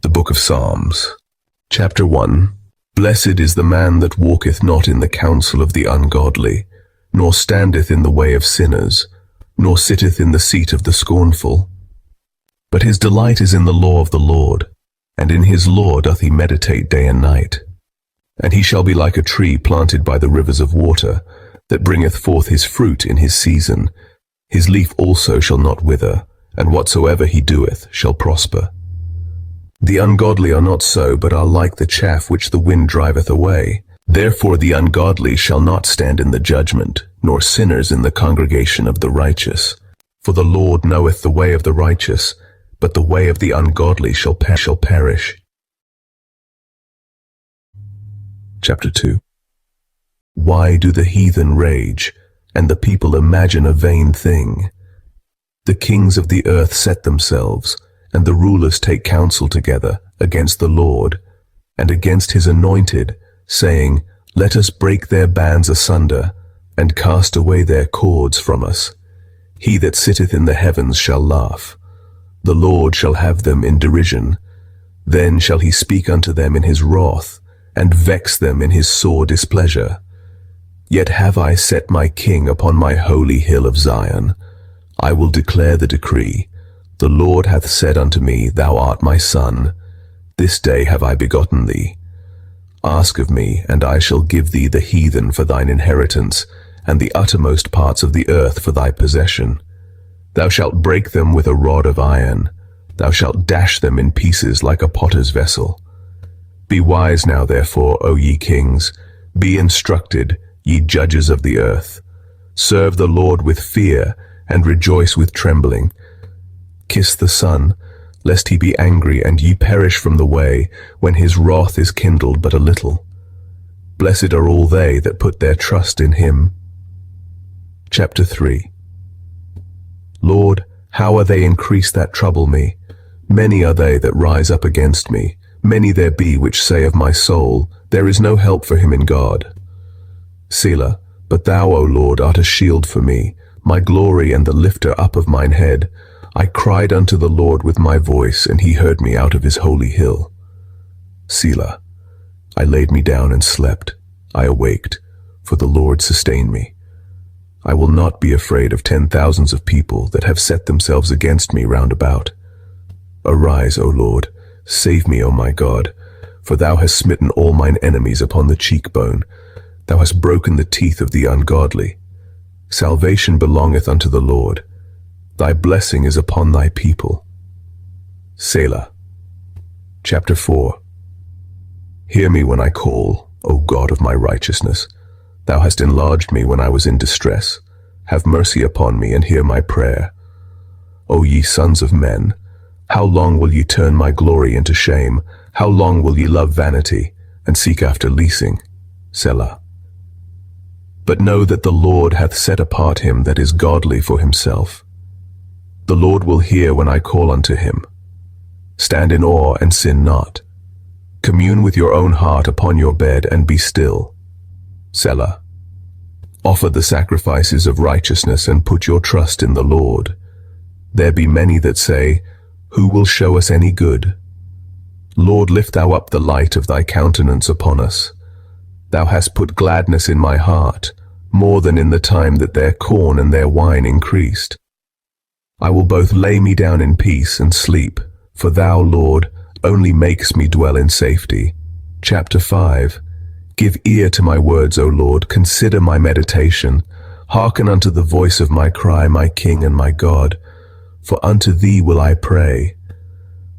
The Book of Psalms, Chapter 1. Blessed is the man that walketh not in the counsel of the ungodly, nor standeth in the way of sinners, nor sitteth in the seat of the scornful. But his delight is in the law of the Lord, and in his law doth he meditate day and night. And he shall be like a tree planted by the rivers of water, that bringeth forth his fruit in his season. His leaf also shall not wither, and whatsoever he doeth shall prosper. The ungodly are not so, but are like the chaff which the wind driveth away. Therefore the ungodly shall not stand in the judgment, nor sinners in the congregation of the righteous. For the Lord knoweth the way of the righteous, but the way of the ungodly shall perish. Chapter 2. Why do the heathen rage, and the people imagine a vain thing? The kings of the earth set themselves, and the rulers take counsel together against the Lord, and against his anointed, saying, Let us break their bands asunder, and cast away their cords from us. He that sitteth in the heavens shall laugh. The Lord shall have them in derision. Then shall he speak unto them in his wrath, and vex them in his sore displeasure. Yet have I set my king upon my holy hill of Zion. I will declare the decree. The Lord hath said unto me, Thou art my son. This day have I begotten thee. Ask of me, and I shall give thee the heathen for thine inheritance, and the uttermost parts of the earth for thy possession. Thou shalt break them with a rod of iron. Thou shalt dash them in pieces like a potter's vessel. Be wise now, therefore, O ye kings. Be instructed, ye judges of the earth. Serve the Lord with fear, and rejoice with trembling. Kiss the Son, lest he be angry, and ye perish from the way, when his wrath is kindled but a little. Blessed are all they that put their trust in him. Chapter 3. Lord, how are they increased that trouble me? Many are they that rise up against me. Many there be which say of my soul, There is no help for him in God. Selah, but thou, O Lord, art a shield for me, my glory and the lifter up of mine head. I cried unto the Lord with my voice, and he heard me out of his holy hill. Selah. I laid me down and slept. I awaked, for the Lord sustained me. I will not be afraid of 10,000s of people that have set themselves against me round about. Arise, O Lord, save me, O my God, for thou hast smitten all mine enemies upon the cheekbone. Thou hast broken the teeth of the ungodly. Salvation belongeth unto the Lord. Thy blessing is upon thy people. Selah. Chapter 4. Hear me when I call, O God of my righteousness. Thou hast enlarged me when I was in distress. Have mercy upon me and hear my prayer. O ye sons of men, how long will ye turn my glory into shame? How long will ye love vanity, and seek after leasing? Selah. But know that the Lord hath set apart him that is godly for himself. The Lord will hear when I call unto him. Stand in awe and sin not. Commune with your own heart upon your bed and be still. Selah. Offer the sacrifices of righteousness and put your trust in the Lord. There be many that say, Who will show us any good? Lord, lift thou up the light of thy countenance upon us. Thou hast put gladness in my heart, more than in the time that their corn and their wine increased. I will both lay me down in peace and sleep, for thou, Lord, only makest me dwell in safety. Chapter 5. Give ear to my words, O Lord, consider my meditation. Hearken unto the voice of my cry, my King and my God. For unto thee will I pray.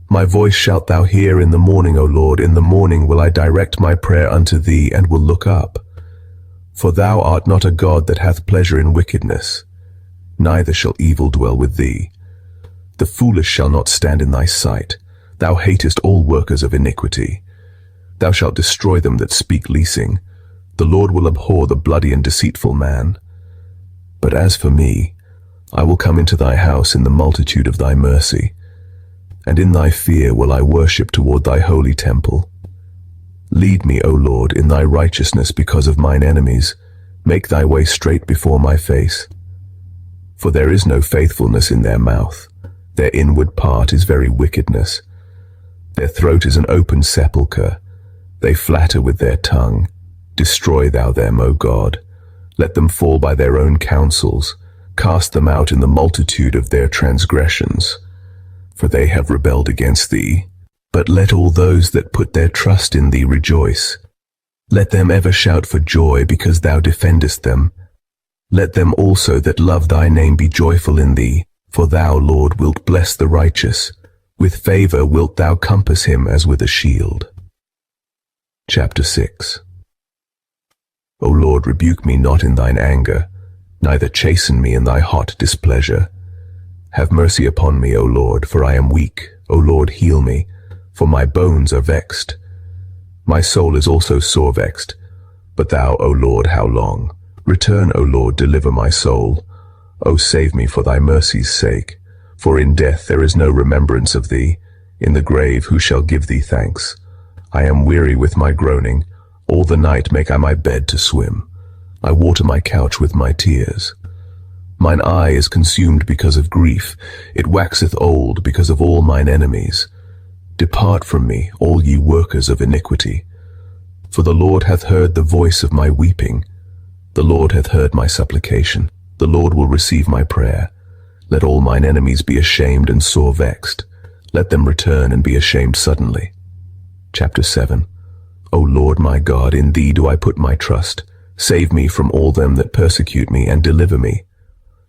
My voice shalt thou hear in the morning, O Lord. In the morning will I direct my prayer unto thee, and will look up. For thou art not a God that hath pleasure in wickedness, neither shall evil dwell with thee. The foolish shall not stand in thy sight. Thou hatest all workers of iniquity. Thou shalt destroy them that speak leasing. The Lord will abhor the bloody and deceitful man. But as for me, I will come into thy house in the multitude of thy mercy, and in thy fear will I worship toward thy holy temple. Lead me, O Lord, in thy righteousness because of mine enemies. Make thy way straight before my face. For there is no faithfulness in their mouth. Their inward part is very wickedness. Their throat is an open sepulchre. They flatter with their tongue. Destroy thou them, O God. Let them fall by their own counsels. Cast them out in the multitude of their transgressions. For they have rebelled against thee. But let all those that put their trust in thee rejoice. Let them ever shout for joy because thou defendest them. Let them also that love thy name be joyful in thee, for thou, Lord, wilt bless the righteous. With favor wilt thou compass him as with a shield. Chapter 6. O Lord, rebuke me not in thine anger, neither chasten me in thy hot displeasure. Have mercy upon me, O Lord, for I am weak. O Lord, heal me, for my bones are vexed. My soul is also sore vexed. But thou, O Lord, how long? Return, O Lord, deliver my soul. O save me for thy mercy's sake. For in death there is no remembrance of thee. In the grave who shall give thee thanks? I am weary with my groaning. All the night make I my bed to swim. I water my couch with my tears. Mine eye is consumed because of grief. It waxeth old because of all mine enemies. Depart from me, all ye workers of iniquity. For the Lord hath heard the voice of my weeping. The Lord hath heard my supplication. The Lord will receive my prayer. Let all mine enemies be ashamed and sore vexed. Let them return and be ashamed suddenly. Chapter 7. O Lord my God, in thee do I put my trust. Save me from all them that persecute me, and deliver me.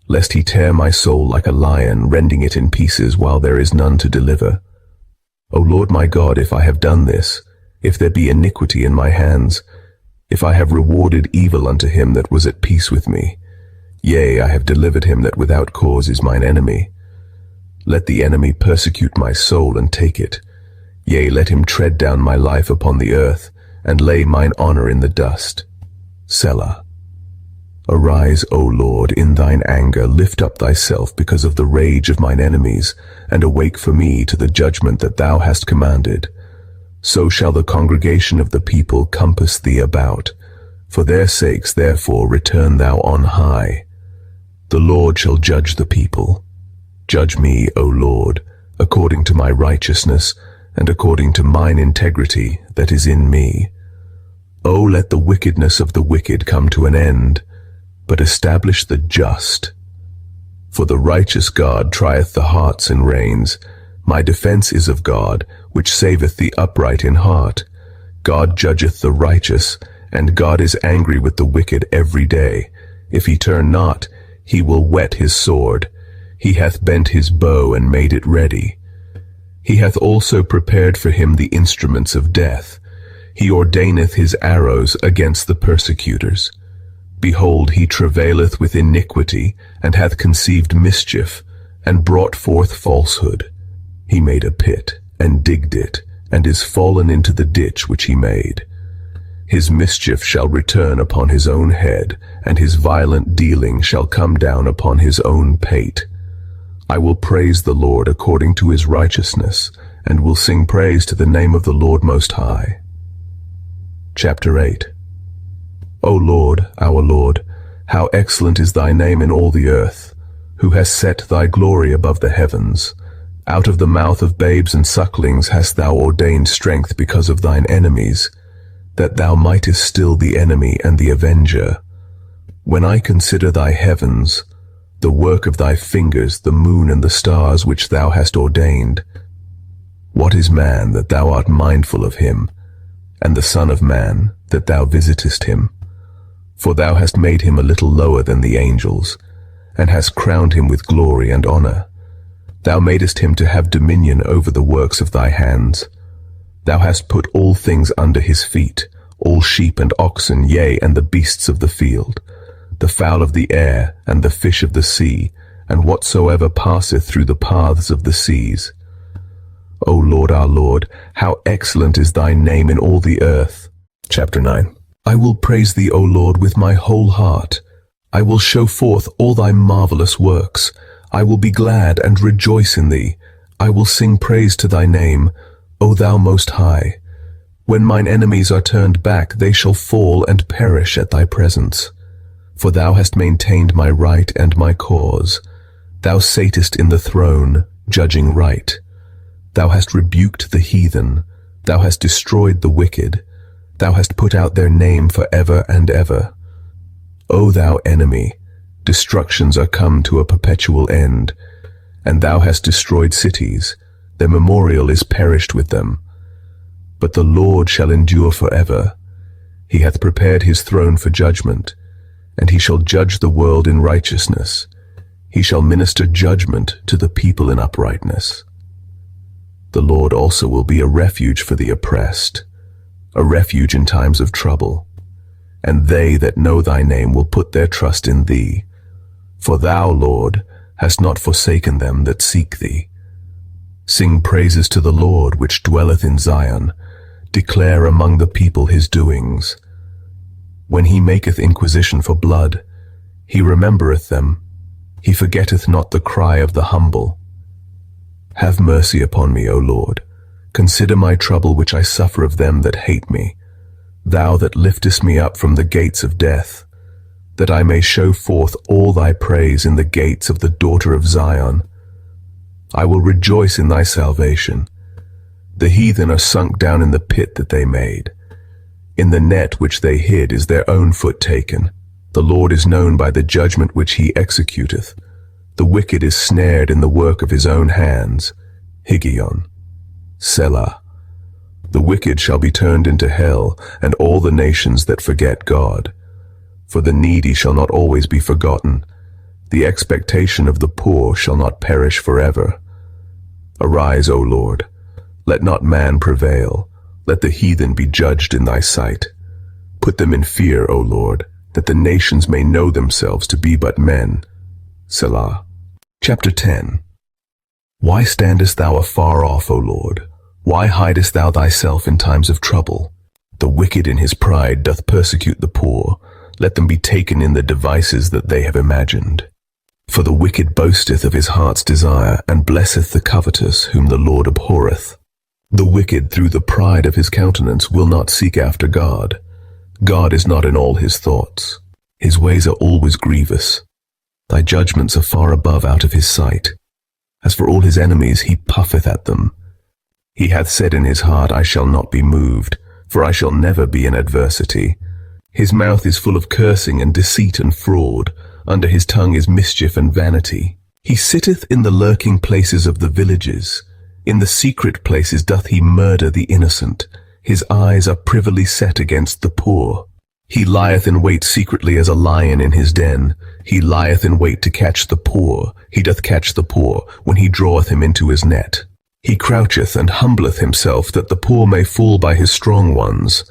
Lest he tear my soul like a lion, rending it in pieces while there is none to deliver. O Lord my God, if I have done this, if there be iniquity in my hands, if I have rewarded evil unto him that was at peace with me, yea, I have delivered him that without cause is mine enemy. Let the enemy persecute my soul and take it. Yea, let him tread down my life upon the earth, and lay mine honor in the dust. Selah. Arise, O Lord, in thine anger, lift up thyself because of the rage of mine enemies, and awake for me to the judgment that thou hast commanded. So shall the congregation of the people compass thee about. For their sakes, therefore, return thou on high. The Lord shall judge the people. Judge me, O Lord, according to my righteousness, and according to mine integrity that is in me. O let the wickedness of the wicked come to an end, but establish the just. For the righteous God trieth the hearts and reins. My defense is of God, which saveth the upright in heart. God judgeth the righteous, and God is angry with the wicked every day. If he turn not, he will whet his sword. He hath bent his bow and made it ready. He hath also prepared for him the instruments of death. He ordaineth his arrows against the persecutors. Behold, he travaileth with iniquity, and hath conceived mischief, and brought forth falsehood. He made a pit, and digged it, and is fallen into the ditch which he made. His mischief shall return upon his own head, and his violent dealing shall come down upon his own pate. I will praise the Lord according to his righteousness, and will sing praise to the name of the Lord Most High. Chapter 8. O Lord, our Lord, how excellent is thy name in all the earth, who hast set thy glory above the heavens. Out of the mouth of babes and sucklings hast thou ordained strength because of thine enemies, that thou mightest still the enemy and the avenger. When I consider thy heavens, the work of thy fingers, the moon and the stars which thou hast ordained, what is man that thou art mindful of him, and the son of man that thou visitest him? For thou hast made him a little lower than the angels, and hast crowned him with glory and honor. Thou madest him to have dominion over the works of thy hands. Thou hast put all things under his feet, all sheep and oxen, yea, and the beasts of the field, the fowl of the air, and the fish of the sea, and whatsoever passeth through the paths of the seas. O Lord, our Lord, how excellent is thy name in all the earth. Chapter 9. I will praise thee, O Lord, with my whole heart. I will show forth all thy marvelous works. I will be glad and rejoice in thee. I will sing praise to thy name, O thou Most High. When mine enemies are turned back, they shall fall and perish at thy presence. For thou hast maintained my right and my cause. Thou satest in the throne, judging right. Thou hast rebuked the heathen, thou hast destroyed the wicked, thou hast put out their name for ever and ever. O thou enemy, destructions are come to a perpetual end, and thou hast destroyed cities, their memorial is perished with them. But the Lord shall endure forever. He hath prepared his throne for judgment, and he shall judge the world in righteousness. He shall minister judgment to the people in uprightness. The Lord also will be a refuge for the oppressed, a refuge in times of trouble. And they that know thy name will put their trust in thee. For thou, Lord, hast not forsaken them that seek thee. Sing praises to the Lord which dwelleth in Zion. Declare among the people his doings. When he maketh inquisition for blood, he remembereth them. He forgetteth not the cry of the humble. Have mercy upon me, O Lord. Consider my trouble which I suffer of them that hate me. Thou that liftest me up from the gates of death, that I may show forth all thy praise in the gates of the daughter of Zion. I will rejoice in thy salvation. The heathen are sunk down in the pit that they made. In the net which they hid is their own foot taken. The Lord is known by the judgment which he executeth. The wicked is snared in the work of his own hands. Higgaion. Selah. The wicked shall be turned into hell, and all the nations that forget God. For the needy shall not always be forgotten. The expectation of the poor shall not perish forever. Arise, O Lord. Let not man prevail. Let the heathen be judged in thy sight. Put them in fear, O Lord, that the nations may know themselves to be but men. Selah. Chapter 10. Why standest thou afar off, O Lord? Why hidest thou thyself in times of trouble? The wicked in his pride doth persecute the poor. Let them be taken in the devices that they have imagined. For the wicked boasteth of his heart's desire, and blesseth the covetous, whom the Lord abhorreth. The wicked through the pride of his countenance will not seek after God. God is not in all his thoughts. His ways are always grievous. Thy judgments are far above out of his sight. As for all his enemies, he puffeth at them. He hath said in his heart, I shall not be moved, for I shall never be in adversity. His mouth is full of cursing and deceit and fraud. Under his tongue is mischief and vanity. He sitteth in the lurking places of the villages. In the secret places doth he murder the innocent. His eyes are privily set against the poor. He lieth in wait secretly as a lion in his den. He lieth in wait to catch the poor. He doth catch the poor when he draweth him into his net. He croucheth and humbleth himself, that the poor may fall by his strong ones.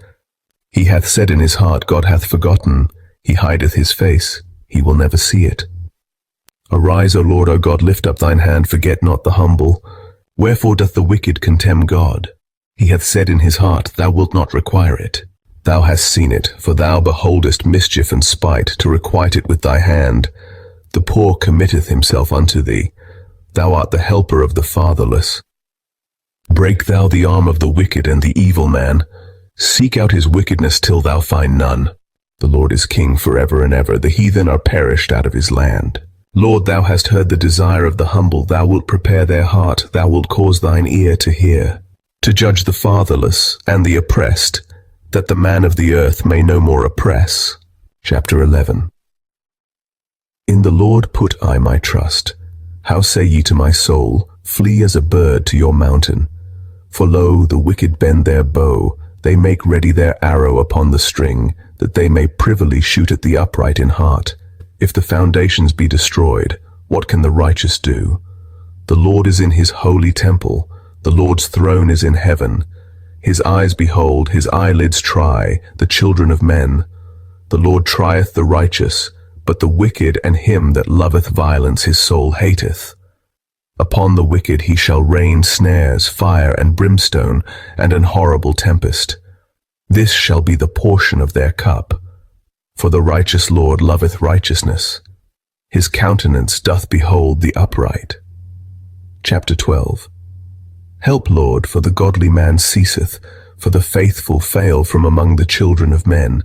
He hath said in his heart, God hath forgotten. He hideth his face, he will never see it. Arise, O Lord, O God, lift up thine hand, forget not the humble. Wherefore doth the wicked contemn God? He hath said in his heart, Thou wilt not require it. Thou hast seen it, for thou beholdest mischief and spite, to requite it with thy hand. The poor committeth himself unto thee. Thou art the helper of the fatherless. Break thou the arm of the wicked and the evil man. Seek out his wickedness till thou find none. The Lord is king forever and ever. The heathen are perished out of his land. Lord, thou hast heard the desire of the humble. Thou wilt prepare their heart. Thou wilt cause thine ear to hear, to judge the fatherless and the oppressed, that the man of the earth may no more oppress. Chapter 11. In the Lord put I my trust. How say ye to my soul, Flee as a bird to your mountain? For lo, the wicked bend their bow, they make ready their arrow upon the string, that they may privily shoot at the upright in heart. If the foundations be destroyed, what can the righteous do? The Lord is in his holy temple, the Lord's throne is in heaven. His eyes behold, his eyelids try, the children of men. The Lord trieth the righteous, but the wicked and him that loveth violence his soul hateth. Upon the wicked he shall rain snares, fire and brimstone, and an horrible tempest. This shall be the portion of their cup. For the righteous Lord loveth righteousness. His countenance doth behold the upright. Chapter 12. Help, Lord, for the godly man ceaseth, for the faithful fail from among the children of men.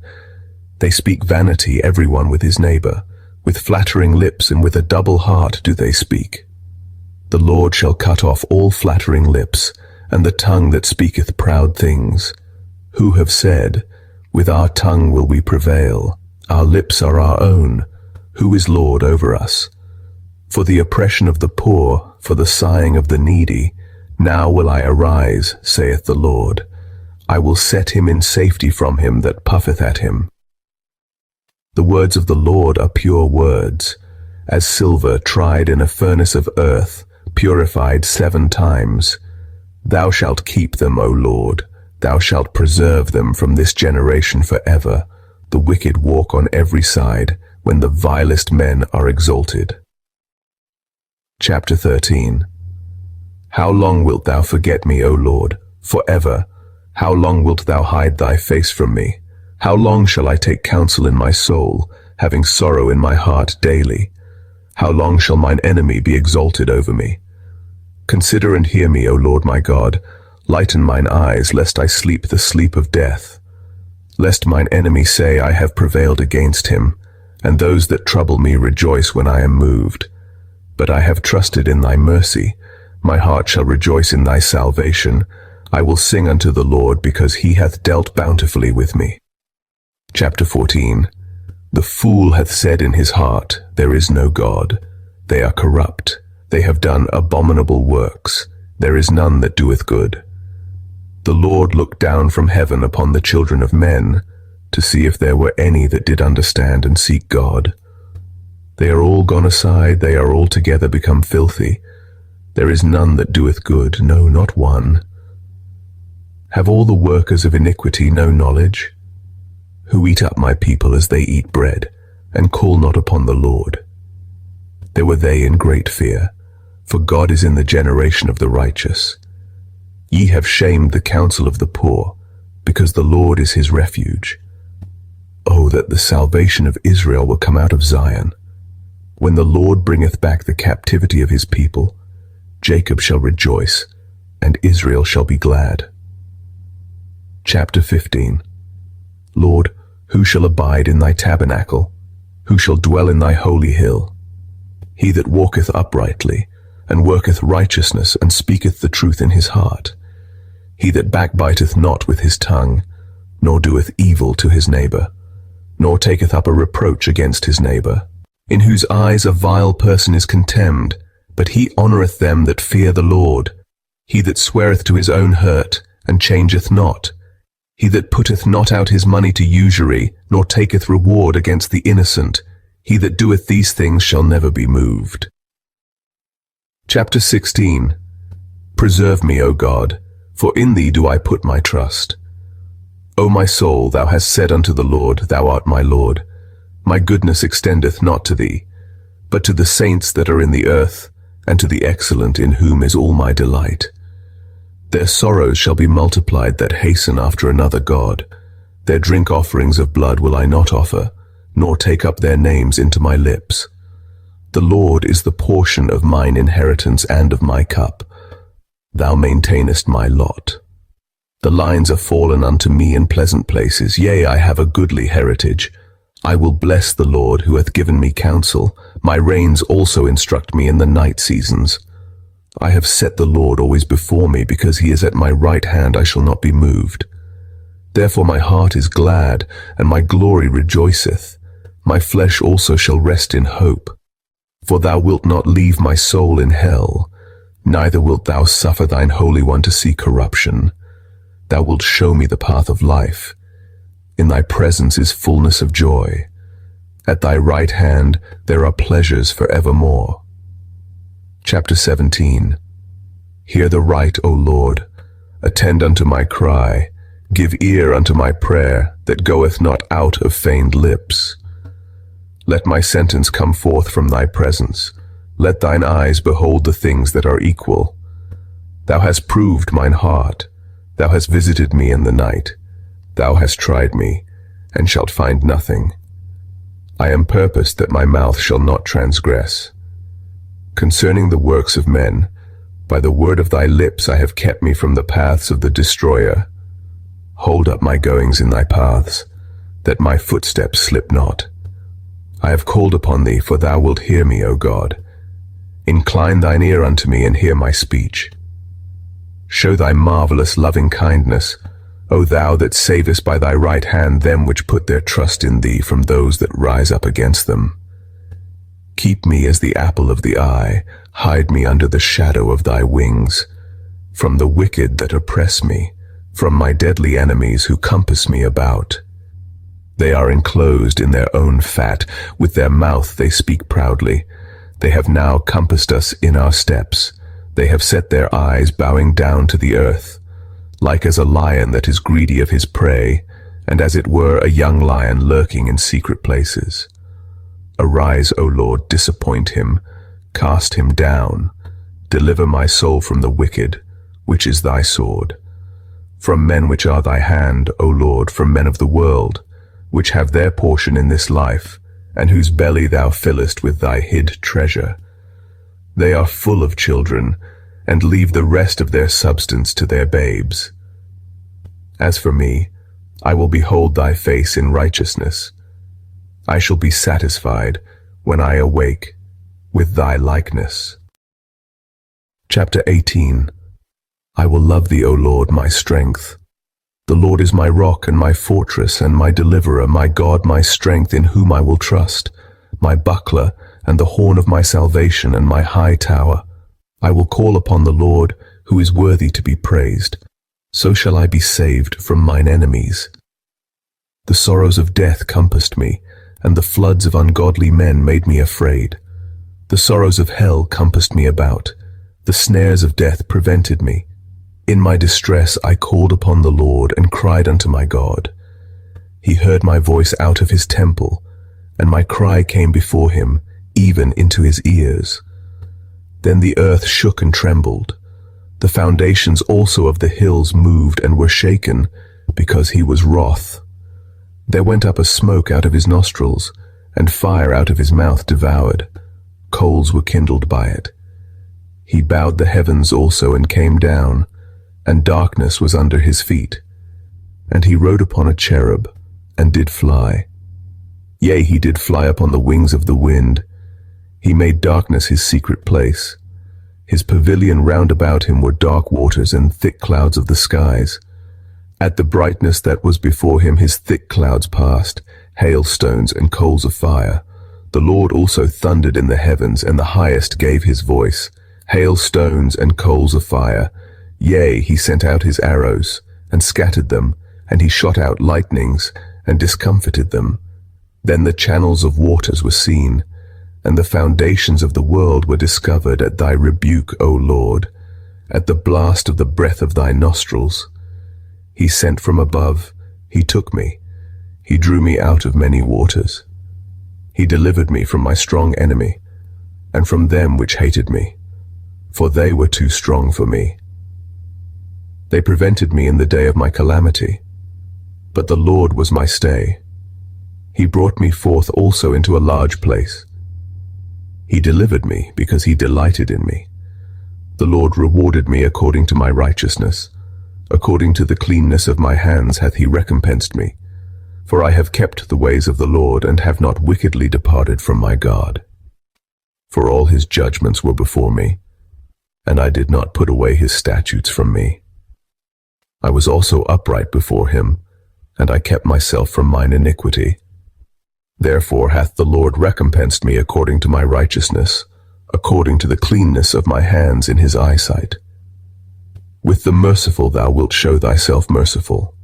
They speak vanity, every one with his neighbor. With flattering lips and with a double heart do they speak. The Lord shall cut off all flattering lips, and the tongue that speaketh proud things. Who have said, with our tongue will we prevail, our lips are our own, who is Lord over us? For the oppression of the poor, for the sighing of the needy, now will I arise, saith the Lord. I will set him in safety from him that puffeth at him. The words of the Lord are pure words, as silver tried in a furnace of earth, purified 7 times. Thou shalt keep them, O Lord, thou shalt preserve them from this generation forever. The wicked walk on every side, when the vilest men are exalted. Chapter 13. How long wilt thou forget me, O Lord? Forever. How long wilt thou hide thy face from me? How long shall I take counsel in my soul, having sorrow in my heart daily? How long shall mine enemy be exalted over me? Consider and hear me, O Lord my God. Lighten mine eyes, lest I sleep the sleep of death. Lest mine enemy say, I have prevailed against him, and those that trouble me rejoice when I am moved. But I have trusted in thy mercy. My heart shall rejoice in thy salvation. I will sing unto the Lord, because he hath dealt bountifully with me. Chapter 14. The fool hath said in his heart, there is no God. They are corrupt. They have done abominable works. There is none that doeth good. The Lord looked down from heaven upon the children of men, to see if there were any that did understand and seek God. They are all gone aside, they are altogether become filthy. There is none that doeth good, no, not one. Have all the workers of iniquity no knowledge? Who eat up my people as they eat bread, and call not upon the Lord. There were they in great fear, for God is in the generation of the righteous. Ye have shamed the counsel of the poor, because the Lord is his refuge. Oh, that the salvation of Israel will come out of Zion. When the Lord bringeth back the captivity of his people, Jacob shall rejoice, and Israel shall be glad. Chapter 15. Lord, who shall abide in thy tabernacle? Who shall dwell in thy holy hill? He that walketh uprightly, and worketh righteousness, and speaketh the truth in his heart. He that backbiteth not with his tongue, nor doeth evil to his neighbor, nor taketh up a reproach against his neighbor, in whose eyes a vile person is contemned, but he honoureth them that fear the Lord. He that sweareth to his own hurt, and changeth not. He that putteth not out his money to usury, nor taketh reward against the innocent. He that doeth these things shall never be moved. Chapter 16. Preserve me, O God, for in thee do I put my trust. O my soul, thou hast said unto the Lord, thou art my Lord. My goodness extendeth not to thee, but to the saints that are in the earth, and to the excellent, in whom is all my delight. Their sorrows shall be multiplied that hasten after another God. Their drink offerings of blood will I not offer, nor take up their names into my lips. The Lord is the portion of mine inheritance and of my cup. Thou maintainest my lot. The lines are fallen unto me in pleasant places. Yea, I have a goodly heritage. I will bless the Lord who hath given me counsel. My reins also instruct me in the night seasons. I have set the Lord always before me, because he is at my right hand, I shall not be moved. Therefore my heart is glad, and my glory rejoiceth. My flesh also shall rest in hope. For thou wilt not leave my soul in hell, neither wilt thou suffer thine Holy One to see corruption. Thou wilt show me the path of life. In thy presence is fullness of joy. At thy right hand there are pleasures for evermore. Chapter 17. Hear the right, O Lord. Attend unto my cry. Give ear unto my prayer, that goeth not out of feigned lips. Let my sentence come forth from thy presence. Let thine eyes behold the things that are equal. Thou hast proved mine heart. Thou hast visited me in the night. Thou hast tried me, and shalt find nothing. I am purposed that my mouth shall not transgress. Concerning the works of men, by the word of thy lips I have kept me from the paths of the destroyer. Hold up my goings in thy paths, that my footsteps slip not. I have called upon thee, for thou wilt hear me, O God. Incline thine ear unto me, and hear my speech. Show thy marvelous loving kindness, O thou that savest by thy right hand them which put their trust in thee from those that rise up against them. Keep me as the apple of the eye, hide me under the shadow of thy wings, from the wicked that oppress me, from my deadly enemies who compass me about. They are enclosed in their own fat, with their mouth they speak proudly. They have now compassed us in our steps. They have set their eyes bowing down to the earth, like as a lion that is greedy of his prey, and as it were a young lion lurking in secret places. Arise, O Lord, disappoint him, cast him down. Deliver my soul from the wicked, which is thy sword. From men which are thy hand, O Lord, from men of the world, which have their portion in this life, and whose belly thou fillest with thy hid treasure. They are full of children, and leave the rest of their substance to their babes. As for me, I will behold thy face in righteousness. I shall be satisfied, when I awake, with thy likeness. Chapter 18. I will love thee, O Lord, my strength. The Lord is my rock and my fortress and my deliverer, my God, my strength, in whom I will trust, my buckler and the horn of my salvation and my high tower. I will call upon the Lord, who is worthy to be praised. So shall I be saved from mine enemies. The sorrows of death compassed me, and the floods of ungodly men made me afraid. The sorrows of hell compassed me about. The snares of death prevented me. In my distress I called upon the Lord and cried unto my God. He heard my voice out of his temple, and my cry came before him, even into his ears. Then the earth shook and trembled. The foundations also of the hills moved and were shaken, because he was wroth. There went up a smoke out of his nostrils, and fire out of his mouth devoured. Coals were kindled by it. He bowed the heavens also and came down, and darkness was under his feet. And he rode upon a cherub, and did fly. Yea, he did fly upon the wings of the wind. He made darkness his secret place. His pavilion round about him were dark waters and thick clouds of the skies. At the brightness that was before him his thick clouds passed, hailstones and coals of fire. The Lord also thundered in the heavens, and the highest gave his voice, hailstones and coals of fire. Yea, he sent out his arrows, and scattered them, and he shot out lightnings, and discomfited them. Then the channels of waters were seen, and the foundations of the world were discovered at thy rebuke, O Lord, at the blast of the breath of thy nostrils. He sent from above, he took me, he drew me out of many waters. He delivered me from my strong enemy, and from them which hated me, for they were too strong for me. They prevented me in the day of my calamity, but the Lord was my stay. He brought me forth also into a large place. He delivered me because he delighted in me. The Lord rewarded me according to my righteousness. According to the cleanness of my hands hath he recompensed me. For I have kept the ways of the Lord, and have not wickedly departed from my God. For all his judgments were before me, and I did not put away his statutes from me. I was also upright before him, and I kept myself from mine iniquity. Therefore hath the Lord recompensed me according to my righteousness, according to the cleanness of my hands in his eyesight. With the merciful thou wilt show thyself merciful.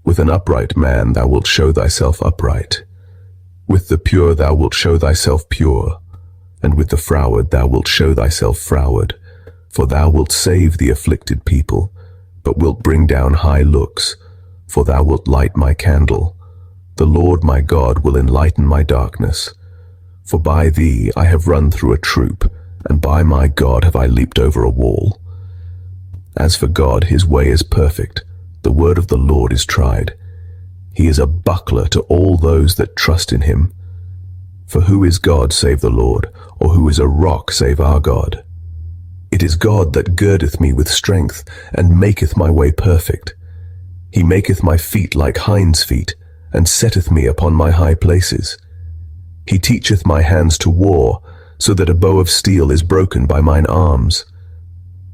With an upright man thou wilt show thyself upright. With the pure thou wilt show thyself pure, and with the froward thou wilt show thyself froward. For thou wilt save the afflicted people, but wilt bring down high looks, for thou wilt light my candle. The Lord my God will enlighten my darkness. For by thee I have run through a troop, and by my God have I leaped over a wall. As for God, his way is perfect. The word of the Lord is tried. He is a buckler to all those that trust in him. For who is God save the Lord, or who is a rock save our God? It is God that girdeth me with strength, and maketh my way perfect. He maketh my feet like hinds' feet, and setteth me upon my high places. He teacheth my hands to war, so that a bow of steel is broken by mine arms.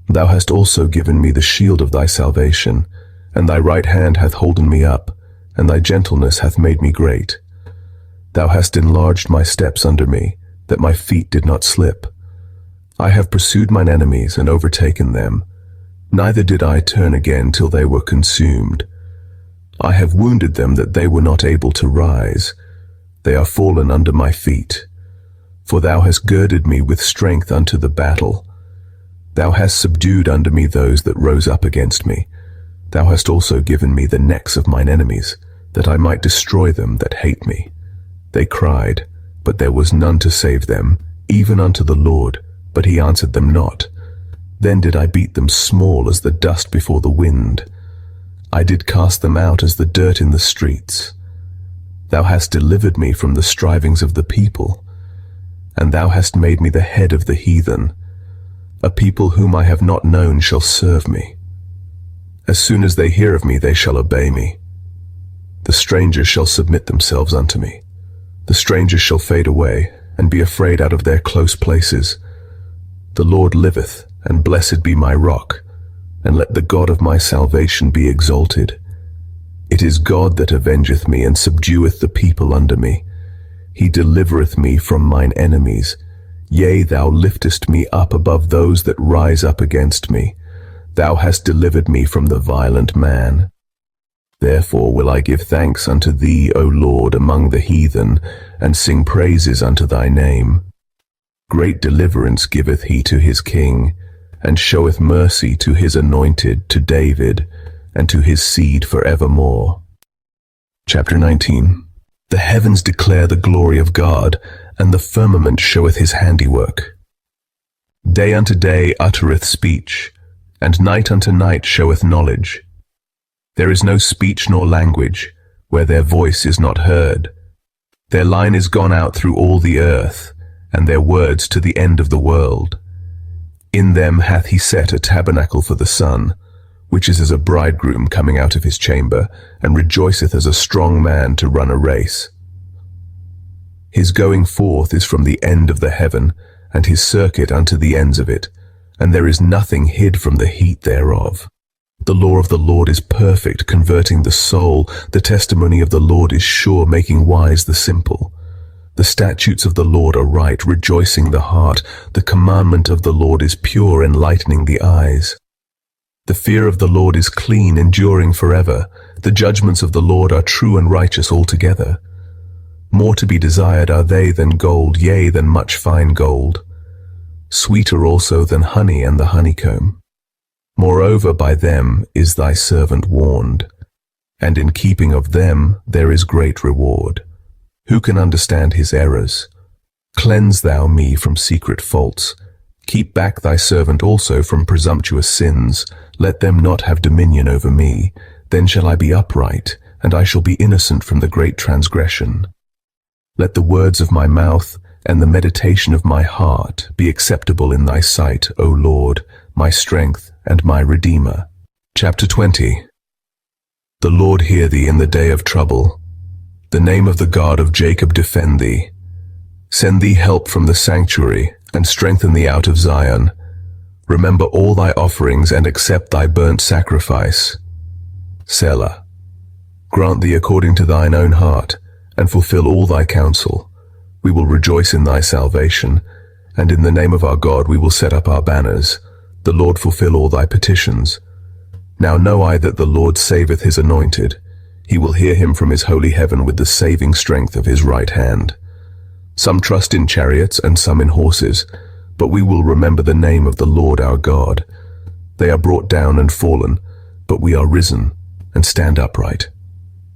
Thou hast also given me the shield of thy salvation, and thy right hand hath holden me up, and thy gentleness hath made me great. Thou hast enlarged my steps under me, that my feet did not slip. I have pursued mine enemies and overtaken them, neither did I turn again till they were consumed. I have wounded them that they were not able to rise. They are fallen under my feet. For thou hast girded me with strength unto the battle. Thou hast subdued under me those that rose up against me. Thou hast also given me the necks of mine enemies, that I might destroy them that hate me. They cried, but there was none to save them, even unto the Lord, but he answered them not. Then did I beat them small as the dust before the wind. I did cast them out as the dirt in the streets. Thou hast delivered me from the strivings of the people, and thou hast made me the head of the heathen. A people whom I have not known shall serve me. As soon as they hear of me, they shall obey me. The strangers shall submit themselves unto me. The strangers shall fade away, and be afraid out of their close places. The Lord liveth, and blessed be my rock, and let the God of my salvation be exalted. It is God that avengeth me, and subdueth the people under me. He delivereth me from mine enemies. Yea, thou liftest me up above those that rise up against me. Thou hast delivered me from the violent man. Therefore will I give thanks unto thee, O Lord, among the heathen, and sing praises unto thy name. Great deliverance giveth he to his king, and showeth mercy to his anointed, to David, and to his seed forevermore. Chapter 19. The heavens declare the glory of God, and the firmament showeth his handiwork. Day unto day uttereth speech, and night unto night showeth knowledge. There is no speech nor language, where their voice is not heard. Their line is gone out through all the earth, and their words to the end of the world. In them hath he set a tabernacle for the sun, which is as a bridegroom coming out of his chamber, and rejoiceth as a strong man to run a race. His going forth is from the end of the heaven, and his circuit unto the ends of it, and there is nothing hid from the heat thereof. The law of the Lord is perfect, converting the soul. The testimony of the Lord is sure, making wise the simple. The statutes of the Lord are right, rejoicing the heart. The commandment of the Lord is pure, enlightening the eyes. The fear of the Lord is clean, enduring forever. The judgments of the Lord are true and righteous altogether. More to be desired are they than gold, yea, than much fine gold. Sweeter also than honey and the honeycomb. Moreover, by them is thy servant warned, and in keeping of them there is great reward. Who can understand his errors? Cleanse thou me from secret faults. Keep back thy servant also from presumptuous sins. Let them not have dominion over me. Then shall I be upright, and I shall be innocent from the great transgression. Let the words of my mouth and the meditation of my heart be acceptable in thy sight, O Lord, my strength and my Redeemer. Chapter 20. The Lord hear thee in the day of trouble. The name of the God of Jacob defend thee. Send thee help from the sanctuary, and strengthen thee out of Zion. Remember all thy offerings, and accept thy burnt sacrifice. Selah. Grant thee according to thine own heart, and fulfill all thy counsel. We will rejoice in thy salvation, and in the name of our God we will set up our banners. The Lord fulfill all thy petitions. Now know I that the Lord saveth his anointed. He will hear him from his holy heaven with the saving strength of his right hand. Some trust in chariots and some in horses, but we will remember the name of the Lord our God. They are brought down and fallen, but we are risen and stand upright.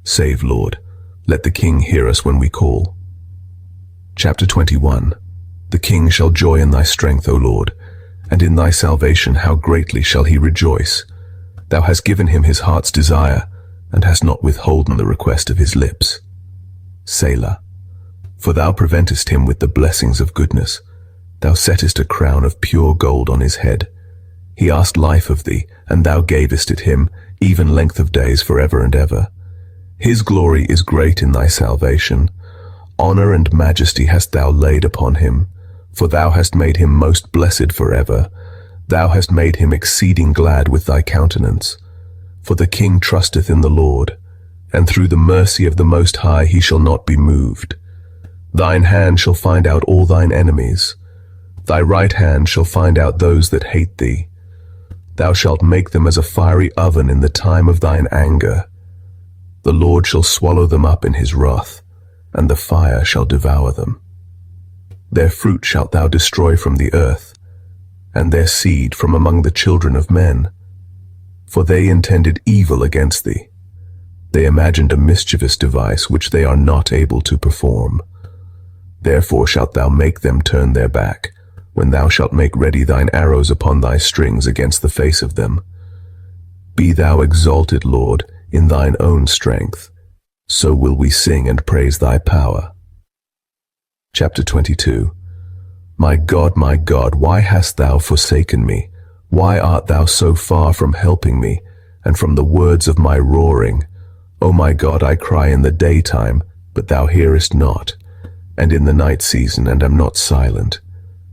Save, Lord. Let the King hear us when we call. Chapter 21. The King shall joy in thy strength, O Lord, and in thy salvation how greatly shall he rejoice. Thou hast given him his heart's desire, and hast not withholden the request of his lips. Selah. For thou preventest him with the blessings of goodness. Thou settest a crown of pure gold on his head. He asked life of thee, and thou gavest it him, even length of days forever and ever. His glory is great in thy salvation. Honor and majesty hast thou laid upon him. for thou hast made him most blessed forever. Thou hast made him exceeding glad with thy countenance. For the king trusteth in the Lord, and through the mercy of the Most High he shall not be moved. Thine hand shall find out all thine enemies. Thy right hand shall find out those that hate thee. Thou shalt make them as a fiery oven in the time of thine anger. The Lord shall swallow them up in his wrath, and the fire shall devour them. Their fruit shalt thou destroy from the earth, and their seed from among the children of men. For they intended evil against thee. They imagined a mischievous device which they are not able to perform. Therefore shalt thou make them turn their back, when thou shalt make ready thine arrows upon thy strings against the face of them. Be thou exalted, Lord, in thine own strength. So will we sing and praise thy power. Chapter 22. My God, why hast thou forsaken me? Why art thou so far from helping me, and from the words of my roaring? O my God, I cry in the daytime, but thou hearest not, and in the night season, and am not silent.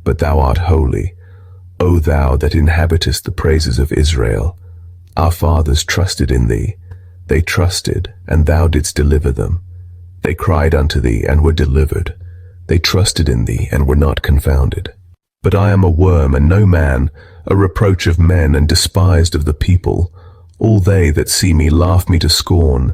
But thou art holy, O thou that inhabitest the praises of Israel. Our fathers trusted in thee. They trusted, and thou didst deliver them. They cried unto thee, and were delivered. They trusted in thee, and were not confounded. But I am a worm, and no man, a reproach of men, and despised of the people. All they that see me laugh me to scorn.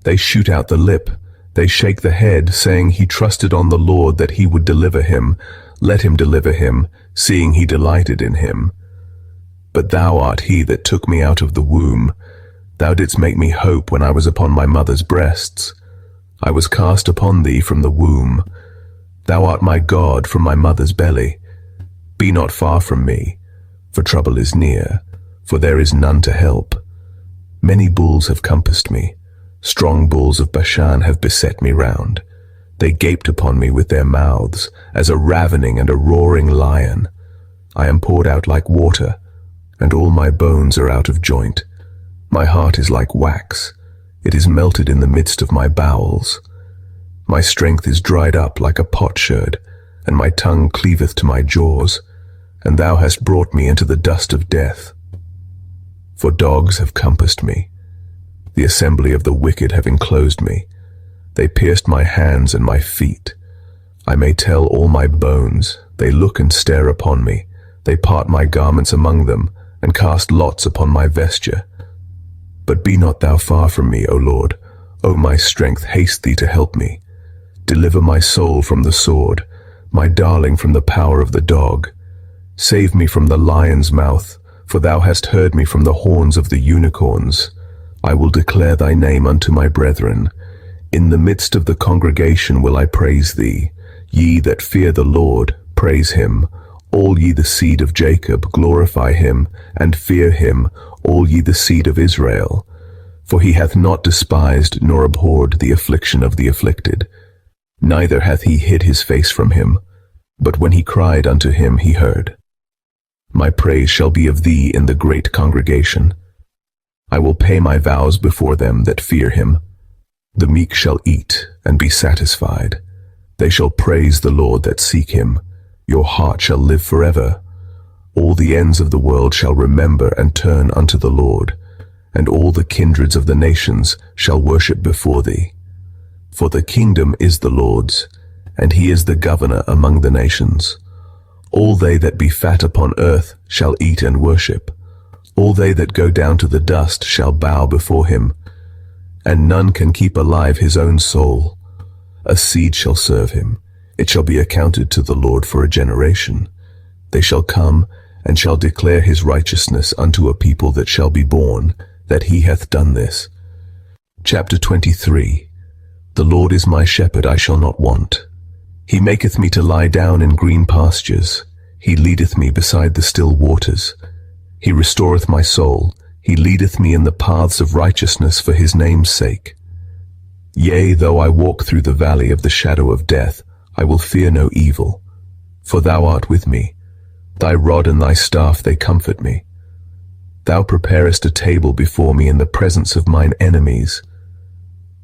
They shoot out the lip, they shake the head, saying, He trusted on the Lord that he would deliver him. Let him deliver him, seeing he delighted in him. But thou art he that took me out of the womb. Thou didst make me hope when I was upon my mother's breasts. I was cast upon thee from the womb. Thou art my God from my mother's belly. Be not far from me, for trouble is near, for there is none to help. Many bulls have compassed me. Strong bulls of Bashan have beset me round. They gaped upon me with their mouths, as a ravening and a roaring lion. I am poured out like water, and all my bones are out of joint. My heart is like wax. It is melted in the midst of my bowels. My strength is dried up like a potsherd, and my tongue cleaveth to my jaws. And thou hast brought me into the dust of death. For dogs have compassed me. The assembly of the wicked have enclosed me. They pierced my hands and my feet. I may tell all my bones. They look and stare upon me. They part my garments among them, and cast lots upon my vesture. But be not thou far from me, O Lord. O my strength, haste thee to help me. Deliver my soul from the sword, my darling from the power of the dog. Save me from the lion's mouth, for thou hast heard me from the horns of the unicorns. I will declare thy name unto my brethren. In the midst of the congregation will I praise thee. Ye that fear the Lord, praise him. All ye the seed of Jacob, glorify him, and fear him, all ye the seed of Israel. For he hath not despised nor abhorred the affliction of the afflicted, neither hath he hid his face from him. But when he cried unto him, he heard. My praise shall be of thee in the great congregation. I will pay my vows before them that fear him. The meek shall eat and be satisfied. They shall praise the Lord that seek him. Your heart shall live forever. All the ends of the world shall remember and turn unto the Lord, and all the kindreds of the nations shall worship before thee. For the kingdom is the Lord's, and he is the governor among the nations. All they that be fat upon earth shall eat and worship. All they that go down to the dust shall bow before him. And none can keep alive his own soul. A seed shall serve him. It shall be accounted to the Lord for a generation. They shall come and shall declare his righteousness unto a people that shall be born, that he hath done this. Chapter 23. The Lord is my shepherd, I shall not want. He maketh me to lie down in green pastures. He leadeth me beside the still waters. He restoreth my soul. He leadeth me in the paths of righteousness for his name's sake. Yea, though I walk through the valley of the shadow of death, I will fear no evil. For thou art with me. Thy rod and thy staff, they comfort me. Thou preparest a table before me in the presence of mine enemies.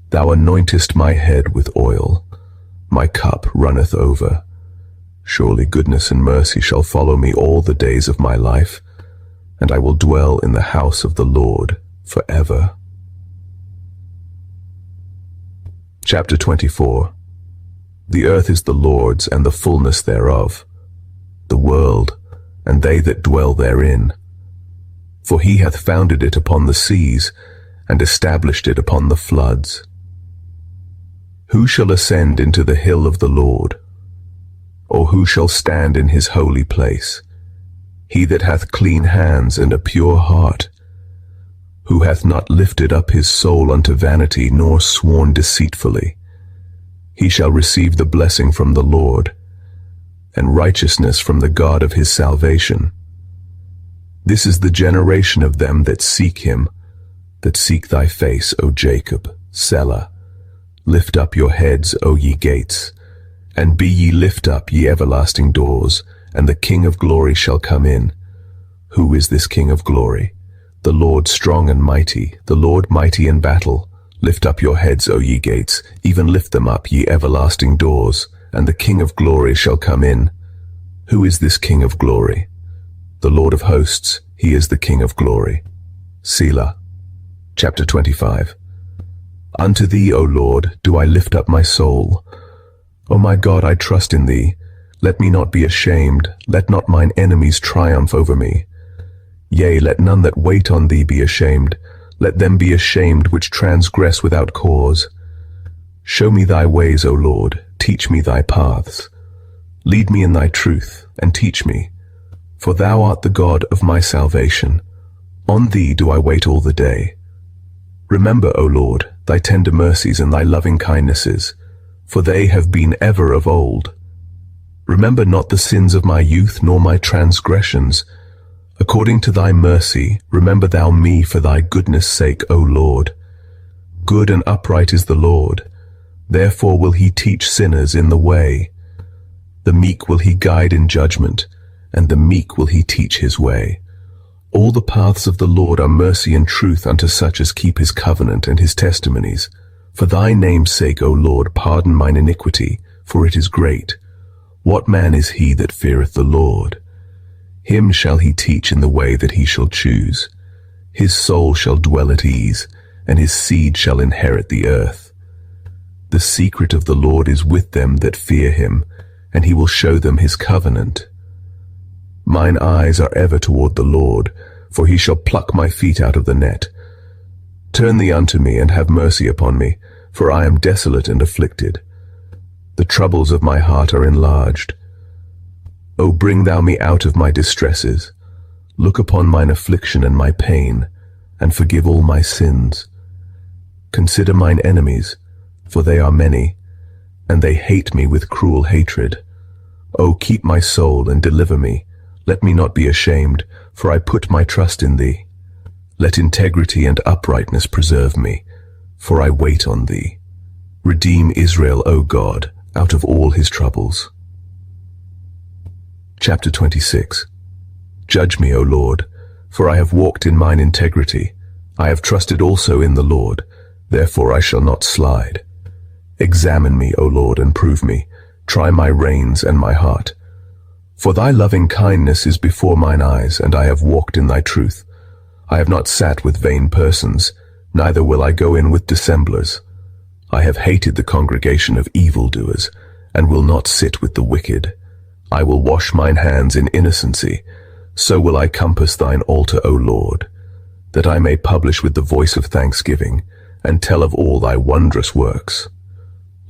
Thou anointest my head with oil. My cup runneth over. Surely goodness and mercy shall follow me all the days of my life, and I will dwell in the house of the Lord forever. Chapter 24. The earth is the Lord's, and the fullness thereof, the world, and they that dwell therein. For he hath founded it upon the seas, and established it upon the floods. Who shall ascend into the hill of the Lord? Or who shall stand in his holy place? He that hath clean hands and a pure heart, who hath not lifted up his soul unto vanity, nor sworn deceitfully. He shall receive the blessing from the Lord, and righteousness from the God of his salvation. This is the generation of them that seek him, that seek thy face, O Jacob. Selah. Lift up your heads, O ye gates, and be ye lift up, ye everlasting doors, and the King of glory shall come in. Who is this King of glory? The Lord strong and mighty, the Lord mighty in battle. Lift up your heads, O ye gates, even lift them up, ye everlasting doors, and the King of glory shall come in. Who is this King of glory? The Lord of hosts, he is the King of glory. Selah. Chapter 25. Unto thee, O Lord, do I lift up my soul. O my God, I trust in thee. Let me not be ashamed, let not mine enemies triumph over me. Yea, let none that wait on thee be ashamed, let them be ashamed which transgress without cause. Show me thy ways, O Lord, teach me thy paths. Lead me in thy truth, and teach me, for thou art the God of my salvation. On thee do I wait all the day. Remember, O Lord, thy tender mercies and thy loving kindnesses, for they have been ever of old. Remember not the sins of my youth, nor my transgressions. According to thy mercy, remember thou me for thy goodness' sake, O Lord. Good and upright is the Lord, therefore will he teach sinners in the way. The meek will he guide in judgment, and the meek will he teach his way. All the paths of the Lord are mercy and truth unto such as keep his covenant and his testimonies. For thy name's sake, O Lord, pardon mine iniquity, for it is great. What man is he that feareth the Lord? Him shall he teach in the way that he shall choose. His soul shall dwell at ease, and his seed shall inherit the earth. The secret of the Lord is with them that fear him, and he will show them his covenant. Mine eyes are ever toward the Lord, for he shall pluck my feet out of the net. Turn thee unto me, and have mercy upon me, for I am desolate and afflicted. The troubles of my heart are enlarged. O bring thou me out of my distresses. Look upon mine affliction and my pain, and forgive all my sins. Consider mine enemies, for they are many, and they hate me with cruel hatred. O keep my soul and deliver me. Let me not be ashamed, for I put my trust in thee. Let integrity and uprightness preserve me, for I wait on thee. Redeem Israel, O God, out of all his troubles. Chapter 26. Judge me, O Lord, for I have walked in mine integrity. I have trusted also in the Lord, therefore I shall not slide. Examine me, O Lord, and prove me. Try my reins and my heart. For thy loving kindness is before mine eyes, and I have walked in thy truth. I have not sat with vain persons, neither will I go in with dissemblers. I have hated the congregation of evildoers, and will not sit with the wicked. I will wash mine hands in innocency, so will I compass thine altar, O Lord, that I may publish with the voice of thanksgiving, and tell of all thy wondrous works.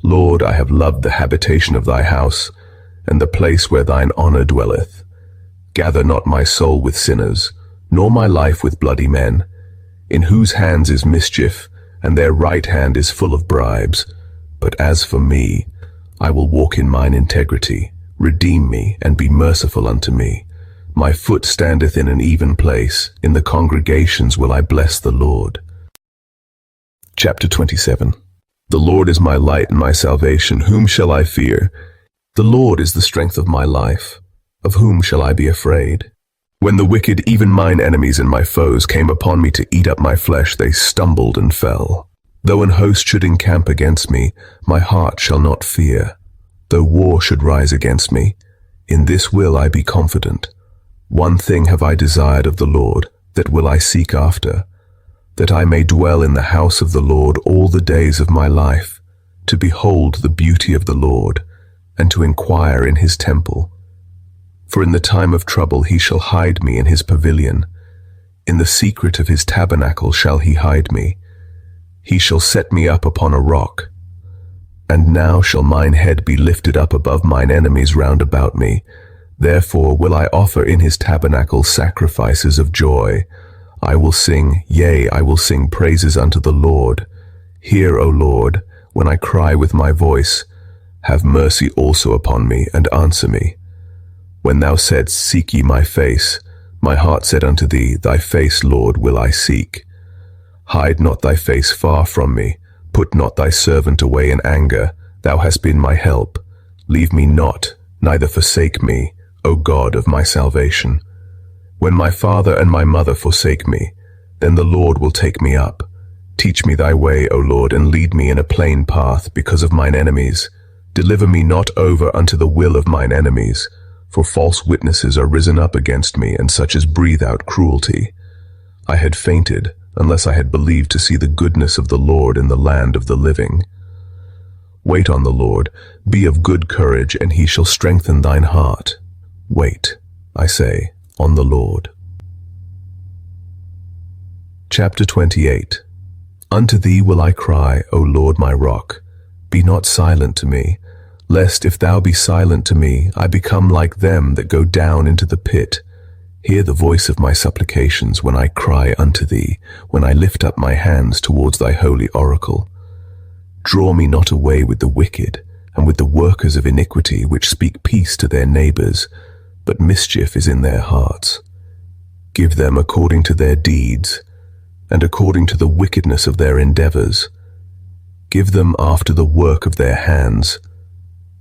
Lord, I have loved the habitation of thy house, and the place where thine honor dwelleth. Gather not my soul with sinners, nor my life with bloody men, in whose hands is mischief, and their right hand is full of bribes. But as for me, I will walk in mine integrity. Redeem me, and be merciful unto me. My foot standeth in an even place. In the congregations will I bless the Lord. Chapter 27. The Lord is my light and my salvation. Whom shall I fear? The Lord is the strength of my life. Of whom shall I be afraid? When the wicked, even mine enemies and my foes, came upon me to eat up my flesh, they stumbled and fell. Though an host should encamp against me, my heart shall not fear. Though war should rise against me, In this will I be confident. One thing have I desired of the Lord, that will I seek after, that I may dwell in the house of the Lord all the days of my life, to behold the beauty of the Lord, and to inquire in his temple. For in the time of trouble he shall hide me in his pavilion. In the secret of his tabernacle shall he hide me. He shall set me up upon a rock. And now shall mine head be lifted up above mine enemies round about me. Therefore will I offer in his tabernacle sacrifices of joy. I will sing, yea, I will sing praises unto the Lord. Hear, O Lord, when I cry with my voice. Have mercy also upon me, and answer me. When thou saidst, Seek ye my face, my heart said unto thee, Thy face, Lord, will I seek. Hide not thy face far from me. Put not thy servant away in anger. Thou hast been my help. Leave me not, neither forsake me, O God of my salvation. When my father and my mother forsake me, then the Lord will take me up. Teach me thy way, O Lord, and lead me in a plain path because of mine enemies. Deliver me not over unto the will of mine enemies, for false witnesses are risen up against me, and such as breathe out cruelty. I had fainted, unless I had believed to see the goodness of the Lord in the land of the living. Wait on the Lord, be of good courage, and he shall strengthen thine heart. Wait, I say, on the Lord. Chapter 28. Unto thee will I cry, O Lord my rock. Be not silent to me, lest if thou be silent to me, I become like them that go down into the pit. Hear the voice of my supplications when I cry unto thee, when I lift up my hands towards thy holy oracle. Draw me not away with the wicked, and with the workers of iniquity, which speak peace to their neighbors, but mischief is in their hearts. Give them according to their deeds, and according to the wickedness of their endeavors. Give them after the work of their hands.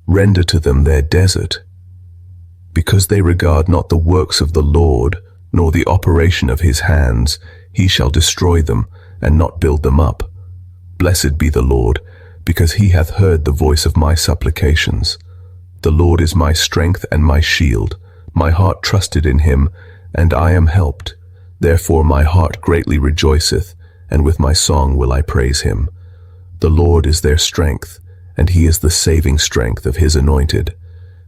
Render to them their desert. Because they regard not the works of the Lord, nor the operation of his hands, he shall destroy them, and not build them up. Blessed be the Lord, because he hath heard the voice of my supplications. The Lord is my strength and my shield. My heart trusted in him, and I am helped. Therefore my heart greatly rejoiceth, and with my song will I praise him. The Lord is their strength, and he is the saving strength of his anointed.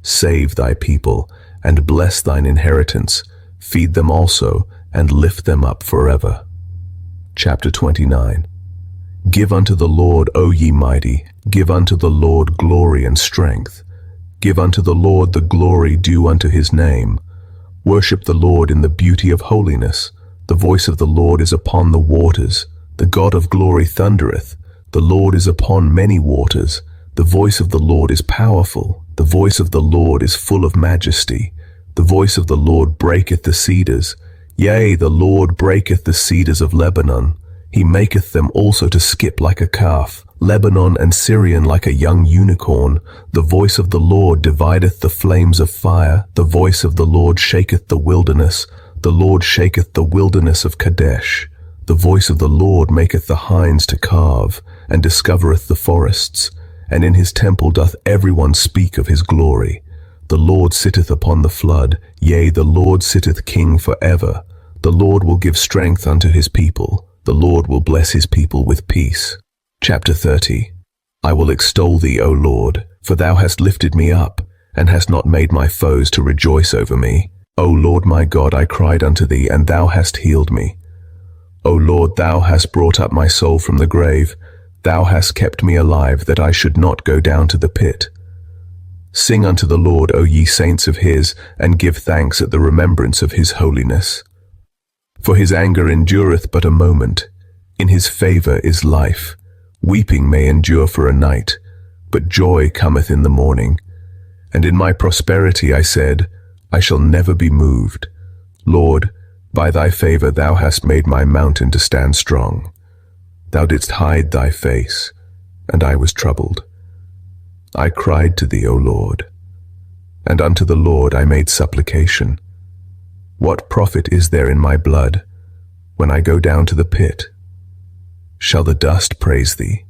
Save thy people, and bless thine inheritance. Feed them also, and lift them up forever. Chapter 29. Give unto the Lord, O ye mighty, give unto the Lord glory and strength. Give unto the Lord the glory due unto his name. Worship the Lord in the beauty of holiness. The voice of the Lord is upon the waters. The God of glory thundereth. The Lord is upon many waters. The voice of the Lord is powerful. The voice of the Lord is full of majesty. The voice of the Lord breaketh the cedars. Yea, the Lord breaketh the cedars of Lebanon. He maketh them also to skip like a calf, Lebanon and Syrian like a young unicorn. The voice of the Lord divideth the flames of fire. The voice of the Lord shaketh the wilderness. The Lord shaketh the wilderness of Kadesh. The voice of the Lord maketh the hinds to calve, and discovereth the forests. And in his temple doth every one speak of his glory. The Lord sitteth upon the flood, yea, the Lord sitteth king forever. The Lord will give strength unto his people. The Lord will bless his people with peace. Chapter 30. I will extol thee, O Lord, for thou hast lifted me up, and hast not made my foes to rejoice over me. O Lord my God, I cried unto thee, and thou hast healed me. O Lord, thou hast brought up my soul from the grave. Thou hast kept me alive, that I should not go down to the pit. Sing unto the Lord, O ye saints of his, and give thanks at the remembrance of his holiness. For his anger endureth but a moment. In his favor is life. Weeping may endure for a night, but joy cometh in the morning. And in my prosperity I said, I shall never be moved. Lord, by thy favor thou hast made my mountain to stand strong. Thou didst hide thy face, and I was troubled. I cried to thee, O Lord, and unto the Lord I made supplication. What profit is there in my blood when I go down to the pit? Shall the dust praise thee?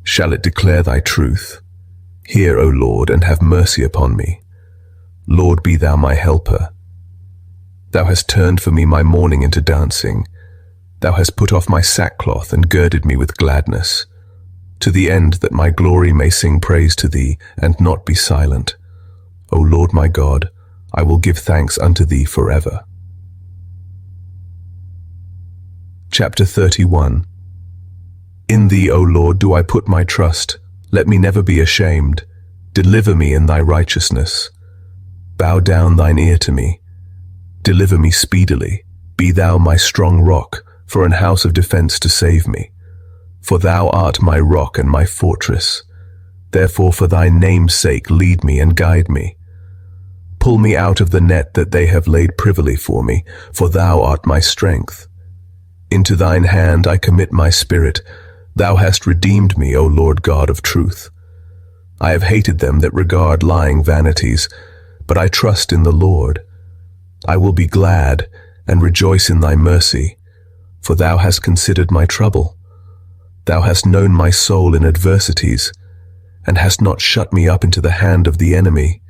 Shall it declare thy truth? Hear, O Lord, and have mercy upon me. Lord, be thou my helper. Thou hast turned for me my mourning into dancing. Thou hast put off my sackcloth and girded me with gladness, to the end that my glory may sing praise to thee and not be silent. O Lord my God, I will give thanks unto thee forever. Chapter 31. In thee, O Lord, do I put my trust. Let me never be ashamed. Deliver me in thy righteousness. Bow down thine ear to me. Deliver me speedily. Be thou my strong rock, for an house of defense to save me. For thou art my rock and my fortress. Therefore for thy name's sake lead me and guide me. Pull me out of the net that they have laid privily for me, for thou art my strength. Into thine hand I commit my spirit. Thou hast redeemed me, O Lord God of truth. I have hated them that regard lying vanities, but I trust in the Lord. I will be glad and rejoice in thy mercy, for thou hast considered my trouble. Thou hast known my soul in adversities, and hast not shut me up into the hand of the enemy.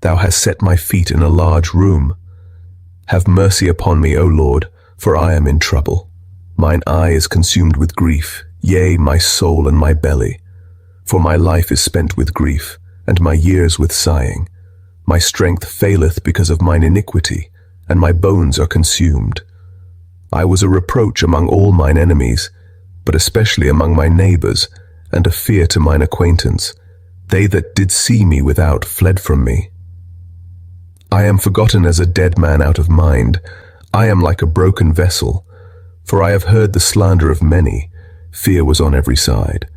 Thou hast set my feet in a large room. Have mercy upon me, O Lord, for I am in trouble. Mine eye is consumed with grief, yea, my soul and my belly. For my life is spent with grief, and my years with sighing. My strength faileth because of mine iniquity, and my bones are consumed. I was a reproach among all mine enemies, but especially among my neighbors, and a fear to mine acquaintance. They that did see me without fled from me. I am forgotten as a dead man out of mind. I am like a broken vessel, for I have heard the slander of many. Fear was on every side.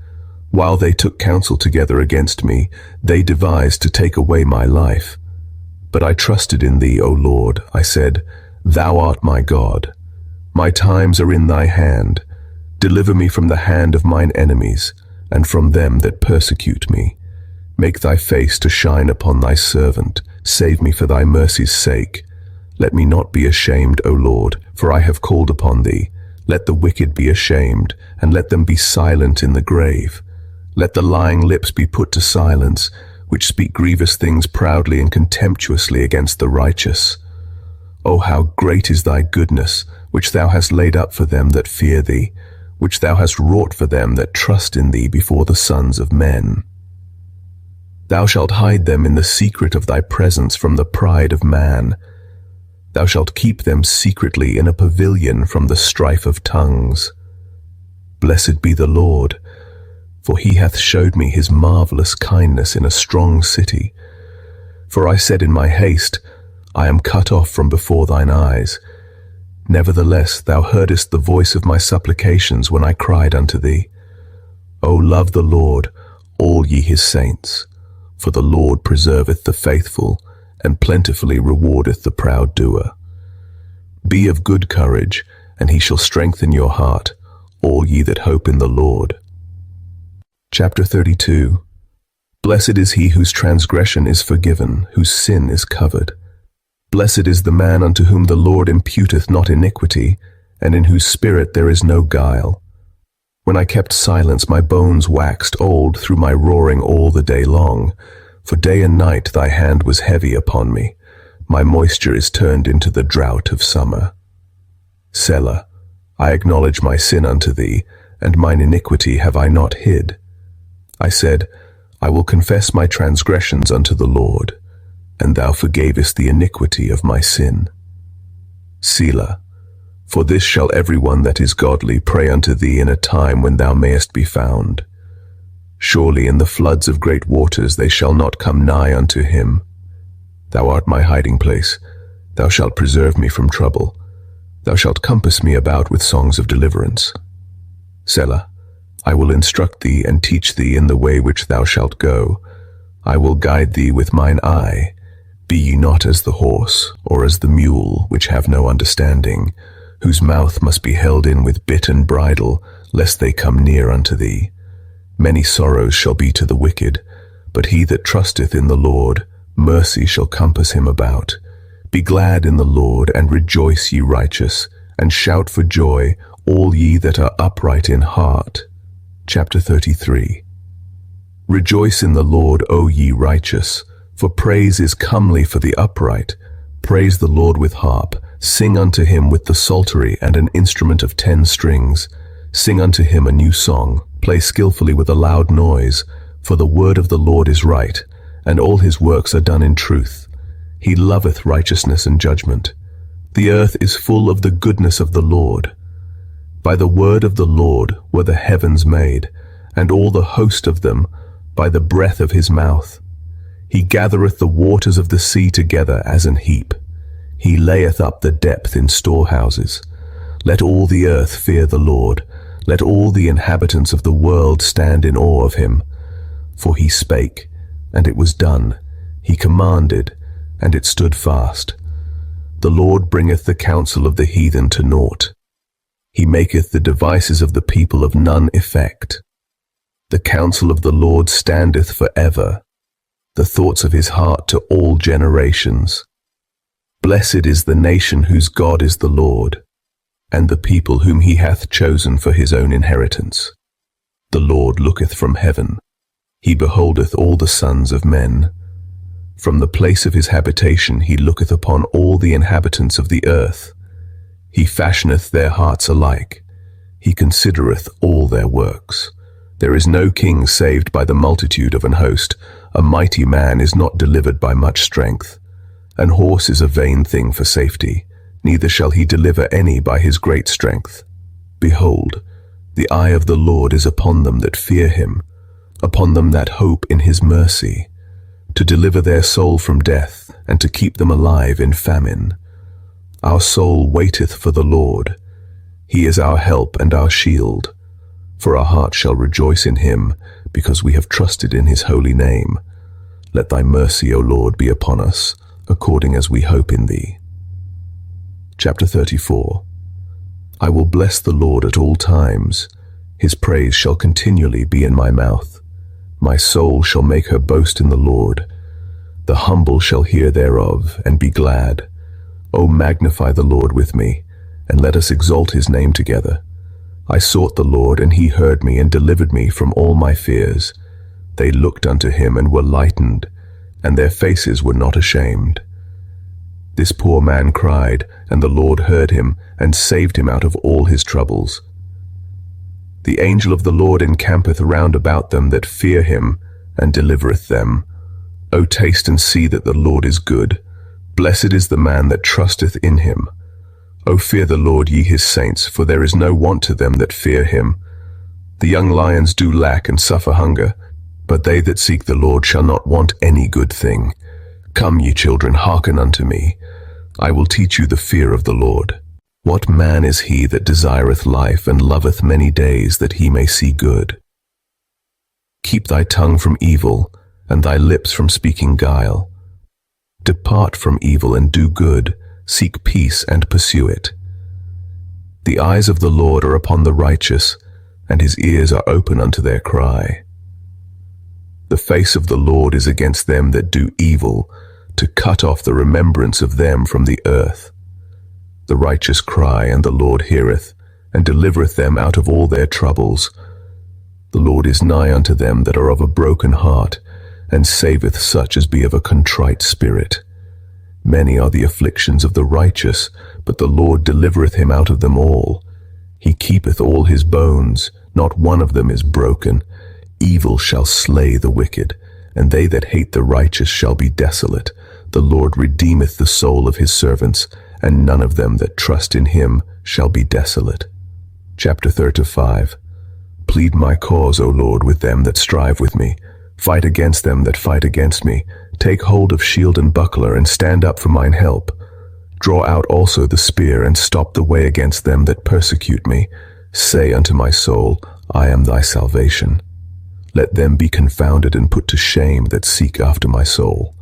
While they took counsel together against me, they devised to take away my life. But I trusted in thee, O Lord. I said, Thou art my God. My times are in thy hand. Deliver me from the hand of mine enemies, and from them that persecute me. Make thy face to shine upon thy servant. Save me for thy mercy's sake. Let me not be ashamed, O Lord, for I have called upon thee. Let the wicked be ashamed, and let them be silent in the grave. Let the lying lips be put to silence, which speak grievous things proudly and contemptuously against the righteous. O how great is thy goodness, which thou hast laid up for them that fear thee, which thou hast wrought for them that trust in thee before the sons of men. Thou shalt hide them in the secret of thy presence from the pride of man. Thou shalt keep them secretly in a pavilion from the strife of tongues. Blessed be the Lord, for he hath showed me his marvelous kindness in a strong city. For I said in my haste, I am cut off from before thine eyes. Nevertheless thou heardest the voice of my supplications when I cried unto thee. O love the Lord, all ye his saints, for the Lord preserveth the faithful, and plentifully rewardeth the proud doer. Be of good courage, and he shall strengthen your heart, all ye that hope in the Lord. Chapter 32. Blessed is he whose transgression is forgiven, whose sin is covered. Blessed is the man unto whom the Lord imputeth not iniquity, and in whose spirit there is no guile. When I kept silence, my bones waxed old through my roaring all the day long. For day and night thy hand was heavy upon me. My moisture is turned into the drought of summer. Selah, I acknowledge my sin unto thee, and mine iniquity have I not hid. I said, I will confess my transgressions unto the Lord, and thou forgavest the iniquity of my sin. Selah, for this shall every one that is godly pray unto thee in a time when thou mayest be found. Surely in the floods of great waters they shall not come nigh unto him. Thou art my hiding place. Thou shalt preserve me from trouble. Thou shalt compass me about with songs of deliverance. Selah, I will instruct thee and teach thee in the way which thou shalt go. I will guide thee with mine eye. Be ye not as the horse, or as the mule, which have no understanding, whose mouth must be held in with bit and bridle, lest they come near unto thee. Many sorrows shall be to the wicked, but he that trusteth in the Lord, mercy shall compass him about. Be glad in the Lord, and rejoice, ye righteous, and shout for joy, all ye that are upright in heart. Chapter 33. Rejoice in the Lord, O ye righteous, For praise is comely for the upright. Praise the Lord with harp. Sing unto him with the psaltery and an instrument of 10 strings. Sing unto him a new song. Play skillfully with a loud noise. For the word of the Lord is right, and all his works are done in truth. He loveth righteousness and judgment. The earth is full of the goodness of the Lord. By the word of the Lord were the heavens made, and all the host of them by the breath of his mouth. He gathereth the waters of the sea together as an heap. He layeth up the depth in storehouses. Let all the earth fear the Lord. Let all the inhabitants of the world stand in awe of him. For he spake, and it was done. He commanded, and it stood fast. The Lord bringeth the counsel of the heathen to naught. He maketh the devices of the people of none effect. The counsel of the Lord standeth for ever, the thoughts of his heart to all generations. Blessed is the nation whose God is the Lord, and the people whom he hath chosen for his own inheritance. The Lord looketh from heaven. He beholdeth all the sons of men. From the place of his habitation he looketh upon all the inhabitants of the earth. He fashioneth their hearts alike. He considereth all their works. There is no king saved by the multitude of an host. A mighty man is not delivered by much strength. An horse is a vain thing for safety, neither shall he deliver any by his great strength. Behold, the eye of the Lord is upon them that fear him, upon them that hope in his mercy, to deliver their soul from death, and to keep them alive in famine. Our soul waiteth for the Lord. He is our help and our shield. For our heart shall rejoice in him, because we have trusted in his holy name. Let thy mercy, O Lord, be upon us, according as we hope in thee. Chapter 34. I will bless the Lord at all times. His praise shall continually be in my mouth. My soul shall make her boast in the Lord. The humble shall hear thereof, and be glad. O magnify the Lord with me, and let us exalt his name together. I sought the Lord, and he heard me, and delivered me from all my fears. They looked unto him, and were lightened, and their faces were not ashamed. This poor man cried, and the Lord heard him, and saved him out of all his troubles. The angel of the Lord encampeth round about them that fear him, and delivereth them. O taste and see that the Lord is good. Blessed is the man that trusteth in him. O fear the Lord, ye his saints, for there is no want to them that fear him. The young lions do lack and suffer hunger, but they that seek the Lord shall not want any good thing. Come, ye children, hearken unto me. I will teach you the fear of the Lord. What man is he that desireth life, and loveth many days, that he may see good? Keep thy tongue from evil, and thy lips from speaking guile. Depart from evil and do good. Seek peace and pursue it. The eyes of the Lord are upon the righteous, and his ears are open unto their cry. The face of the Lord is against them that do evil, to cut off the remembrance of them from the earth. The righteous cry, and the Lord heareth, and delivereth them out of all their troubles. The Lord is nigh unto them that are of a broken heart, and saveth such as be of a contrite spirit. Many are the afflictions of the righteous, but the Lord delivereth him out of them all. He keepeth all his bones, not one of them is broken. Evil shall slay the wicked, and they that hate the righteous shall be desolate. The Lord redeemeth the soul of his servants, and none of them that trust in him shall be desolate. Chapter 35. Plead my cause, O Lord, with them that strive with me. Fight against them that fight against me. Take hold of shield and buckler, and stand up for mine help. Draw out also the spear, and stop the way against them that persecute me. Say unto my soul, I am thy salvation. Let them be confounded and put to shame that seek after my soul.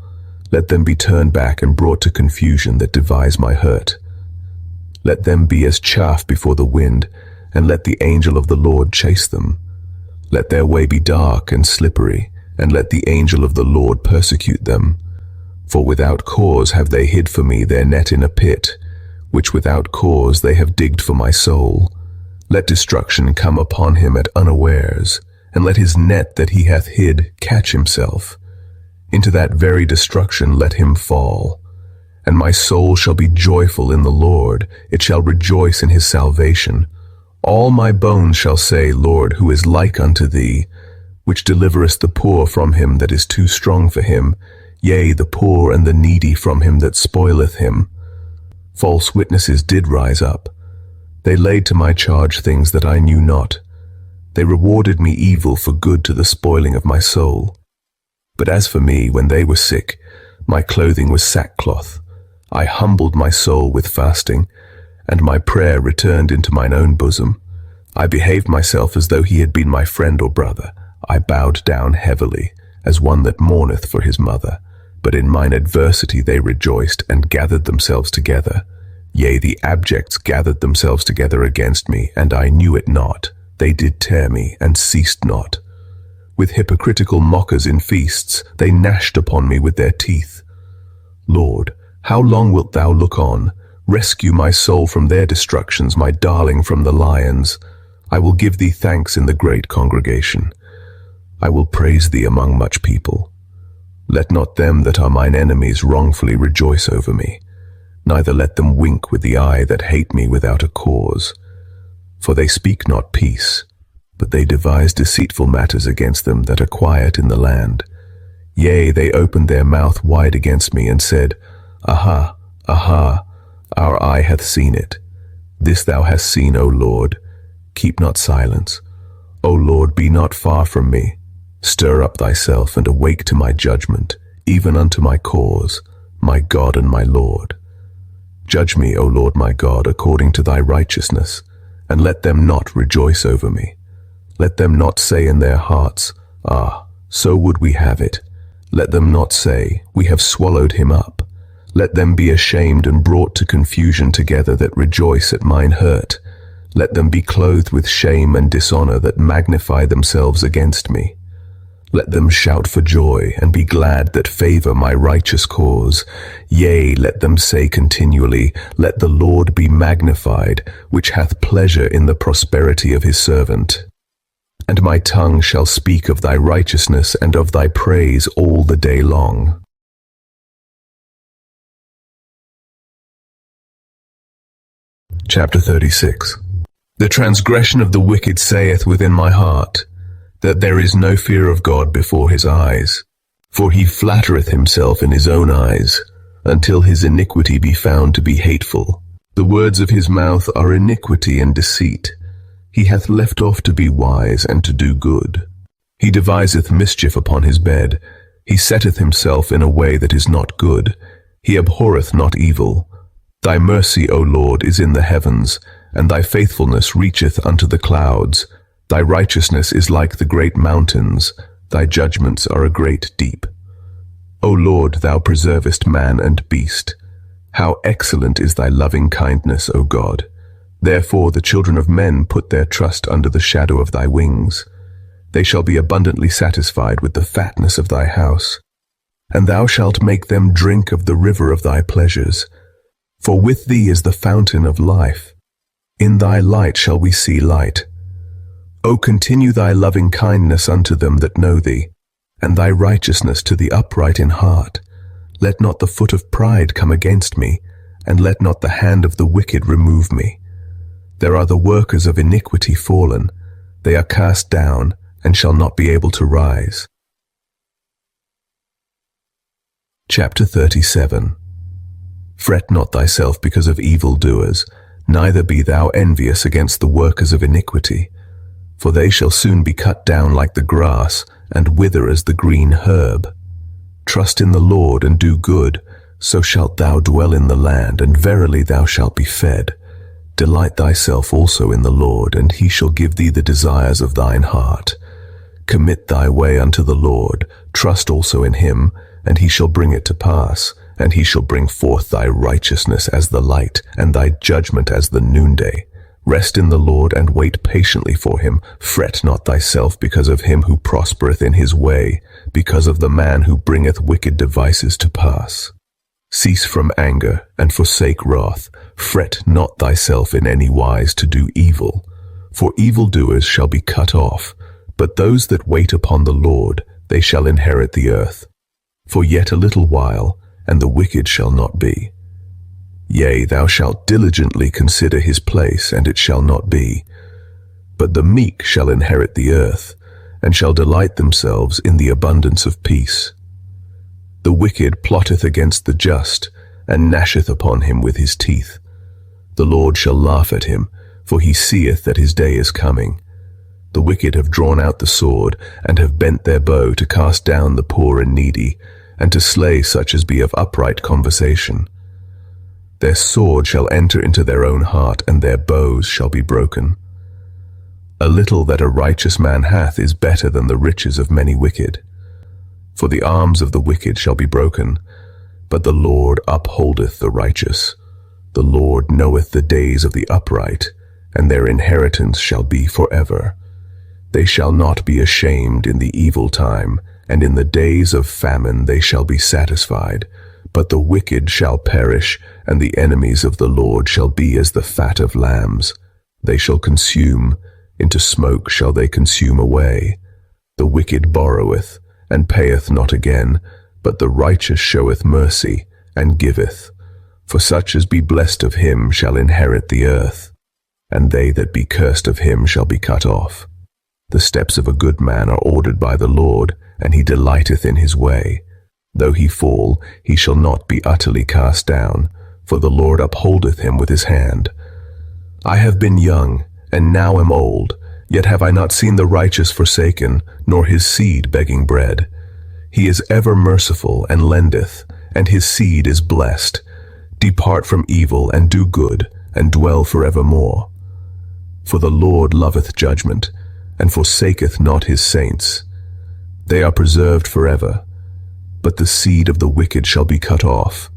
Let them be turned back and brought to confusion that devise my hurt. Let them be as chaff before the wind, and let the angel of the Lord chase them. Let their way be dark and slippery, and let the angel of the Lord persecute them. For without cause have they hid for me their net in a pit, which without cause they have digged for my soul. Let destruction come upon him at unawares, and let his net that he hath hid catch himself. Into that very destruction let him fall. And my soul shall be joyful in the Lord, it shall rejoice in his salvation. All my bones shall say, Lord, who is like unto thee, which deliverest the poor from him that is too strong for him, yea, the poor and the needy from him that spoileth him. False witnesses did rise up. They laid to my charge things that I knew not. They rewarded me evil for good to the spoiling of my soul. But as for me, when they were sick, my clothing was sackcloth. I humbled my soul with fasting, and my prayer returned into mine own bosom. I behaved myself as though he had been my friend or brother. I bowed down heavily, as one that mourneth for his mother. But in mine adversity they rejoiced, and gathered themselves together. Yea, the abjects gathered themselves together against me, and I knew it not. They did tear me, and ceased not. With hypocritical mockers in feasts, they gnashed upon me with their teeth. Lord, how long wilt thou look on? Rescue my soul from their destructions, my darling from the lions. I will give thee thanks in the great congregation. I will praise thee among much people. Let not them that are mine enemies wrongfully rejoice over me, neither let them wink with the eye that hate me without a cause. For they speak not peace, but they devise deceitful matters against them that are quiet in the land. Yea, they opened their mouth wide against me, and said, Aha, aha, our eye hath seen it. This thou hast seen, O Lord. Keep not silence. O Lord, be not far from me. Stir up thyself, and awake to my judgment, even unto my cause, my God and my Lord. Judge me, O Lord my God, according to thy righteousness, and let them not rejoice over me. Let them not say in their hearts, Ah, so would we have it. Let them not say, We have swallowed him up. Let them be ashamed and brought to confusion together that rejoice at mine hurt. Let them be clothed with shame and dishonor that magnify themselves against me. Let them shout for joy and be glad that favor my righteous cause. Yea, let them say continually, Let the Lord be magnified, which hath pleasure in the prosperity of his servant. And my tongue shall speak of thy righteousness and of thy praise all the day long. Chapter 36. The transgression of the wicked saith within my heart, that there is no fear of God before his eyes. For he flattereth himself in his own eyes, until his iniquity be found to be hateful. The words of his mouth are iniquity and deceit. He hath left off to be wise and to do good. He deviseth mischief upon his bed. He setteth himself in a way that is not good. He abhorreth not evil. Thy mercy, O Lord, is in the heavens, and thy faithfulness reacheth unto the clouds. Thy righteousness is like the great mountains. Thy judgments are a great deep. O Lord, thou preservest man and beast. How excellent is thy loving kindness, O God! Therefore the children of men put their trust under the shadow of thy wings. They shall be abundantly satisfied with the fatness of thy house, and thou shalt make them drink of the river of thy pleasures. For with thee is the fountain of life. In thy light shall we see light. O continue thy loving kindness unto them that know thee, and thy righteousness to the upright in heart. Let not the foot of pride come against me, and let not the hand of the wicked remove me. There are the workers of iniquity fallen. They are cast down, and shall not be able to rise. Chapter 37. Fret not thyself because of evildoers, neither be thou envious against the workers of iniquity. For they shall soon be cut down like the grass, and wither as the green herb. Trust in the Lord and do good, so shalt thou dwell in the land, and verily thou shalt be fed. Delight thyself also in the Lord, and he shall give thee the desires of thine heart. Commit thy way unto the Lord, trust also in him, and he shall bring it to pass. And he shall bring forth thy righteousness as the light, and thy judgment as the noonday. Rest in the Lord, and wait patiently for him. Fret not thyself because of him who prospereth in his way, because of the man who bringeth wicked devices to pass. Cease from anger, and forsake wrath. Fret not thyself in any wise to do evil. For evildoers shall be cut off, but those that wait upon the Lord, they shall inherit the earth. For yet a little while, and the wicked shall not be. Yea, thou shalt diligently consider his place, and it shall not be. But the meek shall inherit the earth, and shall delight themselves in the abundance of peace. The wicked plotteth against the just, and gnasheth upon him with his teeth. The Lord shall laugh at him, for he seeth that his day is coming. The wicked have drawn out the sword, and have bent their bow to cast down the poor and needy, and to slay such as be of upright conversation. Their sword shall enter into their own heart, and their bows shall be broken. A little that a righteous man hath is better than the riches of many wicked. For the arms of the wicked shall be broken, but the Lord upholdeth the righteous. The Lord knoweth the days of the upright, and their inheritance shall be forever. They shall not be ashamed in the evil time, and in the days of famine they shall be satisfied. But the wicked shall perish, and the enemies of the Lord shall be as the fat of lambs. They shall consume, into smoke shall they consume away. The wicked borroweth, and payeth not again, but the righteous showeth mercy, and giveth. For such as be blessed of him shall inherit the earth, and they that be cursed of him shall be cut off. The steps of a good man are ordered by the Lord, and he delighteth in his way. Though he fall, he shall not be utterly cast down, for the Lord upholdeth him with his hand. I have been young, and now am old, yet have I not seen the righteous forsaken, nor his seed begging bread. He is ever merciful, and lendeth, and his seed is blessed. Depart from evil, and do good, and dwell forevermore. For the Lord loveth judgment, and forsaketh not his saints. They are preserved forever, but the seed of the wicked shall be cut off.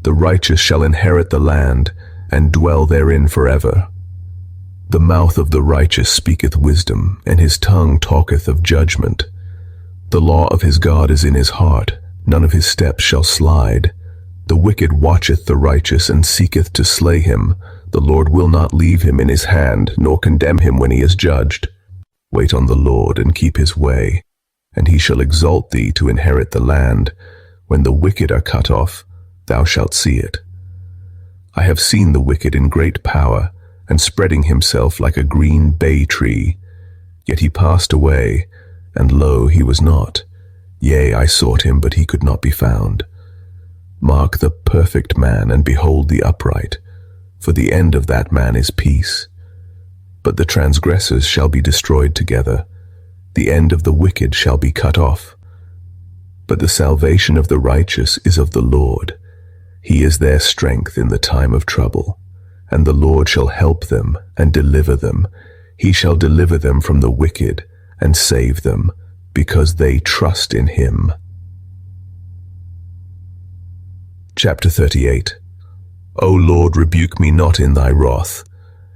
The righteous shall inherit the land, and dwell therein forever. The mouth of the righteous speaketh wisdom, and his tongue talketh of judgment. The law of his God is in his heart, none of his steps shall slide. The wicked watcheth the righteous, and seeketh to slay him. The Lord will not leave him in his hand, nor condemn him when he is judged. Wait on the Lord, and keep his way, and he shall exalt thee to inherit the land. When the wicked are cut off, thou shalt see it. I have seen the wicked in great power, and spreading himself like a green bay tree. Yet he passed away, and lo, he was not. Yea, I sought him, but he could not be found. Mark the perfect man, and behold the upright, for the end of that man is peace. But the transgressors shall be destroyed together. The end of the wicked shall be cut off. But the salvation of the righteous is of the Lord. He is their strength in the time of trouble. And the Lord shall help them and deliver them. He shall deliver them from the wicked and save them, because they trust in him. Chapter 38. O Lord, rebuke me not in thy wrath,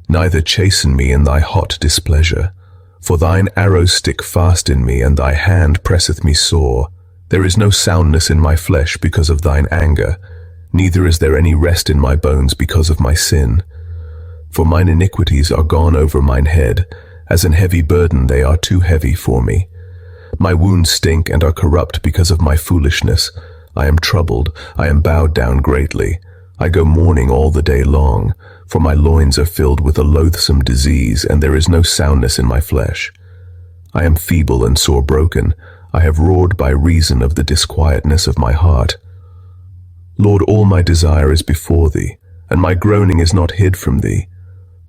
neither chasten me in thy hot displeasure. For thine arrows stick fast in me, and thy hand presseth me sore. There is no soundness in my flesh because of thine anger, neither is there any rest in my bones because of my sin. For mine iniquities are gone over mine head, as an heavy burden they are too heavy for me. My wounds stink and are corrupt because of my foolishness. I am troubled, I am bowed down greatly. I go mourning all the day long, for my loins are filled with a loathsome disease, and there is no soundness in my flesh. I am feeble and sore broken. I have roared by reason of the disquietness of my heart. Lord, all my desire is before thee, and my groaning is not hid from thee.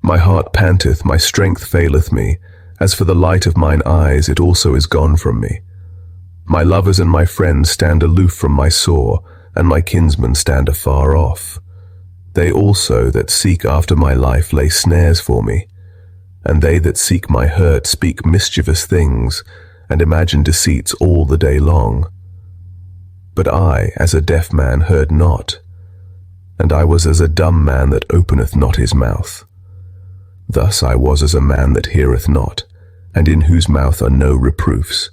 My heart panteth, my strength faileth me. As for the light of mine eyes, it also is gone from me. My lovers and my friends stand aloof from my sore, and my kinsmen stand afar off. They also that seek after my life lay snares for me, and they that seek my hurt speak mischievous things, and imagine deceits all the day long. But I, as a deaf man, heard not, and I was as a dumb man that openeth not his mouth. Thus I was as a man that heareth not, and in whose mouth are no reproofs.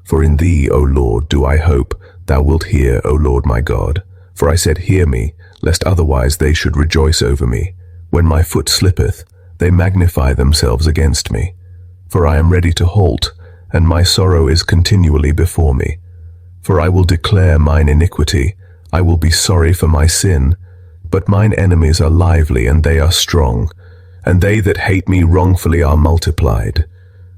For in thee, O Lord, do I hope. Thou wilt hear, O Lord my God. For I said, hear me, lest otherwise they should rejoice over me. When my foot slippeth, they magnify themselves against me. For I am ready to halt, and my sorrow is continually before me. For I will declare mine iniquity, I will be sorry for my sin. But mine enemies are lively, and they are strong, and they that hate me wrongfully are multiplied.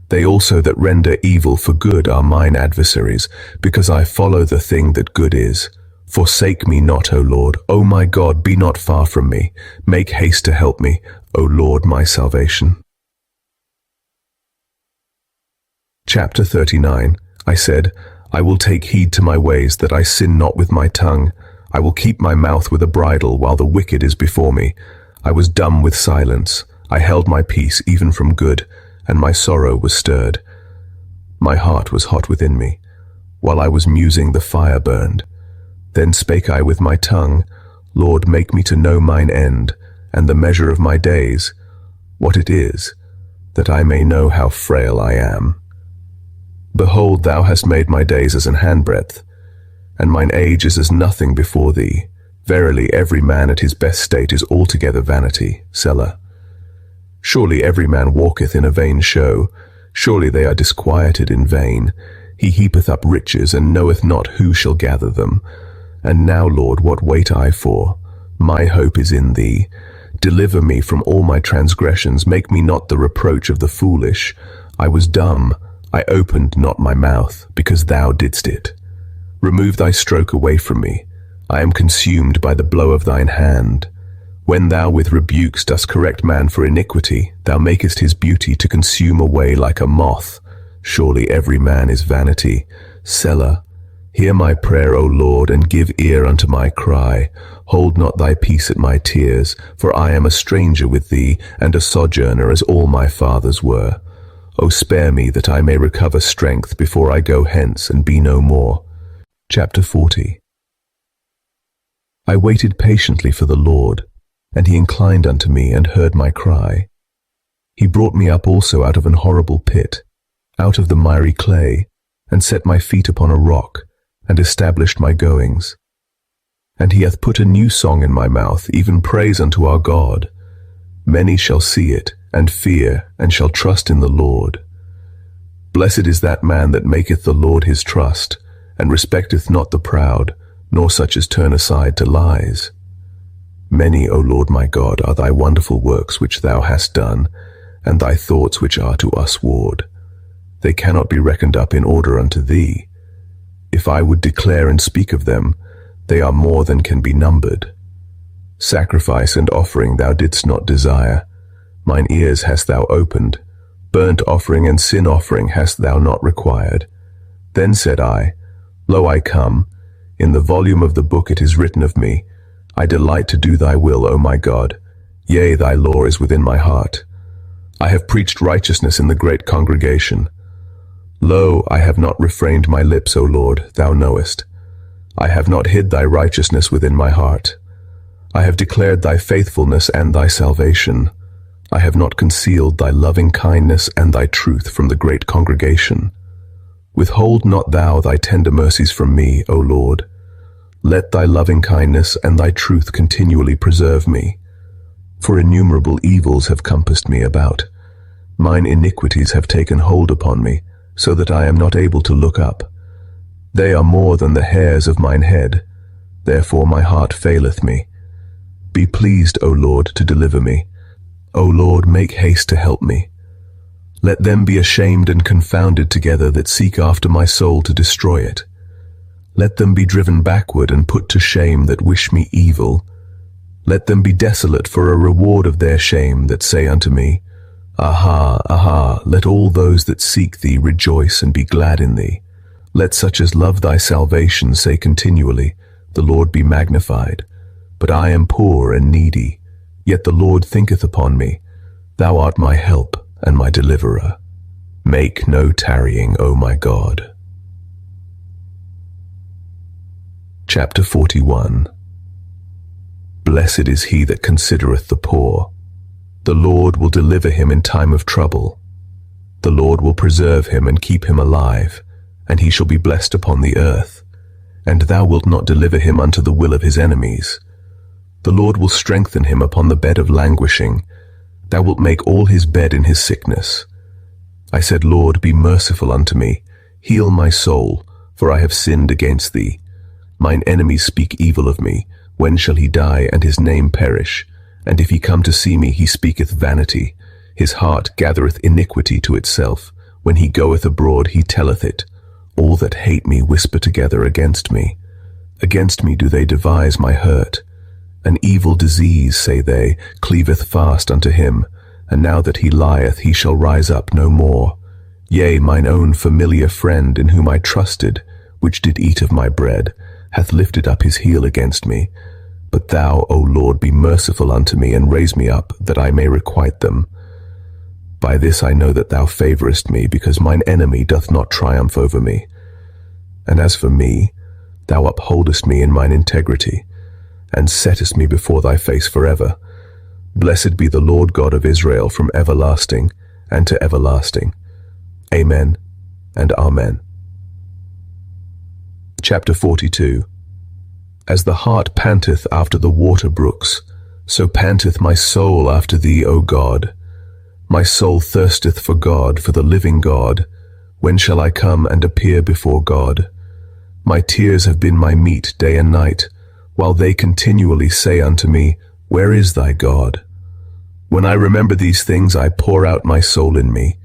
They also that render evil for good are mine adversaries, because I follow the thing that good is. Forsake me not, O Lord. O my God, be not far from me. Make haste to help me, O Lord, my salvation. Chapter 39. I said, I will take heed to my ways, that I sin not with my tongue. I will keep my mouth with a bridle, while the wicked is before me. I was dumb with silence. I held my peace even from good, and my sorrow was stirred. My heart was hot within me. While I was musing, the fire burned. Then spake I with my tongue, Lord, make me to know mine end, and the measure of my days, what it is, that I may know how frail I am. Behold, thou hast made my days as an handbreadth, and mine age is as nothing before thee. Verily, every man at his best state is altogether vanity. Selah. Surely every man walketh in a vain show. Surely they are disquieted in vain. He heapeth up riches, and knoweth not who shall gather them. And now, Lord, what wait I for? My hope is in thee. Deliver me from all my transgressions. Make me not the reproach of the foolish. I was dumb. I opened not my mouth, because thou didst it. Remove thy stroke away from me. I am consumed by the blow of thine hand. When thou with rebukes dost correct man for iniquity, thou makest his beauty to consume away like a moth. Surely every man is vanity. Selah. Hear my prayer, O Lord, and give ear unto my cry. Hold not thy peace at my tears, for I am a stranger with thee, and a sojourner as all my fathers were. O spare me, that I may recover strength before I go hence and be no more. Chapter 40. I waited patiently for the Lord, and he inclined unto me and heard my cry. He brought me up also out of an horrible pit, out of the miry clay, and set my feet upon a rock, and established my goings. And he hath put a new song in my mouth, even praise unto our God. Many shall see it, and fear, and shall trust in the Lord. Blessed is that man that maketh the Lord his trust, and respecteth not the proud, nor such as turn aside to lies. Many, O Lord my God, are thy wonderful works which thou hast done, and thy thoughts which are to us ward. They cannot be reckoned up in order unto thee. If I would declare and speak of them, they are more than can be numbered. Sacrifice and offering thou didst not desire. Mine ears hast thou opened. Burnt offering and sin offering hast thou not required. Then said I, Lo, I come. In the volume of the book it is written of me, I delight to do thy will, O my God. Yea, thy law is within my heart. I have preached righteousness in the great congregation. Lo, I have not refrained my lips, O Lord, thou knowest. I have not hid thy righteousness within my heart. I have declared thy faithfulness and thy salvation. I have not concealed thy loving kindness and thy truth from the great congregation. Withhold not thou thy tender mercies from me, O Lord. Let thy loving kindness and thy truth continually preserve me. For innumerable evils have compassed me about. Mine iniquities have taken hold upon me, so that I am not able to look up. They are more than the hairs of mine head. Therefore my heart faileth me. Be pleased, O Lord, to deliver me. O Lord, make haste to help me. Let them be ashamed and confounded together that seek after my soul to destroy it. Let them be driven backward and put to shame that wish me evil. Let them be desolate for a reward of their shame that say unto me, Aha, aha, let all those that seek thee rejoice and be glad in thee. Let such as love thy salvation say continually, The Lord be magnified. But I am poor and needy, yet the Lord thinketh upon me. Thou art my help and my deliverer. Make no tarrying, O my God. Chapter 41. Blessed is he that considereth the poor. The Lord will deliver him in time of trouble. The Lord will preserve him and keep him alive, and he shall be blessed upon the earth. And thou wilt not deliver him unto the will of his enemies. The Lord will strengthen him upon the bed of languishing. Thou wilt make all his bed in his sickness. I said, Lord, be merciful unto me. Heal my soul, for I have sinned against thee. Mine enemies speak evil of me. When shall he die, and his name perish? And if he come to see me, he speaketh vanity. His heart gathereth iniquity to itself. When he goeth abroad, he telleth it. All that hate me whisper together against me. Against me do they devise my hurt. An evil disease, say they, cleaveth fast unto him, and now that he lieth, he shall rise up no more. Yea, mine own familiar friend, in whom I trusted, which did eat of my bread, hath lifted up his heel against me. But thou, O Lord, be merciful unto me, and raise me up, that I may requite them. By this I know that thou favourest me, because mine enemy doth not triumph over me. And as for me, thou upholdest me in mine integrity, and settest me before thy face forever. Blessed be the Lord God of Israel from everlasting and to everlasting. Amen and Amen. Chapter 42. As the hart panteth after the water brooks, so panteth my soul after thee, O God. My soul thirsteth for God, for the living God. When shall I come and appear before God? My tears have been my meat day and night, while they continually say unto me, Where is thy God? When I remember these things, I pour out my soul in me.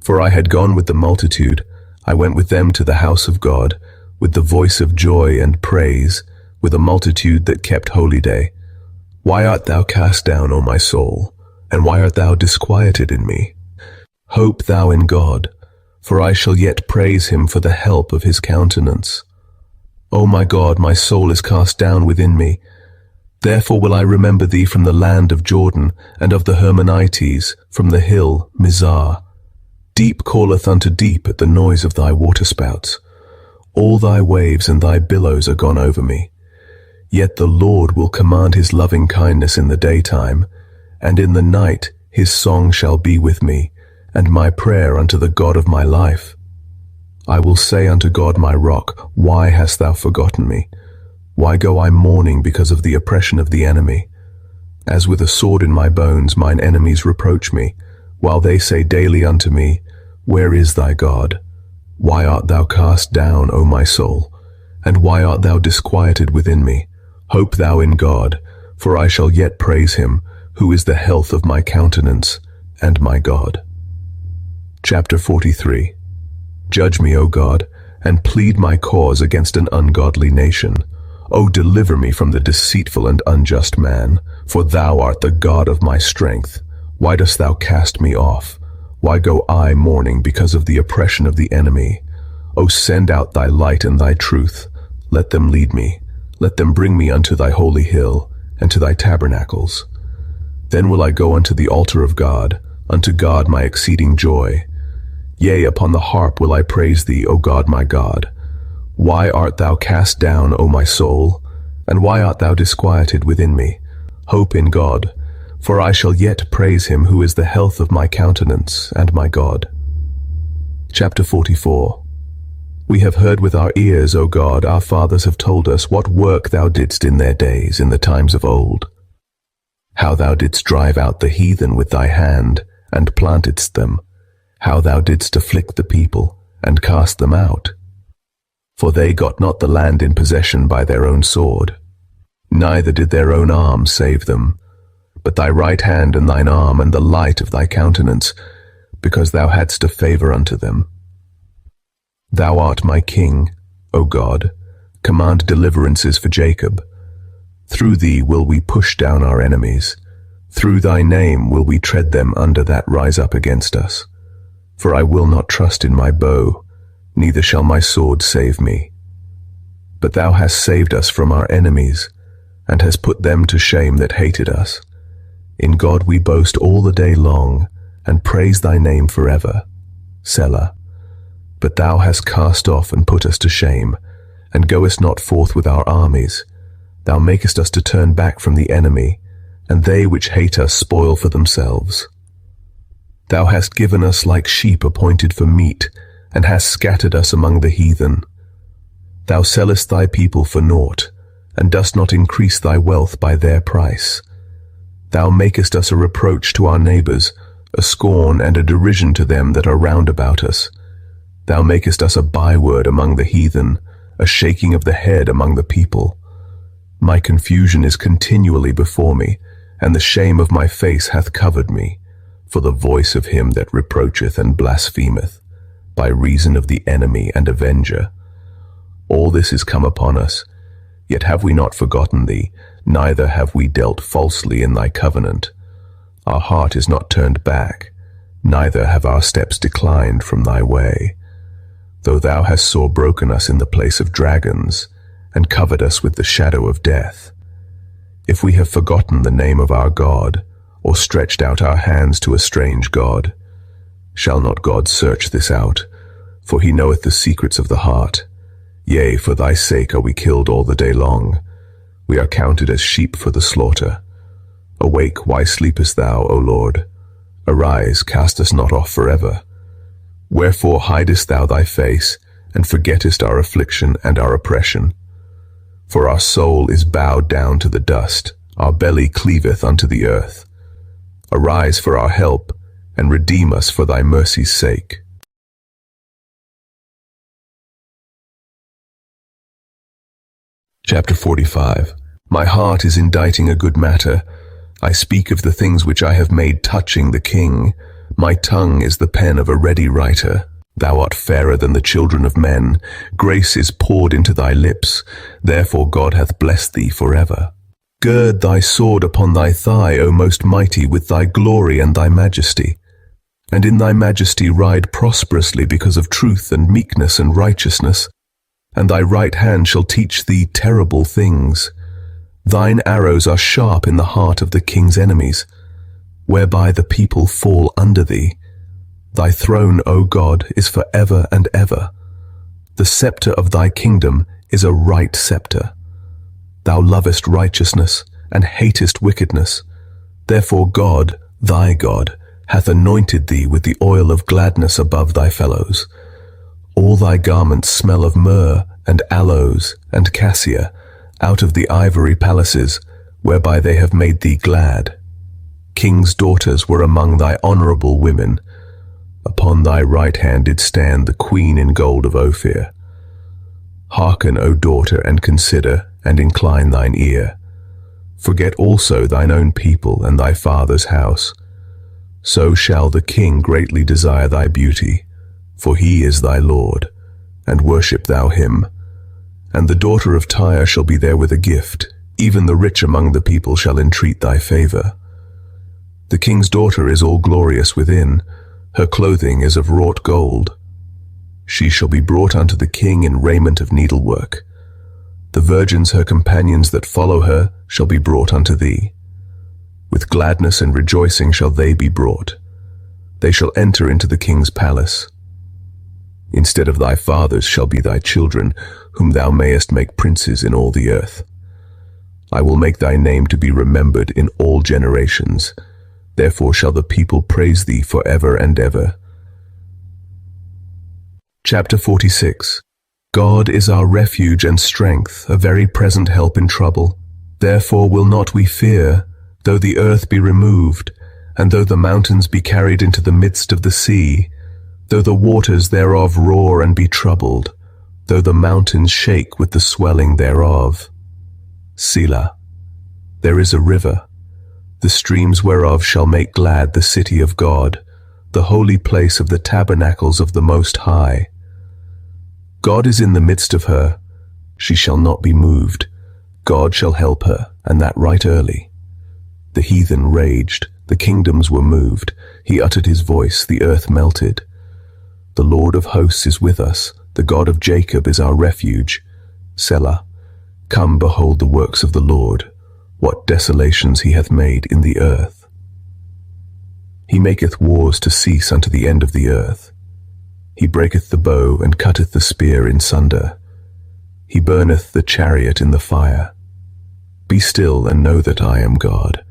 For I had gone with the multitude, I went with them to the house of God, with the voice of joy and praise, with a multitude that kept holy day. Why art thou cast down, O my soul? And why art thou disquieted in me? Hope thou in God, for I shall yet praise him for the help of his countenance. O my God, my soul is cast down within me. Therefore will I remember thee from the land of Jordan, and of the Hermonites, from the hill Mizar. Deep calleth unto deep at the noise of thy waterspouts. All thy waves and thy billows are gone over me. Yet the Lord will command his loving kindness in the daytime, and in the night his song shall be with me, and my prayer unto the God of my life. I will say unto God my rock, Why hast thou forgotten me? Why go I mourning because of the oppression of the enemy? As with a sword in my bones mine enemies reproach me, while they say daily unto me, Where is thy God? Why art thou cast down, O my soul? And why art thou disquieted within me? Hope thou in God, for I shall yet praise him, who is the health of my countenance, and my God. Chapter 43. Judge me, O God, and plead my cause against an ungodly nation. O deliver me from the deceitful and unjust man, for thou art the God of my strength. Why dost thou cast me off? Why go I mourning because of the oppression of the enemy? O send out thy light and thy truth. Let them lead me. Let them bring me unto thy holy hill, and to thy tabernacles. Then will I go unto the altar of God, unto God my exceeding joy. Yea, upon the harp will I praise thee, O God my God. Why art thou cast down, O my soul? And why art thou disquieted within me? Hope in God, for I shall yet praise him who is the health of my countenance and my God. Chapter 44. We have heard with our ears, O God, our fathers have told us what work thou didst in their days, in the times of old. How thou didst drive out the heathen with thy hand, and plantedst them. How thou didst afflict the people, and cast them out. For they got not the land in possession by their own sword, neither did their own arm save them, but thy right hand and thine arm and the light of thy countenance, because thou hadst a favour unto them. Thou art my king, O God, command deliverances for Jacob. Through thee will we push down our enemies. Through thy name will we tread them under that rise up against us. For I will not trust in my bow, neither shall my sword save me. But thou hast saved us from our enemies, and hast put them to shame that hated us. In God we boast all the day long, and praise thy name forever. Selah. But thou hast cast off and put us to shame, and goest not forth with our armies. Thou makest us to turn back from the enemy, and they which hate us spoil for themselves. Thou hast given us like sheep appointed for meat, and hast scattered us among the heathen. Thou sellest thy people for naught, and dost not increase thy wealth by their price. Thou makest us a reproach to our neighbours, a scorn and a derision to them that are round about us. Thou makest us a byword among the heathen, a shaking of the head among the people. My confusion is continually before me, and the shame of my face hath covered me, for the voice of him that reproacheth and blasphemeth, by reason of the enemy and avenger. All this is come upon us, yet have we not forgotten thee, neither have we dealt falsely in thy covenant. Our heart is not turned back, neither have our steps declined from thy way. Though thou hast sore broken us in the place of dragons, and covered us with the shadow of death. If we have forgotten the name of our God, or stretched out our hands to a strange God, shall not God search this out? For he knoweth the secrets of the heart. Yea, for thy sake are we killed all the day long. We are counted as sheep for the slaughter. Awake, why sleepest thou, O Lord? Arise, cast us not off forever. Wherefore hidest thou thy face, and forgettest our affliction and our oppression? For our soul is bowed down to the dust, our belly cleaveth unto the earth. Arise for our help, and redeem us for thy mercy's sake. Chapter 45. My heart is inditing a good matter. I speak of the things which I have made touching the king. My tongue is the pen of a ready writer. Thou art fairer than the children of men. Grace is poured into thy lips. Therefore God hath blessed thee forever. Gird thy sword upon thy thigh, O most mighty, with thy glory and thy majesty. And in thy majesty ride prosperously because of truth and meekness and righteousness. And thy right hand shall teach thee terrible things. Thine arrows are sharp in the heart of the king's enemies, whereby the people fall under thee. Thy throne, O God, is for ever and ever. The scepter of thy kingdom is a right scepter. Thou lovest righteousness and hatest wickedness. Therefore God, thy God, hath anointed thee with the oil of gladness above thy fellows. All thy garments smell of myrrh and aloes and cassia, out of the ivory palaces, whereby they have made thee glad. King's daughters were among thy honorable women. Upon thy right hand did stand the queen in gold of Ophir. Hearken, O daughter, and consider, and incline thine ear. Forget also thine own people and thy father's house. So shall the king greatly desire thy beauty, for he is thy Lord, and worship thou him. And the daughter of Tyre shall be there with a gift, even the rich among the people shall entreat thy favor. The king's daughter is all glorious within, her clothing is of wrought gold. She shall be brought unto the king in raiment of needlework. The virgins her companions that follow her shall be brought unto thee. With gladness and rejoicing shall they be brought. They shall enter into the king's palace. Instead of thy fathers shall be thy children, whom thou mayest make princes in all the earth. I will make thy name to be remembered in all generations. Therefore shall the people praise thee forever and ever. Chapter 46. God is our refuge and strength, a very present help in trouble. Therefore will not we fear, though the earth be removed, and though the mountains be carried into the midst of the sea, though the waters thereof roar and be troubled, though the mountains shake with the swelling thereof. Selah. There is a river, the streams whereof shall make glad the city of God, the holy place of the tabernacles of the Most High. God is in the midst of her, she shall not be moved. God shall help her, and that right early. The heathen raged, the kingdoms were moved. He uttered his voice, the earth melted. The Lord of hosts is with us, the God of Jacob is our refuge. Selah. Come, behold the works of the Lord, what desolations he hath made in the earth. He maketh wars to cease unto the end of the earth. He breaketh the bow and cutteth the spear in sunder. He burneth the chariot in the fire. Be still and know that I am God.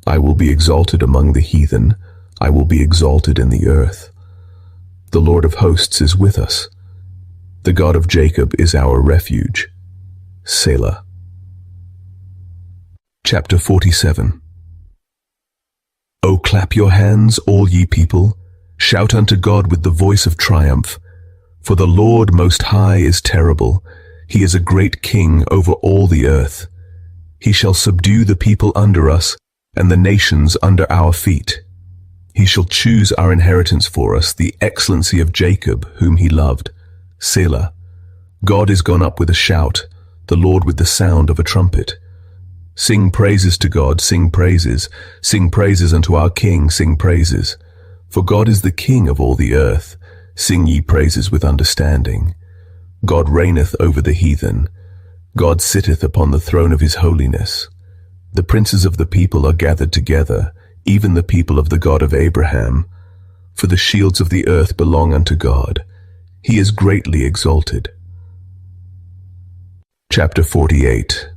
I will be exalted among the heathen. I will be exalted in the earth. The Lord of hosts is with us. The God of Jacob is our refuge. Selah. Chapter 47. O clap your hands, all ye people. Shout unto God with the voice of triumph. For the Lord Most High is terrible. He is a great king over all the earth. He shall subdue the people under us and the nations under our feet. He shall choose our inheritance for us, the excellency of Jacob, whom he loved. Selah. God is gone up with a shout, the Lord with the sound of a trumpet. Sing praises to God, sing praises. Sing praises unto our King, sing praises. For God is the King of all the earth. Sing ye praises with understanding. God reigneth over the heathen. God sitteth upon the throne of his holiness. The princes of the people are gathered together, even the people of the God of Abraham. For the shields of the earth belong unto God. He is greatly exalted. Chapter 48.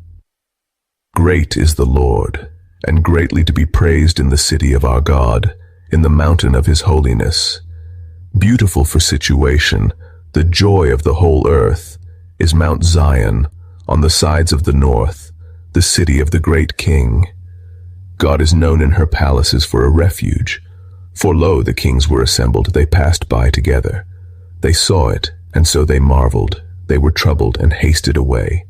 Great is the Lord, and greatly to be praised in the city of our God, in the mountain of his holiness. Beautiful for situation, the joy of the whole earth, is Mount Zion, on the sides of the north, the city of the great King. God is known in her palaces for a refuge. For lo, the kings were assembled, they passed by together. They saw it, and so they marveled. They were troubled and hasted away.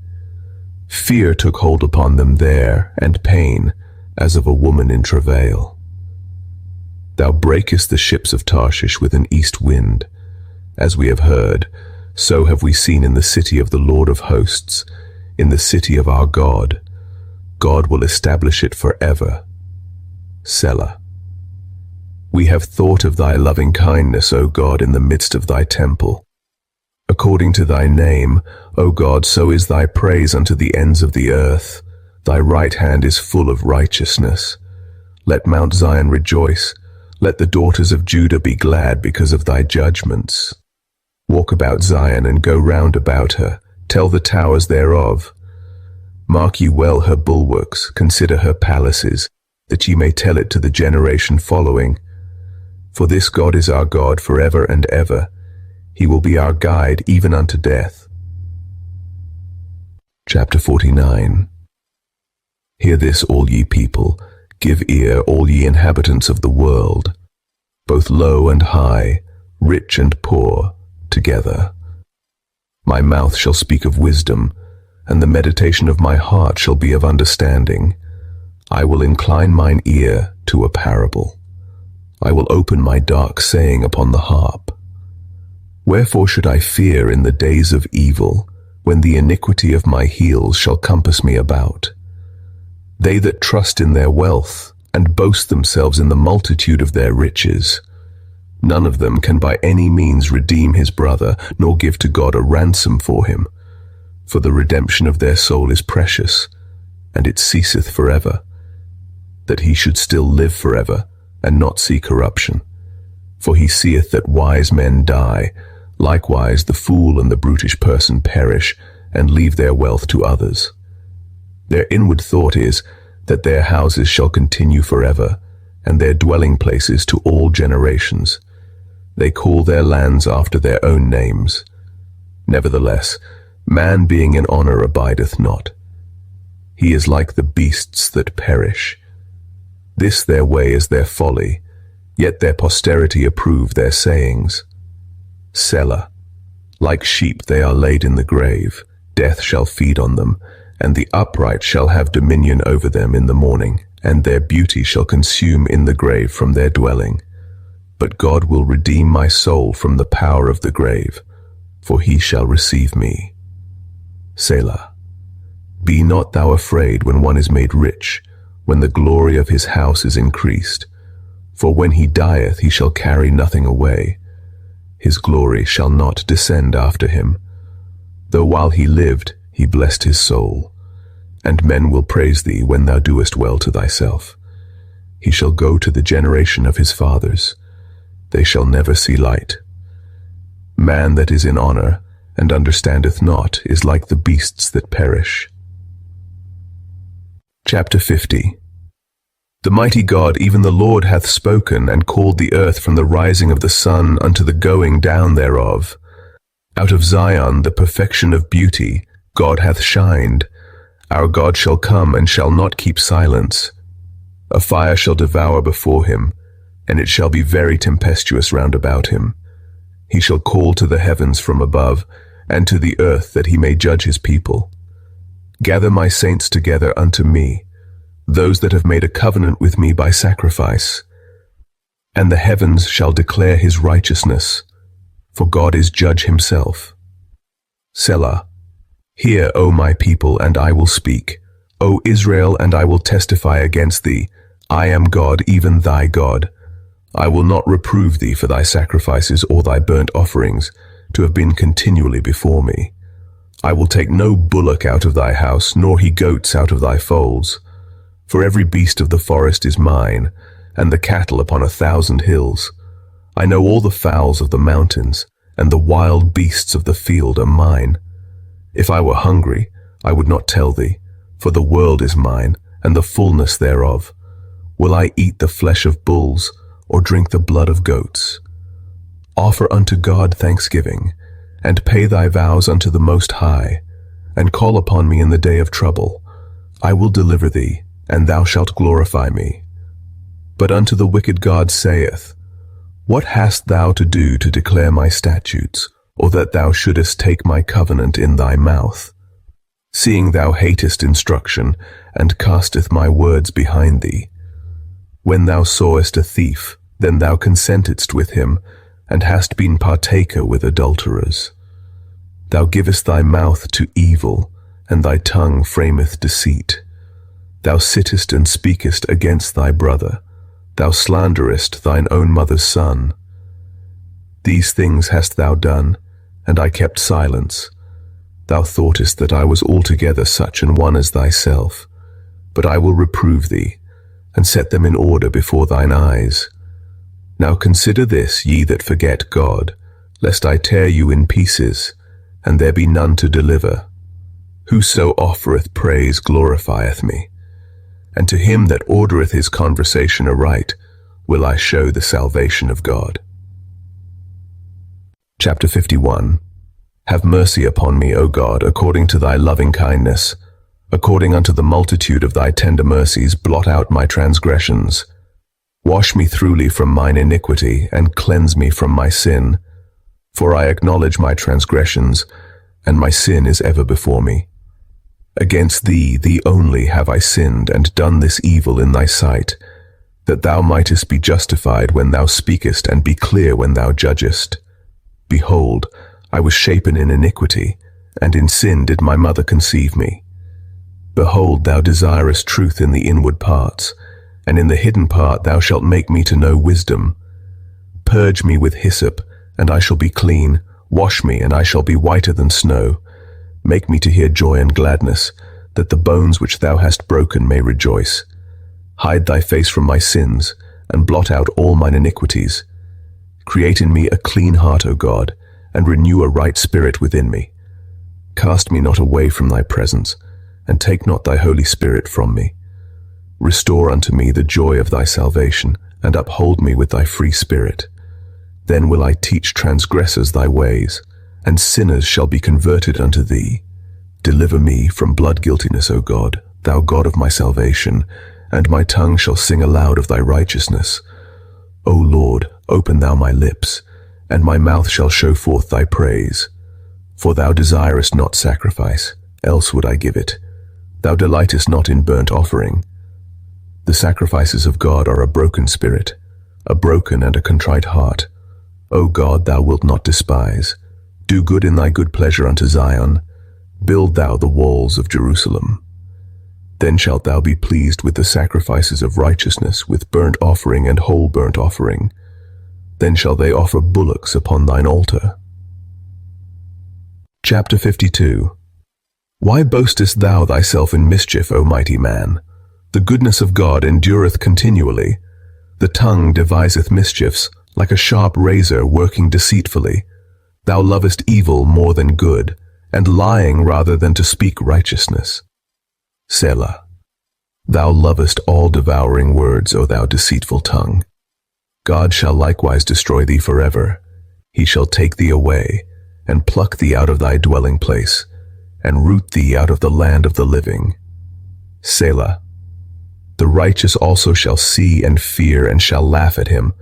Fear took hold upon them there, and pain, as of a woman in travail. Thou breakest the ships of Tarshish with an east wind. As we have heard, so have we seen in the city of the Lord of hosts, in the city of our God. God will establish it forever. Selah. We have thought of thy loving kindness, O God, in the midst of thy temple. According to thy name, O God, so is thy praise unto the ends of the earth. Thy right hand is full of righteousness. Let Mount Zion rejoice. Let the daughters of Judah be glad because of thy judgments. Walk about Zion and go round about her. Tell the towers thereof. Mark ye well her bulwarks, consider her palaces, that ye may tell it to the generation following. For this God is our God forever and ever. He will be our guide even unto death. Chapter 49. Hear this, all ye people. Give ear, all ye inhabitants of the world, both low and high, rich and poor, together. My mouth shall speak of wisdom, and the meditation of my heart shall be of understanding. I will incline mine ear to a parable. I will open my dark saying upon the harp. Wherefore should I fear in the days of evil, when the iniquity of my heels shall compass me about? They that trust in their wealth, and boast themselves in the multitude of their riches, none of them can by any means redeem his brother, nor give to God a ransom for him. For the redemption of their soul is precious, and it ceaseth forever, that he should still live forever, and not see corruption. For he seeth that wise men die, likewise the fool and the brutish person perish, and leave their wealth to others. Their inward thought is that their houses shall continue forever, and their dwelling places to all generations. They call their lands after their own names. Nevertheless, man being in honor abideth not. He is like the beasts that perish. This their way is their folly, yet their posterity approve their sayings. Selah. Like sheep they are laid in the grave. Death shall feed on them, and the upright shall have dominion over them in the morning, and their beauty shall consume in the grave from their dwelling. But God will redeem my soul from the power of the grave, for he shall receive me. Selah. Be not thou afraid when one is made rich, when the glory of his house is increased. For when he dieth he shall carry nothing away. His glory shall not descend after him. Though while he lived, he blessed his soul. And men will praise thee when thou doest well to thyself. He shall go to the generation of his fathers. They shall never see light. Man that is in honor, and understandeth not, is like the beasts that perish. Chapter 50. The mighty God, even the Lord, hath spoken, and called the earth from the rising of the sun unto the going down thereof. Out of Zion, the perfection of beauty, God hath shined. Our God shall come, and shall not keep silence. A fire shall devour before him, and it shall be very tempestuous round about him. He shall call to the heavens from above, and to the earth that he may judge his people. Gather my saints together unto me, those that have made a covenant with me by sacrifice. And the heavens shall declare his righteousness, for God is judge himself. Selah. Hear, O my people, and I will speak. O Israel, and I will testify against thee. I am God, even thy God. I will not reprove thee for thy sacrifices or thy burnt offerings, to have been continually before me. I will take no bullock out of thy house, nor he goats out of thy folds. For every beast of the forest is mine, and the cattle upon 1,000 hills. I know all the fowls of the mountains, and the wild beasts of the field are mine. If I were hungry, I would not tell thee, for the world is mine, and the fullness thereof. Will I eat the flesh of bulls, or drink the blood of goats? Offer unto God thanksgiving, and pay thy vows unto the Most High, and call upon me in the day of trouble. I will deliver thee, and thou shalt glorify me. But unto the wicked God saith, What hast thou to do to declare my statutes, or that thou shouldest take my covenant in thy mouth? Seeing thou hatest instruction, and casteth my words behind thee. When thou sawest a thief, then thou consentedst with him, and hast been partaker with adulterers. Thou givest thy mouth to evil, and thy tongue frameth deceit. Thou sittest and speakest against thy brother. Thou slanderest thine own mother's son. These things hast thou done, and I kept silence. Thou thoughtest that I was altogether such an one as thyself. But I will reprove thee, and set them in order before thine eyes. Now consider this, ye that forget God, lest I tear you in pieces, and there be none to deliver. Whoso offereth praise glorifieth me, and to him that ordereth his conversation aright will I show the salvation of God. Chapter 51. Have mercy upon me, O God, according to thy loving kindness. According unto the multitude of thy tender mercies, blot out my transgressions. Wash me thoroughly from mine iniquity, and cleanse me from my sin. For I acknowledge my transgressions, and my sin is ever before me. Against thee, thee only, have I sinned, and done this evil in thy sight, that thou mightest be justified when thou speakest, and be clear when thou judgest. Behold, I was shapen in iniquity, and in sin did my mother conceive me. Behold, thou desirest truth in the inward parts, and in the hidden part thou shalt make me to know wisdom. Purge me with hyssop, and I shall be clean. Wash me, and I shall be whiter than snow. Make me to hear joy and gladness, that the bones which thou hast broken may rejoice. Hide thy face from my sins, and blot out all mine iniquities. Create in me a clean heart, O God, and renew a right spirit within me. Cast me not away from thy presence, and take not thy Holy Spirit from me. Restore unto me the joy of thy salvation, and uphold me with thy free spirit. Then will I teach transgressors thy ways, and sinners shall be converted unto thee. Deliver me from blood guiltiness, O God, thou God of my salvation, and my tongue shall sing aloud of thy righteousness. O Lord, open thou my lips, and my mouth shall show forth thy praise. For thou desirest not sacrifice, else would I give it. Thou delightest not in burnt offering. The sacrifices of God are a broken spirit, a broken and a contrite heart. O God, thou wilt not despise. Do good in thy good pleasure unto Zion. Build thou the walls of Jerusalem. Then shalt thou be pleased with the sacrifices of righteousness, with burnt offering and whole burnt offering. Then shall they offer bullocks upon thine altar. Chapter 52. Why boastest thou thyself in mischief, O mighty man? The goodness of God endureth continually. The tongue deviseth mischiefs, like a sharp razor working deceitfully. Thou lovest evil more than good, and lying rather than to speak righteousness. Selah. Thou lovest all devouring words, O thou deceitful tongue. God shall likewise destroy thee forever. He shall take thee away, and pluck thee out of thy dwelling place, and root thee out of the land of the living. Selah. The righteous also shall see and fear, and shall laugh at him.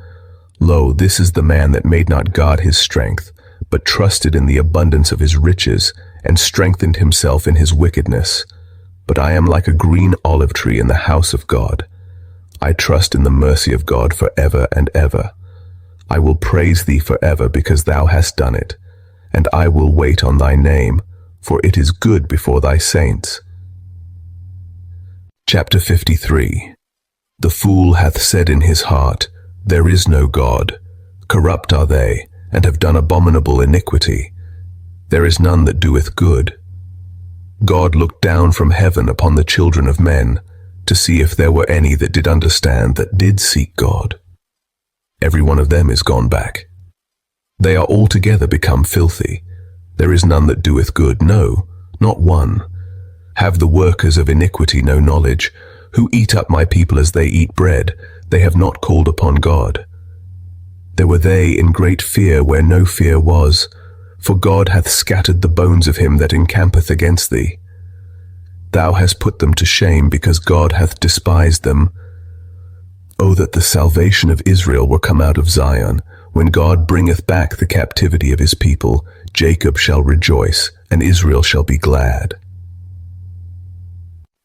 Lo, this is the man that made not God his strength, but trusted in the abundance of his riches, and strengthened himself in his wickedness. But I am like a green olive tree in the house of God. I trust in the mercy of God forever and ever. I will praise thee forever because thou hast done it, and I will wait on thy name, for it is good before thy saints. Chapter 53. The fool hath said in his heart, There is no God. Corrupt are they, and have done abominable iniquity. There is none that doeth good. God looked down from heaven upon the children of men, to see if there were any that did understand, that did seek God. Every one of them is gone back. They are altogether become filthy. There is none that doeth good, no, not one. Have the workers of iniquity no knowledge, who eat up my people as they eat bread? They have not called upon God. There were they in great fear where no fear was, for God hath scattered the bones of him that encampeth against thee. Thou hast put them to shame, because God hath despised them. O that the salvation of Israel were come out of Zion! When God bringeth back the captivity of his people, Jacob shall rejoice, and Israel shall be glad.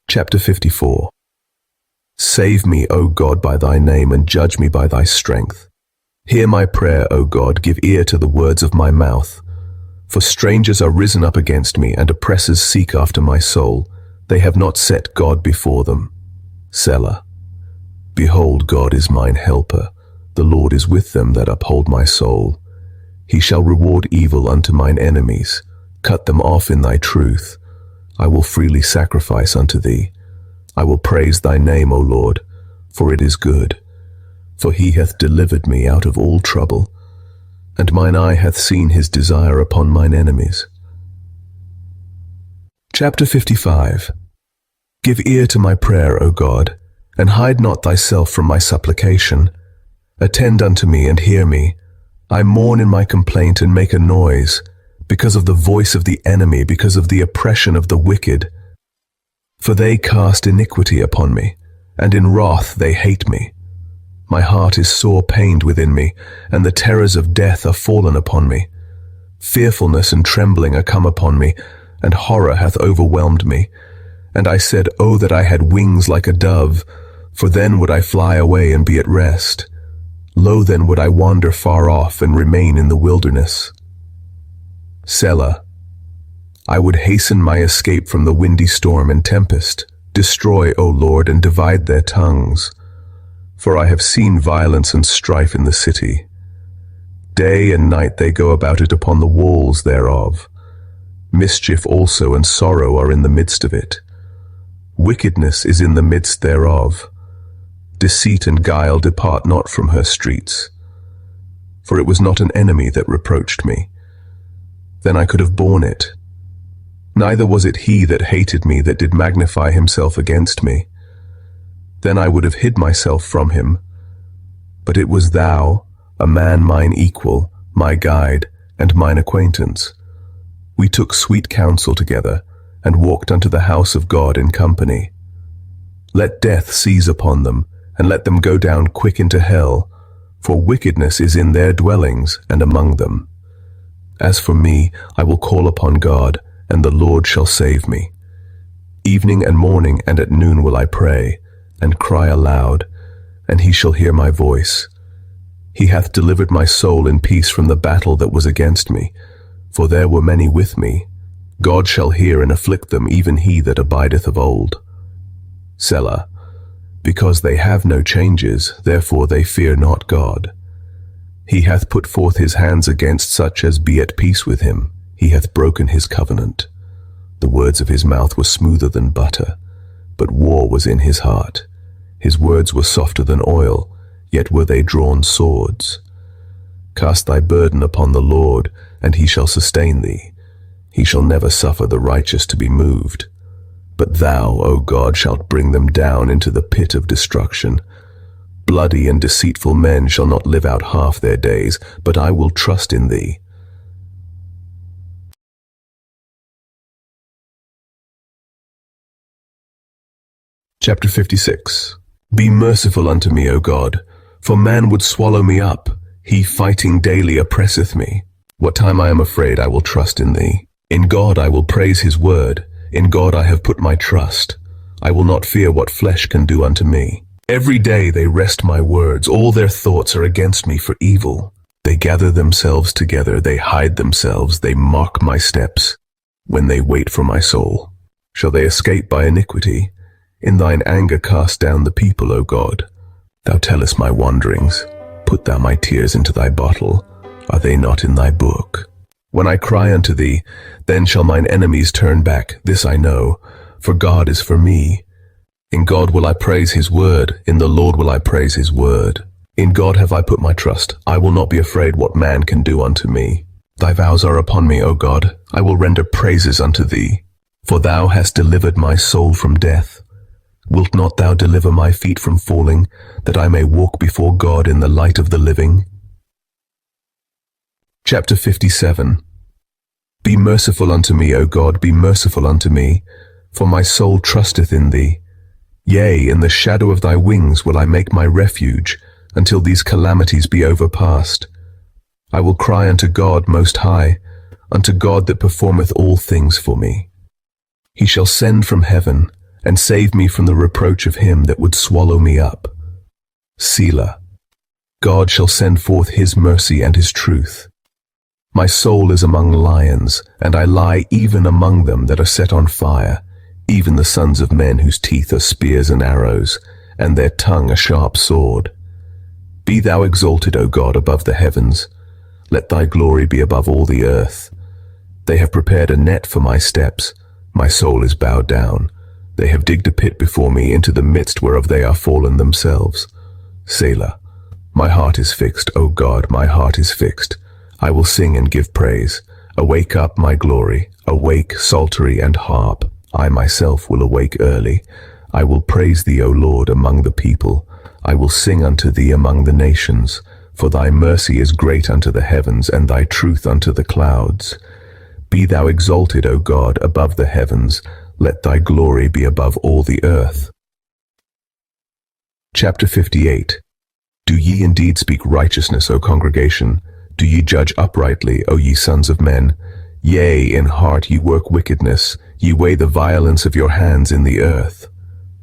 Chapter 54. Save me, O God, by thy name, and judge me by thy strength. Hear my prayer, O God, give ear to the words of my mouth. For strangers are risen up against me, and oppressors seek after my soul. They have not set God before them. Selah. Behold, God is mine helper. The Lord is with them that uphold my soul. He shall reward evil unto mine enemies. Cut them off in thy truth. I will freely sacrifice unto thee. I will praise thy name, O Lord, for it is good. For he hath delivered me out of all trouble, and mine eye hath seen his desire upon mine enemies. Chapter 55. Give ear to my prayer, O God, and hide not thyself from my supplication. Attend unto me and hear me. I mourn in my complaint and make a noise, because of the voice of the enemy, because of the oppression of the wicked. For they cast iniquity upon me, and in wrath they hate me. My heart is sore pained within me, and the terrors of death are fallen upon me. Fearfulness and trembling are come upon me, and horror hath overwhelmed me. And I said, O that I had wings like a dove, for then would I fly away and be at rest. Lo, then would I wander far off and remain in the wilderness. Selah. I would hasten my escape from the windy storm and tempest. Destroy, O Lord, and divide their tongues. For I have seen violence and strife in the city. Day and night they go about it upon the walls thereof. Mischief also and sorrow are in the midst of it. Wickedness is in the midst thereof. Deceit and guile depart not from her streets. For it was not an enemy that reproached me. Then I could have borne it. Neither was it he that hated me that did magnify himself against me. Then I would have hid myself from him. But it was thou, a man mine equal, my guide, and mine acquaintance. We took sweet counsel together, and walked unto the house of God in company. Let death seize upon them, and let them go down quick into hell, for wickedness is in their dwellings and among them. As for me, I will call upon God, and the Lord shall save me. Evening and morning and at noon will I pray, and cry aloud, and he shall hear my voice. He hath delivered my soul in peace from the battle that was against me, for there were many with me. God shall hear and afflict them, even he that abideth of old. Selah. Because they have no changes, therefore they fear not God. He hath put forth his hands against such as be at peace with him. He hath broken his covenant. The words of his mouth were smoother than butter, but war was in his heart. His words were softer than oil, yet were they drawn swords. Cast thy burden upon the Lord, and he shall sustain thee. He shall never suffer the righteous to be moved. But thou, O God, shalt bring them down into the pit of destruction. Bloody and deceitful men shall not live out half their days, but I will trust in thee. Chapter 56. Be merciful unto me, O God, for man would swallow me up. He fighting daily oppresseth me. What time I am afraid, I will trust in thee. In God I will praise his word. In God I have put my trust. I will not fear what flesh can do unto me. Every day they wrest my words. All their thoughts are against me for evil. They gather themselves together. They hide themselves. They mock my steps when they wait for my soul. Shall they escape by iniquity? In thine anger cast down the people, O God. Thou tellest my wanderings. Put thou my tears into thy bottle. Are they not in thy book? When I cry unto thee, then shall mine enemies turn back. This I know, for God is for me. In God will I praise his word. In the Lord will I praise his word. In God have I put my trust. I will not be afraid what man can do unto me. Thy vows are upon me, O God. I will render praises unto thee. For thou hast delivered my soul from death. Wilt not thou deliver my feet from falling, that I may walk before God in the light of the living? Chapter 57. Be merciful unto me, O God, be merciful unto me, for my soul trusteth in thee. Yea, in the shadow of thy wings will I make my refuge, until these calamities be overpast. I will cry unto God most high, unto God that performeth all things for me. He shall send from heaven, and save me from the reproach of him that would swallow me up. Selah. God shall send forth his mercy and his truth. My soul is among lions, and I lie even among them that are set on fire, even the sons of men whose teeth are spears and arrows, and their tongue a sharp sword. Be thou exalted, O God, above the heavens. Let thy glory be above all the earth. They have prepared a net for my steps. My soul is bowed down. They have digged a pit before me, into the midst whereof they are fallen themselves. Selah. My heart is fixed, O God, my heart is fixed. I will sing and give praise. Awake up, my glory. Awake, psaltery and harp. I myself will awake early. I will praise thee, O Lord, among the people. I will sing unto thee among the nations. For thy mercy is great unto the heavens, and thy truth unto the clouds. Be thou exalted, O God, above the heavens. Let thy glory be above all the earth. Chapter 58. Do ye indeed speak righteousness, O congregation? Do ye judge uprightly, O ye sons of men? Yea, in heart ye work wickedness. Ye weigh the violence of your hands in the earth.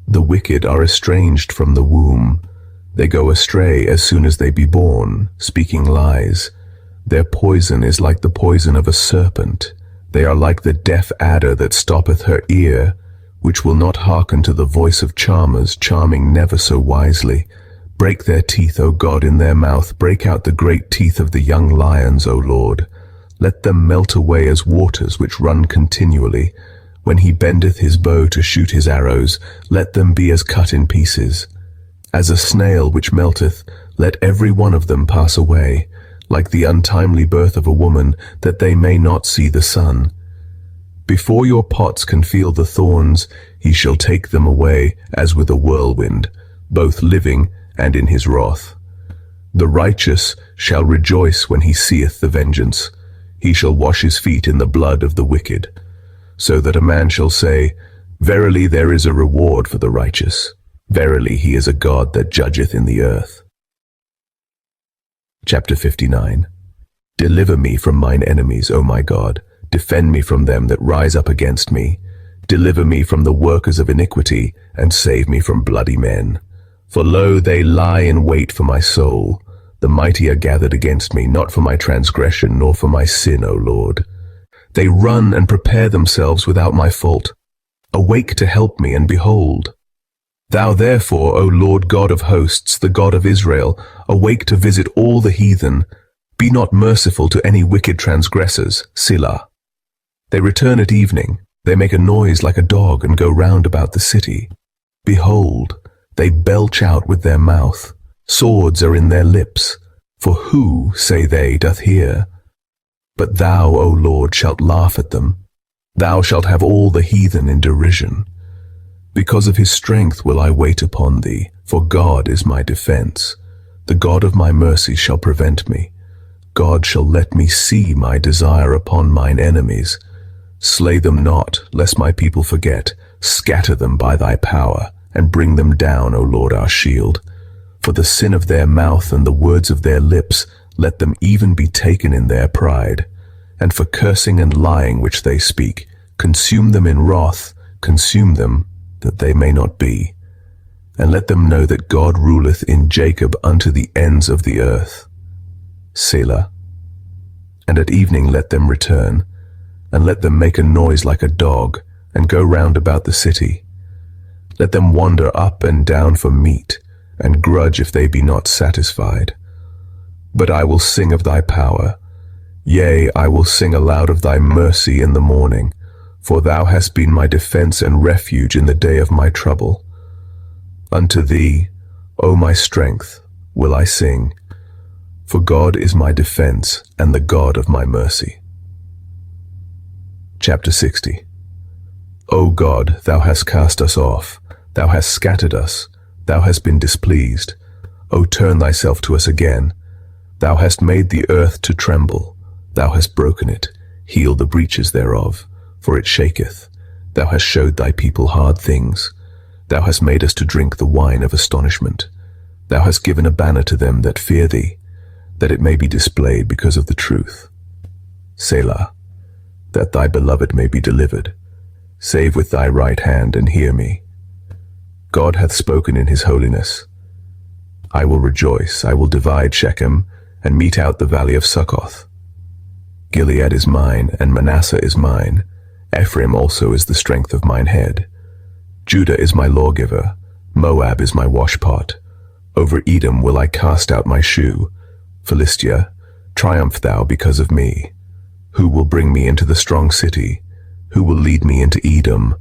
The wicked are estranged from the womb. They go astray as soon as they be born, speaking lies. Their poison is like the poison of a serpent. They are like the deaf adder that stoppeth her ear, which will not hearken to the voice of charmers, charming never so wisely. Break their teeth, O God, in their mouth. Break out the great teeth of the young lions, O Lord. Let them melt away as waters which run continually. When he bendeth his bow to shoot his arrows, let them be as cut in pieces. As a snail which melteth, let every one of them pass away, like the untimely birth of a woman, that they may not see the sun. Before your pots can feel the thorns, he shall take them away as with a whirlwind, both living and in his wrath. The righteous shall rejoice when he seeth the vengeance. He shall wash his feet in the blood of the wicked, so that a man shall say, Verily there is a reward for the righteous. Verily he is a God that judgeth in the earth. Chapter 59. Deliver me from mine enemies, O my God. Defend me from them that rise up against me. Deliver me from the workers of iniquity, and save me from bloody men. For lo, they lie in wait for my soul. The mighty are gathered against me, not for my transgression, nor for my sin, O Lord. They run and prepare themselves without my fault. Awake to help me, and behold. Thou therefore, O Lord God of hosts, the God of Israel, awake to visit all the heathen. Be not merciful to any wicked transgressors. Selah. They return at evening. They make a noise like a dog, and go round about the city. Behold, they belch out with their mouth. Swords are in their lips. For who, say they, doth hear? But thou, O Lord, shalt laugh at them. Thou shalt have all the heathen in derision. Because of his strength will I wait upon thee, for God is my defense. The God of my mercy shall prevent me. God shall let me see my desire upon mine enemies. Slay them not, lest my people forget. Scatter them by thy power, and bring them down, O Lord our shield. For the sin of their mouth and the words of their lips, let them even be taken in their pride. And for cursing and lying which they speak, consume them in wrath, consume them, that they may not be. And let them know that God ruleth in Jacob unto the ends of the earth. Selah. And at evening let them return, and let them make a noise like a dog, and go round about the city. Let them wander up and down for meat, and grudge if they be not satisfied. But I will sing of thy power, yea, I will sing aloud of thy mercy in the morning, for thou hast been my defense and refuge in the day of my trouble. Unto thee, O my strength, will I sing, for God is my defense and the God of my mercy. Chapter 60. O God, thou hast cast us off, thou hast scattered us, thou hast been displeased. O turn thyself to us again. Thou hast made the earth to tremble, thou hast broken it, heal the breaches thereof, for it shaketh. Thou hast showed thy people hard things. Thou hast made us to drink the wine of astonishment. Thou hast given a banner to them that fear thee, that it may be displayed because of the truth. Selah, that thy beloved may be delivered. Save with thy right hand and hear me. God hath spoken in his holiness. I will rejoice, I will divide Shechem, and mete out the valley of Succoth. Gilead is mine, and Manasseh is mine. Ephraim also is the strength of mine head. Judah is my lawgiver, Moab is my washpot. Over Edom will I cast out my shoe. Philistia, triumph thou because of me. Who will bring me into the strong city? Who will lead me into Edom?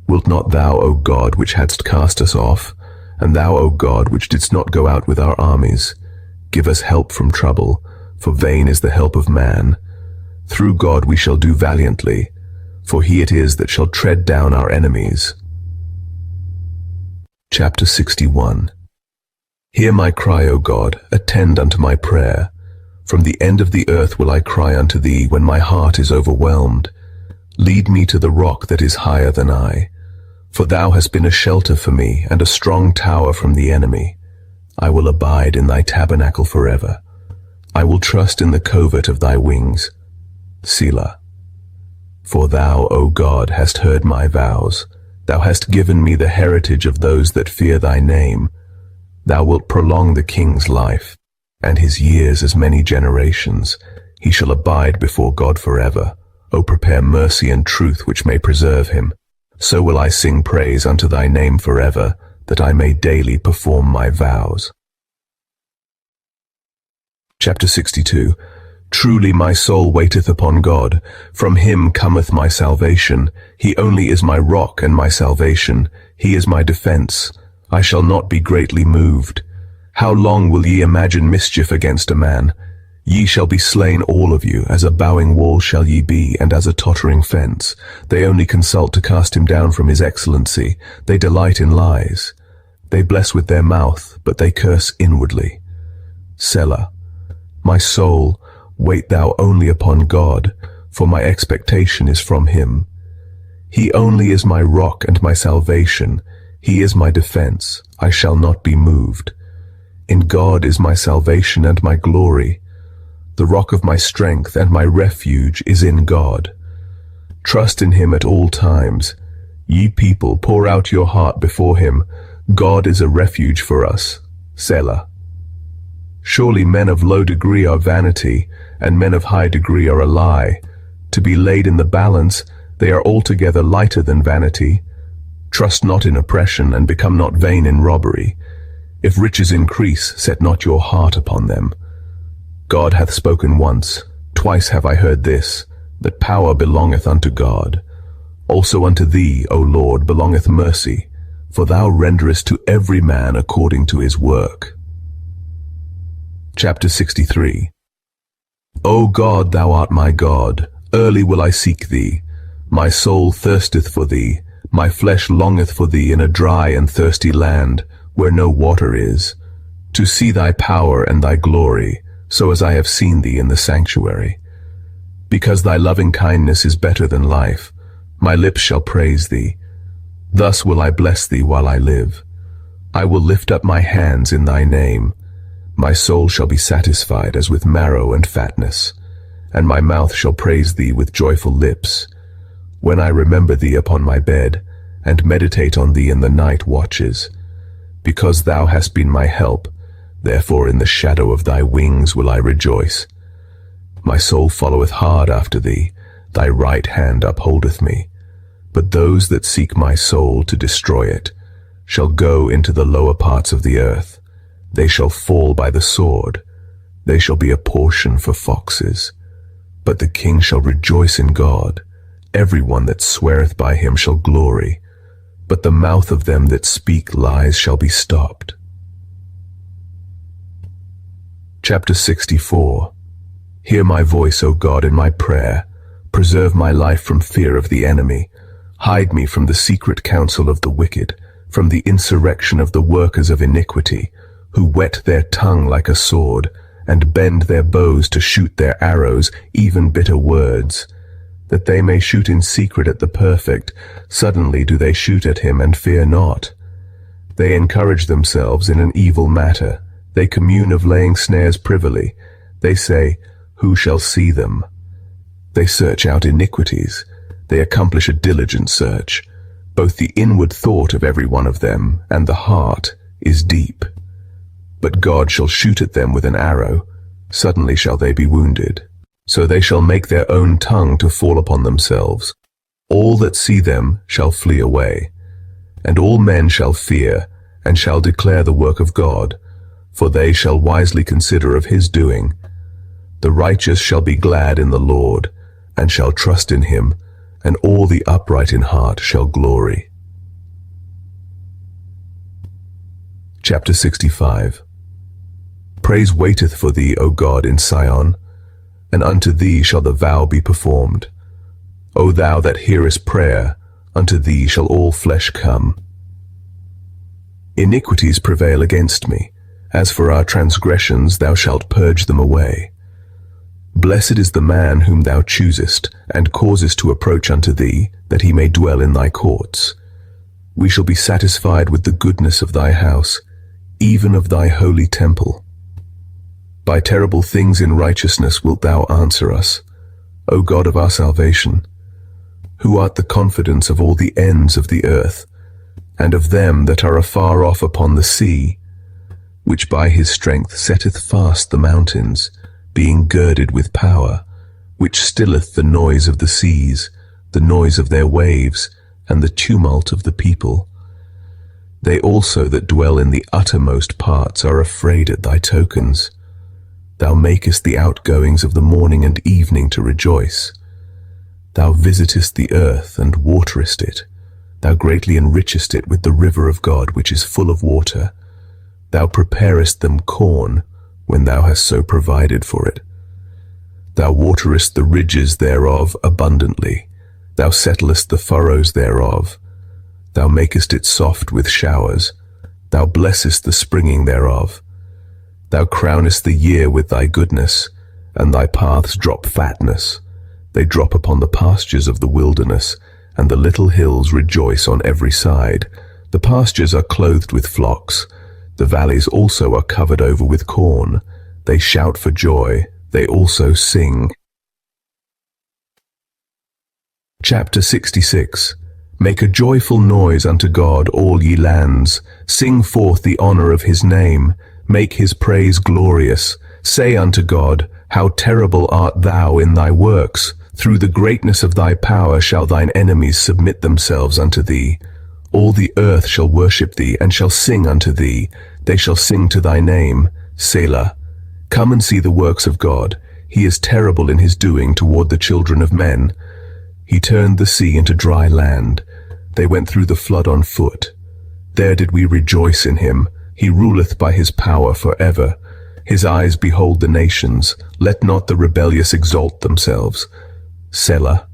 Wilt not thou, O God, which hadst cast us off, and thou, O God, which didst not go out with our armies, give us help from trouble, for vain is the help of man. Through God we shall do valiantly, for he it is that shall tread down our enemies. Chapter 61. Hear my cry, O God, attend unto my prayer. From the end of the earth will I cry unto thee when my heart is overwhelmed. Lead me to the rock that is higher than I. For thou hast been a shelter for me, and a strong tower from the enemy. I will abide in thy tabernacle forever. I will trust in the covert of thy wings. Selah. For thou, O God, hast heard my vows. Thou hast given me the heritage of those that fear thy name. Thou wilt prolong the king's life, and his years as many generations. He shall abide before God forever. O prepare mercy and truth which may preserve him. So will I sing praise unto thy name forever, that I may daily perform my vows. Chapter 62. Truly my soul waiteth upon God. From him cometh my salvation. He only is my rock and my salvation. He is my defense. I shall not be greatly moved. How long will ye imagine mischief against a man? Ye shall be slain all of you, as a bowing wall shall ye be, and as a tottering fence. They only consult to cast him down from his excellency. They delight in lies. They bless with their mouth, but they curse inwardly. Selah. My soul, wait thou only upon God, for my expectation is from him. He only is my rock and my salvation. He is my defense. I shall not be moved. In God is my salvation and my glory. The rock of my strength and my refuge is in God. Trust in him at all times. Ye people, pour out your heart before him. God is a refuge for us. Selah. Surely men of low degree are vanity, and men of high degree are a lie. To be laid in the balance, they are altogether lighter than vanity. Trust not in oppression, and become not vain in robbery. If riches increase, set not your heart upon them. God hath spoken once, twice have I heard this, that power belongeth unto God. Also unto thee, O Lord, belongeth mercy, for thou renderest to every man according to his work. Chapter 63. O God, thou art my God, early will I seek thee. My soul thirsteth for thee, my flesh longeth for thee in a dry and thirsty land, where no water is, to see thy power and thy glory, so as I have seen thee in the sanctuary. Because thy loving kindness is better than life, my lips shall praise thee. Thus will I bless thee while I live. I will lift up my hands in thy name. My soul shall be satisfied as with marrow and fatness, and my mouth shall praise thee with joyful lips. When I remember thee upon my bed, and meditate on thee in the night watches. Because thou hast been my help, therefore in the shadow of thy wings will I rejoice. My soul followeth hard after thee, thy right hand upholdeth me. But those that seek my soul to destroy it shall go into the lower parts of the earth. They shall fall by the sword. They shall be a portion for foxes. But the king shall rejoice in God. Every one that sweareth by him shall glory. But the mouth of them that speak lies shall be stopped. Chapter 64. Hear my voice, O God, in my prayer. Preserve my life from fear of the enemy. Hide me from the secret counsel of the wicked, from the insurrection of the workers of iniquity, who whet their tongue like a sword, and bend their bows to shoot their arrows, even bitter words. That they may shoot in secret at the perfect, suddenly do they shoot at him and fear not. They encourage themselves in an evil matter. They commune of laying snares privily. They say, who shall see them? They search out iniquities. They accomplish a diligent search. Both the inward thought of every one of them and the heart is deep. But God shall shoot at them with an arrow. Suddenly shall they be wounded. So they shall make their own tongue to fall upon themselves. All that see them shall flee away. And all men shall fear, and shall declare the work of God, for they shall wisely consider of his doing. The righteous shall be glad in the Lord, and shall trust in him, and all the upright in heart shall glory. Chapter 65. Praise waiteth for thee, O God, in Sion, and unto thee shall the vow be performed. O thou that hearest prayer, unto thee shall all flesh come. Iniquities prevail against me. As for our transgressions, thou shalt purge them away. Blessed is the man whom thou choosest, and causest to approach unto thee, that he may dwell in thy courts. We shall be satisfied with the goodness of thy house, even of thy holy temple. By terrible things in righteousness wilt thou answer us, O God of our salvation, who art the confidence of all the ends of the earth, and of them that are afar off upon the sea, which by his strength setteth fast the mountains, being girded with power, which stilleth the noise of the seas, the noise of their waves, and the tumult of the people. They also that dwell in the uttermost parts are afraid at thy tokens. Thou makest the outgoings of the morning and evening to rejoice. Thou visitest the earth and waterest it. Thou greatly enrichest it with the river of God, which is full of water. Thou preparest them corn, when thou hast so provided for it. Thou waterest the ridges thereof abundantly. Thou settlest the furrows thereof. Thou makest it soft with showers. Thou blessest the springing thereof. Thou crownest the year with thy goodness, and thy paths drop fatness. They drop upon the pastures of the wilderness, and the little hills rejoice on every side. The pastures are clothed with flocks. The valleys also are covered over with corn. They shout for joy. They also sing. Chapter 66. Make a joyful noise unto God, all ye lands. Sing forth the honor of his name. Make his praise glorious. Say unto God, how terrible art thou in thy works. Through the greatness of thy power shall thine enemies submit themselves unto thee. All the earth shall worship thee, and shall sing unto thee. They shall sing to thy name, Selah. Come and see the works of God. He is terrible in his doing toward the children of men. He turned the sea into dry land. They went through the flood on foot. There did we rejoice in him. He ruleth by his power forever. His eyes behold the nations. Let not the rebellious exalt themselves. Selah.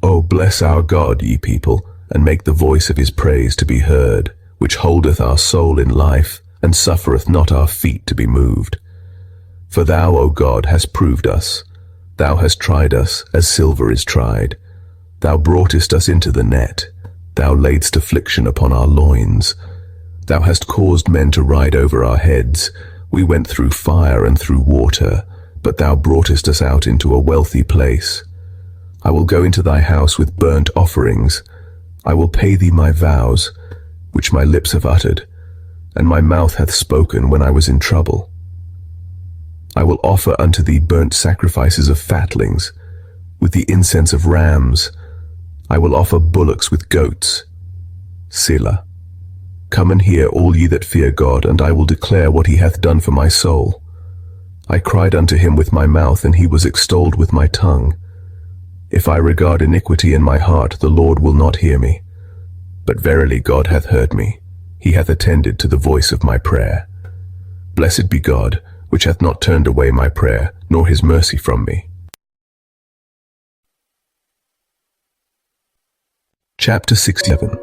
O bless our God, ye people, and make the voice of his praise to be heard, which holdeth our soul in life, and suffereth not our feet to be moved. For thou, O God, hast proved us. Thou hast tried us, as silver is tried. Thou broughtest us into the net. Thou laidst affliction upon our loins. Thou hast caused men to ride over our heads. We went through fire and through water, but thou broughtest us out into a wealthy place. I will go into thy house with burnt offerings. I will pay thee my vows, which my lips have uttered, and my mouth hath spoken when I was in trouble. I will offer unto thee burnt sacrifices of fatlings, with the incense of rams. I will offer bullocks with goats. Selah. Come and hear, all ye that fear God, and I will declare what he hath done for my soul. I cried unto him with my mouth, and he was extolled with my tongue. If I regard iniquity in my heart, the Lord will not hear me. But verily God hath heard me. He hath attended to the voice of my prayer. Blessed be God, which hath not turned away my prayer, nor his mercy from me. Chapter 67.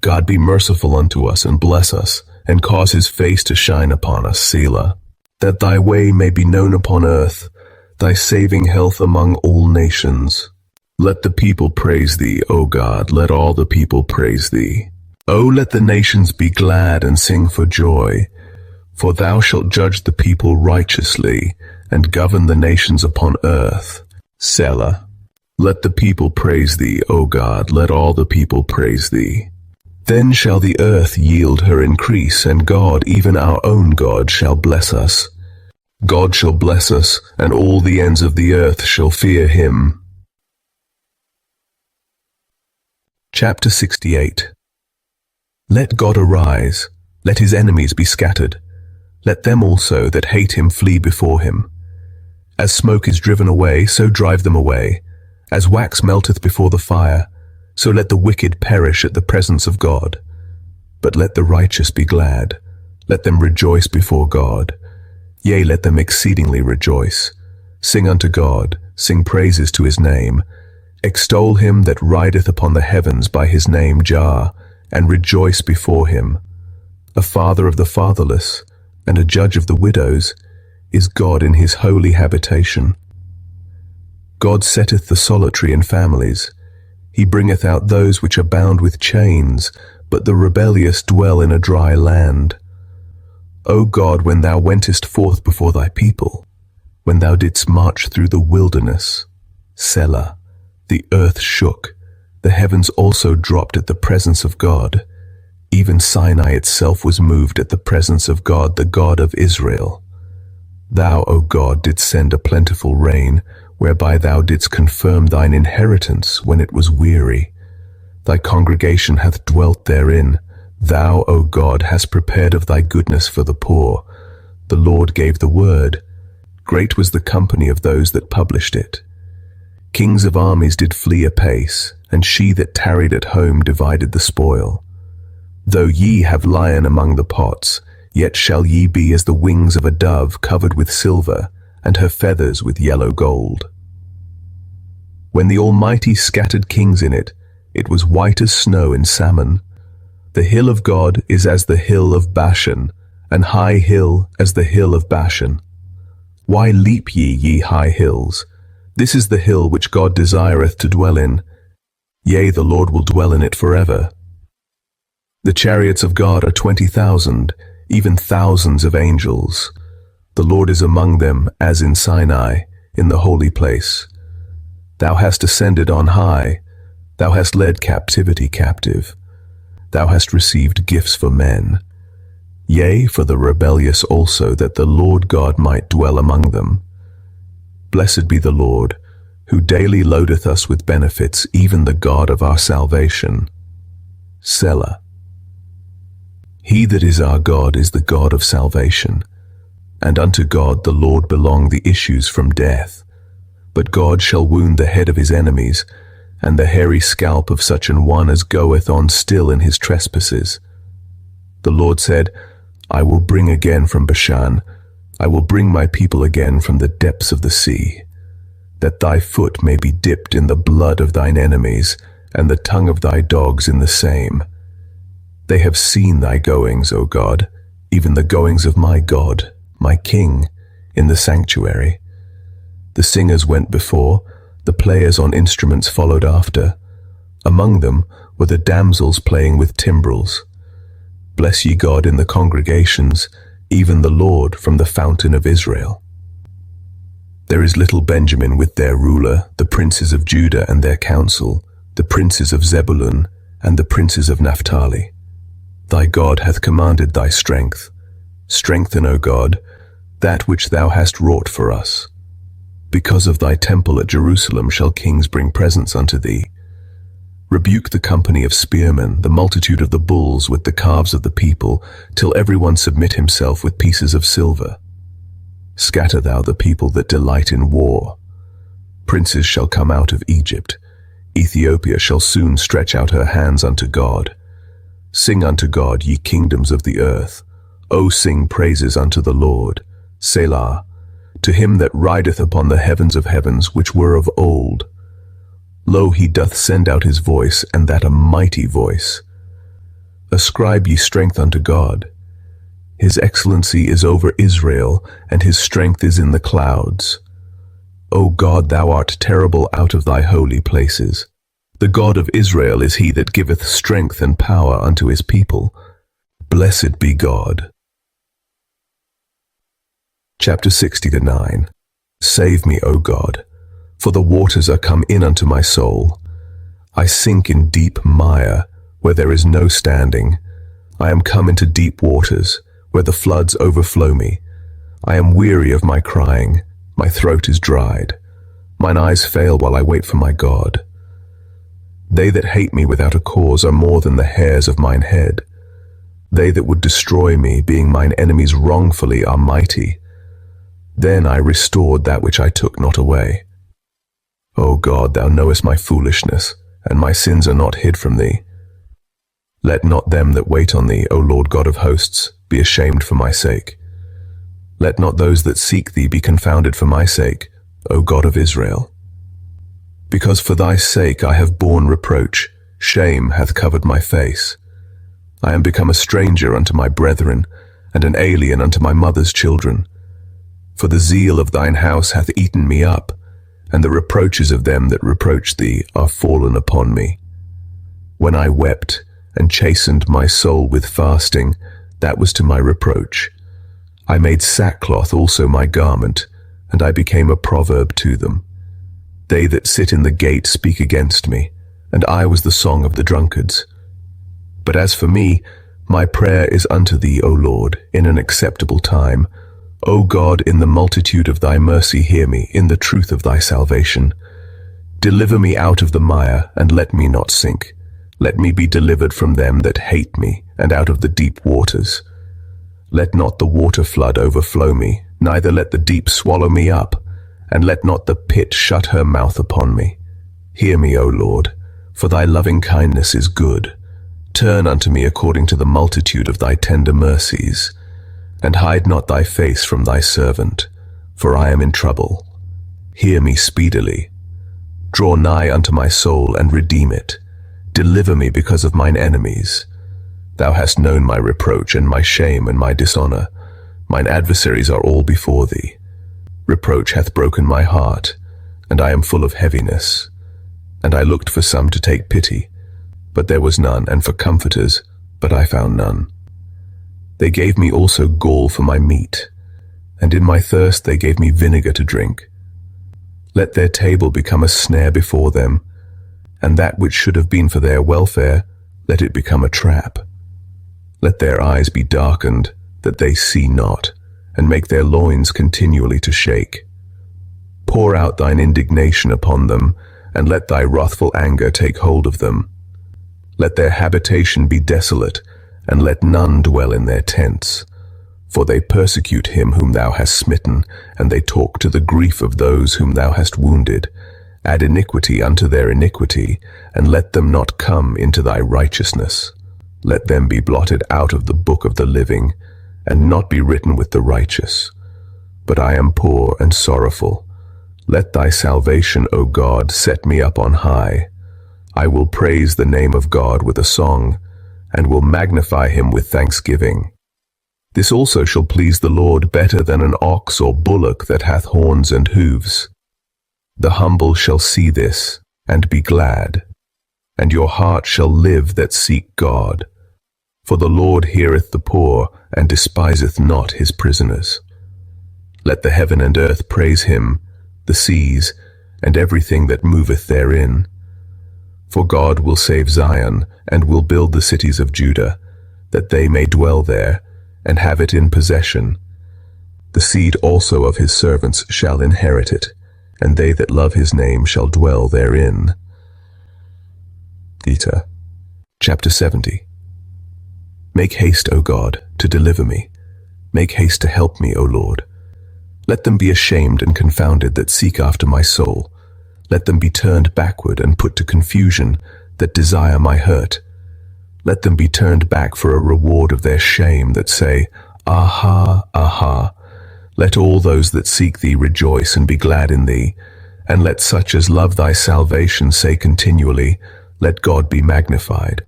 God be merciful unto us, and bless us, and cause his face to shine upon us, Selah. That thy way may be known upon earth, thy saving health among all nations. Let the people praise thee, O God, let all the people praise thee. O let the nations be glad and sing for joy, for thou shalt judge the people righteously, and govern the nations upon earth. Selah. Let the people praise thee, O God, let all the people praise thee. Then shall the earth yield her increase, and God, even our own God, shall bless us. God shall bless us, and all the ends of the earth shall fear him. Chapter 68. Let God arise, let his enemies be scattered. Let them also that hate him flee before him. As smoke is driven away, so drive them away. As wax melteth before the fire, so let the wicked perish at the presence of God. But let the righteous be glad, let them rejoice before God. Yea, let them exceedingly rejoice. Sing unto God, sing praises to his name. Extol him that rideth upon the heavens by his name Jah, and rejoice before him. A father of the fatherless, and a judge of the widows, is God in his holy habitation. God setteth the solitary in families. He bringeth out those which are bound with chains, but the rebellious dwell in a dry land. O God, when thou wentest forth before thy people, when thou didst march through the wilderness, Selah, the earth shook, the heavens also dropped at the presence of God. Even Sinai itself was moved at the presence of God, the God of Israel. Thou, O God, didst send a plentiful rain, whereby thou didst confirm thine inheritance when it was weary. Thy congregation hath dwelt therein. Thou, O God, hast prepared of thy goodness for the poor. The Lord gave the word. Great was the company of those that published it. Kings of armies did flee apace, and she that tarried at home divided the spoil. Though ye have lion among the pots, yet shall ye be as the wings of a dove covered with silver, and her feathers with yellow gold. When the Almighty scattered kings in it, it was white as snow in Salmon. The hill of God is as the hill of Bashan, an high hill as the hill of Bashan. Why leap ye, ye high hills? This is the hill which God desireth to dwell in. Yea, the Lord will dwell in it forever. The chariots of God are 20,000, even thousands of angels. The Lord is among them, as in Sinai, in the holy place. Thou hast ascended on high. Thou hast led captivity captive. Thou hast received gifts for men. Yea, for the rebellious also, that the Lord God might dwell among them. Blessed be the Lord, who daily loadeth us with benefits, even the God of our salvation. Selah. He that is our God is the God of salvation, and unto God the Lord belong the issues from death. But God shall wound the head of his enemies, and the hairy scalp of such an one as goeth on still in his trespasses. The Lord said, I will bring again from Bashan, I will bring my people again from the depths of the sea, that thy foot may be dipped in the blood of thine enemies, and the tongue of thy dogs in the same. They have seen thy goings, O God, even the goings of my God, my King, in the sanctuary. The singers went before, the players on instruments followed after. Among them were the damsels playing with timbrels. Bless ye God in the congregations, even the Lord from the fountain of Israel. There is little Benjamin with their ruler, the princes of Judah and their council, the princes of Zebulun and the princes of Naphtali. Thy God hath commanded thy strength. Strengthen, O God, that which thou hast wrought for us. Because of thy temple at Jerusalem shall kings bring presents unto thee. Rebuke the company of spearmen, the multitude of the bulls with the calves of the people, till every one submit himself with pieces of silver. Scatter thou the people that delight in war. Princes shall come out of Egypt. Ethiopia shall soon stretch out her hands unto God. Sing unto God, ye kingdoms of the earth. O sing praises unto the Lord. Selah, to him that rideth upon the heavens of heavens, which were of old. Lo, he doth send out his voice, and that a mighty voice. Ascribe ye strength unto God. His excellency is over Israel, and his strength is in the clouds. O God, thou art terrible out of thy holy places. The God of Israel is he that giveth strength and power unto his people. Blessed be God. Chapter 69. Save me, O God, for the waters are come in unto my soul. I sink in deep mire, where there is no standing. I am come into deep waters, where the floods overflow me. I am weary of my crying, my throat is dried. Mine eyes fail while I wait for my God. They that hate me without a cause are more than the hairs of mine head. They that would destroy me, being mine enemies wrongfully, are mighty. Then I restored that which I took not away. O God, thou knowest my foolishness, and my sins are not hid from thee. Let not them that wait on thee, O Lord God of hosts, be ashamed for my sake. Let not those that seek thee be confounded for my sake, O God of Israel. Because for thy sake I have borne reproach, shame hath covered my face. I am become a stranger unto my brethren, and an alien unto my mother's children. For the zeal of thine house hath eaten me up, and the reproaches of them that reproach thee are fallen upon me. When I wept, and chastened my soul with fasting, that was to my reproach. I made sackcloth also my garment, and I became a proverb to them. They that sit in the gate speak against me, and I was the song of the drunkards. But as for me, my prayer is unto thee, O Lord, in an acceptable time. O God, in the multitude of thy mercy hear me, in the truth of thy salvation. Deliver me out of the mire, and let me not sink. Let me be delivered from them that hate me, and out of the deep waters. Let not the water flood overflow me, neither let the deep swallow me up, and let not the pit shut her mouth upon me. Hear me, O Lord, for thy loving kindness is good. Turn unto me according to the multitude of thy tender mercies, and hide not thy face from thy servant, for I am in trouble. Hear me speedily. Draw nigh unto my soul, and redeem it. Deliver me because of mine enemies. Thou hast known my reproach, and my shame, and my dishonor. Mine adversaries are all before thee. Reproach hath broken my heart, and I am full of heaviness. And I looked for some to take pity, but there was none, and for comforters, but I found none. They gave me also gall for my meat, and in my thirst they gave me vinegar to drink. Let their table become a snare before them, and that which should have been for their welfare, let it become a trap. Let their eyes be darkened, that they see not, and make their loins continually to shake. Pour out thine indignation upon them, and let thy wrathful anger take hold of them. Let their habitation be desolate, and let none dwell in their tents. For they persecute him whom thou hast smitten, and they talk to the grief of those whom thou hast wounded. Add iniquity unto their iniquity, and let them not come into thy righteousness. Let them be blotted out of the book of the living, and not be written with the righteous. But I am poor and sorrowful. Let thy salvation, O God, set me up on high. I will praise the name of God with a song, and will magnify him with thanksgiving. This also shall please the Lord better than an ox or bullock that hath horns and hoofs. The humble shall see this, and be glad, and your heart shall live that seek God. For the Lord heareth the poor, and despiseth not his prisoners. Let the heaven and earth praise him, the seas, and everything that moveth therein. For God will save Zion, and will build the cities of Judah, that they may dwell there, and have it in possession. The seed also of his servants shall inherit it, and they that love his name shall dwell therein. Gita, chapter 70. Make haste, O God, to deliver me. Make haste to help me, O Lord. Let them be ashamed and confounded that seek after my soul. Let them be turned backward and put to confusion that desire my hurt. Let them be turned back for a reward of their shame that say, Aha, aha. Let all those that seek thee rejoice and be glad in thee. And let such as love thy salvation say continually, Let God be magnified.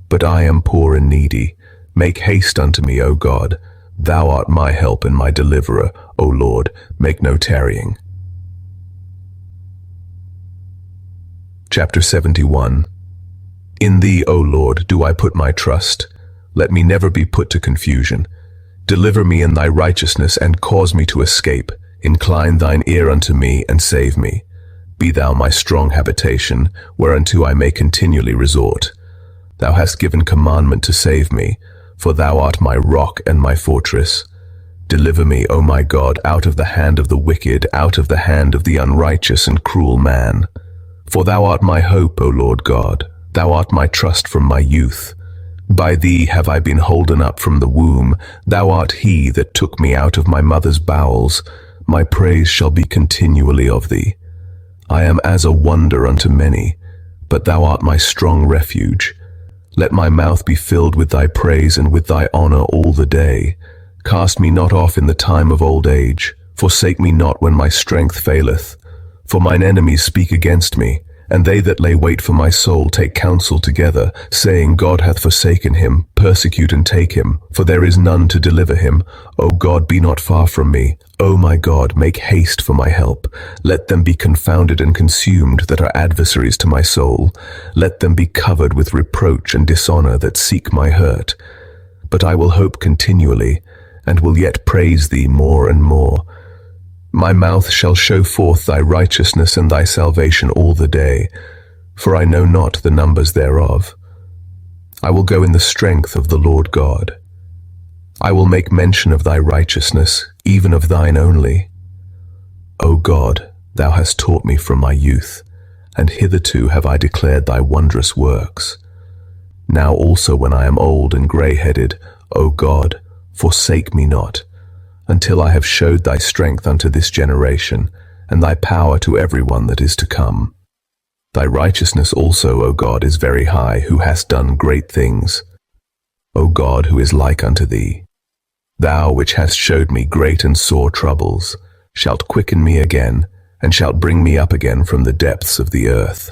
But I am poor and needy. Make haste unto me, O God. Thou art my help and my deliverer, O Lord. Make no tarrying. Chapter 71. In thee, O Lord, do I put my trust. Let me never be put to confusion. Deliver me in thy righteousness, and cause me to escape. Incline thine ear unto me, and save me. Be thou my strong habitation, whereunto I may continually resort. Thou hast given commandment to save me, for thou art my rock and my fortress. Deliver me, O my God, out of the hand of the wicked, out of the hand of the unrighteous and cruel man. For thou art my hope, O Lord God. Thou art my trust from my youth. By thee have I been holden up from the womb. Thou art he that took me out of my mother's bowels. My praise shall be continually of thee. I am as a wonder unto many, but thou art my strong refuge. Let my mouth be filled with thy praise and with thy honor all the day. Cast me not off in the time of old age. Forsake me not when my strength faileth. For mine enemies speak against me, and they that lay wait for my soul take counsel together, saying, God hath forsaken him, persecute and take him, for there is none to deliver him. O God, be not far from me. O my God, make haste for my help. Let them be confounded and consumed that are adversaries to my soul. Let them be covered with reproach and dishonor that seek my hurt. But I will hope continually, and will yet praise thee more and more. My mouth shall show forth thy righteousness and thy salvation all the day, for I know not the numbers thereof. I will go in the strength of the Lord God. I will make mention of thy righteousness, even of thine only. O God, thou hast taught me from my youth, and hitherto have I declared thy wondrous works. Now also when I am old and grey-headed, O God, forsake me not, until I have showed thy strength unto this generation, and thy power to every one that is to come. Thy righteousness also, O God, is very high, who hast done great things. O God, who is like unto thee? Thou which hast showed me great and sore troubles, shalt quicken me again, and shalt bring me up again from the depths of the earth.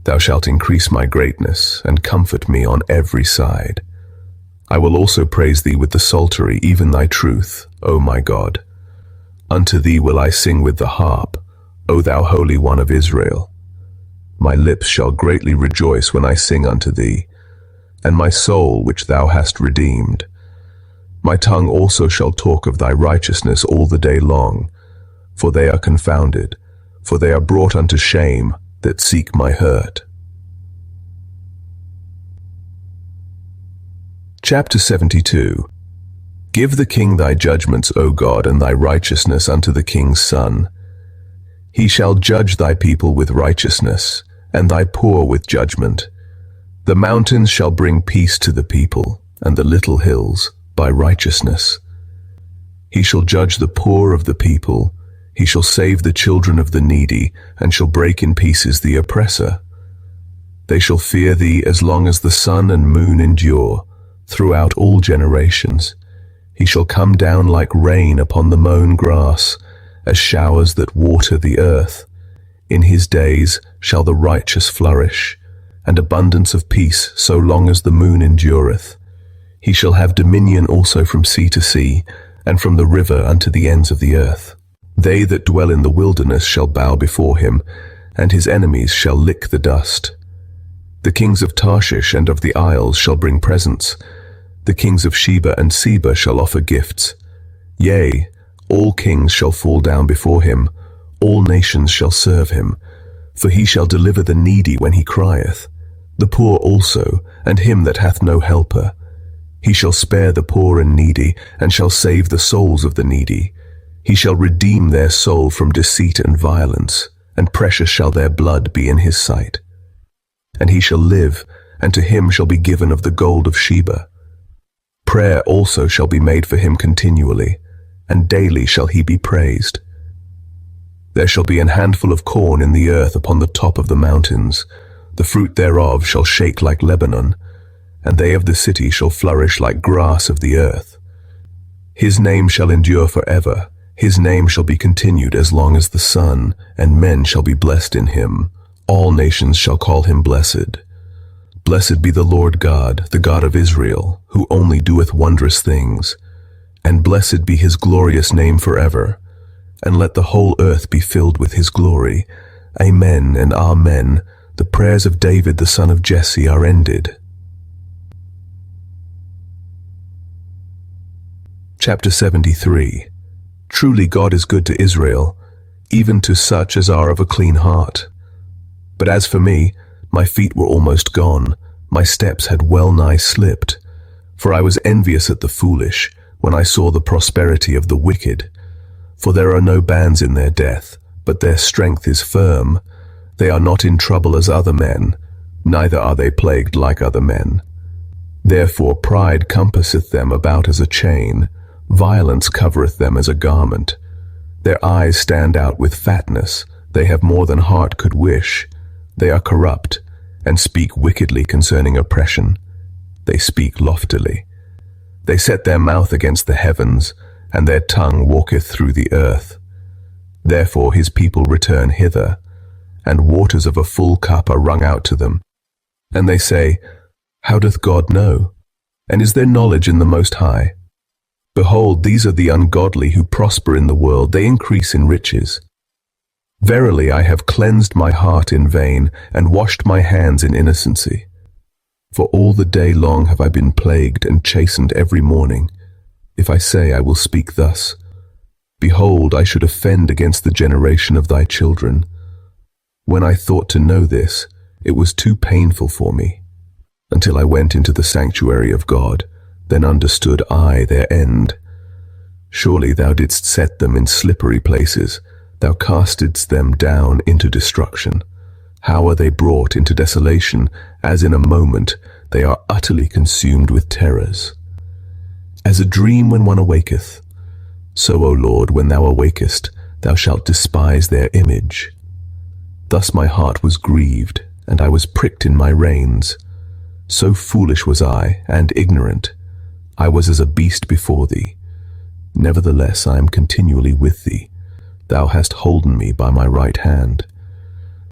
Thou shalt increase my greatness, and comfort me on every side. I will also praise thee with the psaltery, even thy truth, O my God. Unto thee will I sing with the harp, O thou Holy One of Israel. My lips shall greatly rejoice when I sing unto thee, and my soul which thou hast redeemed. My tongue also shall talk of thy righteousness all the day long, for they are confounded, for they are brought unto shame that seek my hurt. Chapter 72. Give the king thy judgments, O God, and thy righteousness unto the king's son. He shall judge thy people with righteousness, and thy poor with judgment. The mountains shall bring peace to the people, and the little hills by righteousness. He shall judge the poor of the people. He shall save the children of the needy, and shall break in pieces the oppressor. They shall fear thee as long as the sun and moon endure, throughout all generations. He shall come down like rain upon the mown grass, as showers that water the earth. In his days shall the righteous flourish, and abundance of peace so long as the moon endureth. He shall have dominion also from sea to sea, and from the river unto the ends of the earth. They that dwell in the wilderness shall bow before him, and his enemies shall lick the dust. The kings of Tarshish and of the isles shall bring presents, The kings of Sheba and Seba shall offer gifts. Yea, all kings shall fall down before him, all nations shall serve him. For he shall deliver the needy when he crieth, the poor also, and him that hath no helper. He shall spare the poor and needy, and shall save the souls of the needy. He shall redeem their soul from deceit and violence, and precious shall their blood be in his sight. And he shall live, and to him shall be given of the gold of Sheba. Prayer also shall be made for him continually, and daily shall he be praised. There shall be an handful of corn in the earth upon the top of the mountains. The fruit thereof shall shake like Lebanon, and they of the city shall flourish like grass of the earth. His name shall endure forever. His name shall be continued as long as the sun, and men shall be blessed in him. All nations shall call him blessed. Blessed be the Lord God, the God of Israel, who only doeth wondrous things. And blessed be his glorious name forever. And let the whole earth be filled with his glory. Amen and amen. The prayers of David the son of Jesse are ended. Chapter 73. Truly God is good to Israel, even to such as are of a clean heart. But as for me, my feet were almost gone, my steps had well nigh slipped. For I was envious at the foolish, when I saw the prosperity of the wicked. For there are no bands in their death, but their strength is firm. They are not in trouble as other men, neither are they plagued like other men. Therefore pride compasseth them about as a chain, violence covereth them as a garment. Their eyes stand out with fatness, they have more than heart could wish. They are corrupt, and speak wickedly concerning oppression. They speak loftily. They set their mouth against the heavens, and their tongue walketh through the earth. Therefore his people return hither, and waters of a full cup are wrung out to them. And they say, How doth God know? And is there knowledge in the Most High? Behold, these are the ungodly who prosper in the world, they increase in riches. Verily I have cleansed my heart in vain, and washed my hands in innocency. For all the day long have I been plagued and chastened every morning. If I say I will speak thus, behold, I should offend against the generation of thy children. When I thought to know this, it was too painful for me, until I went into the sanctuary of God, then understood I their end. Surely thou didst set them in slippery places, thou castedst them down into destruction. How are they brought into desolation, as in a moment they are utterly consumed with terrors. As a dream when one awaketh, so, O Lord, when thou awakest, thou shalt despise their image. Thus my heart was grieved, and I was pricked in my reins. So foolish was I, and ignorant. I was as a beast before thee. Nevertheless I am continually with thee. Thou hast holden me by my right hand.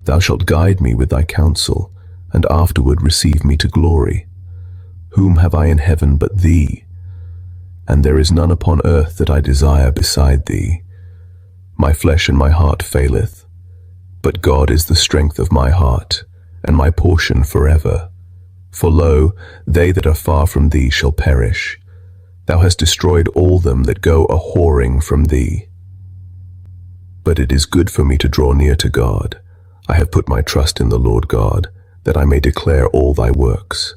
Thou shalt guide me with thy counsel, and afterward receive me to glory. Whom have I in heaven but thee? And there is none upon earth that I desire beside thee. My flesh and my heart faileth, but God is the strength of my heart, and my portion forever. For lo, they that are far from thee shall perish. Thou hast destroyed all them that go a-whoring from thee. But it is good for me to draw near to God. I have put my trust in the Lord God, that I may declare all thy works.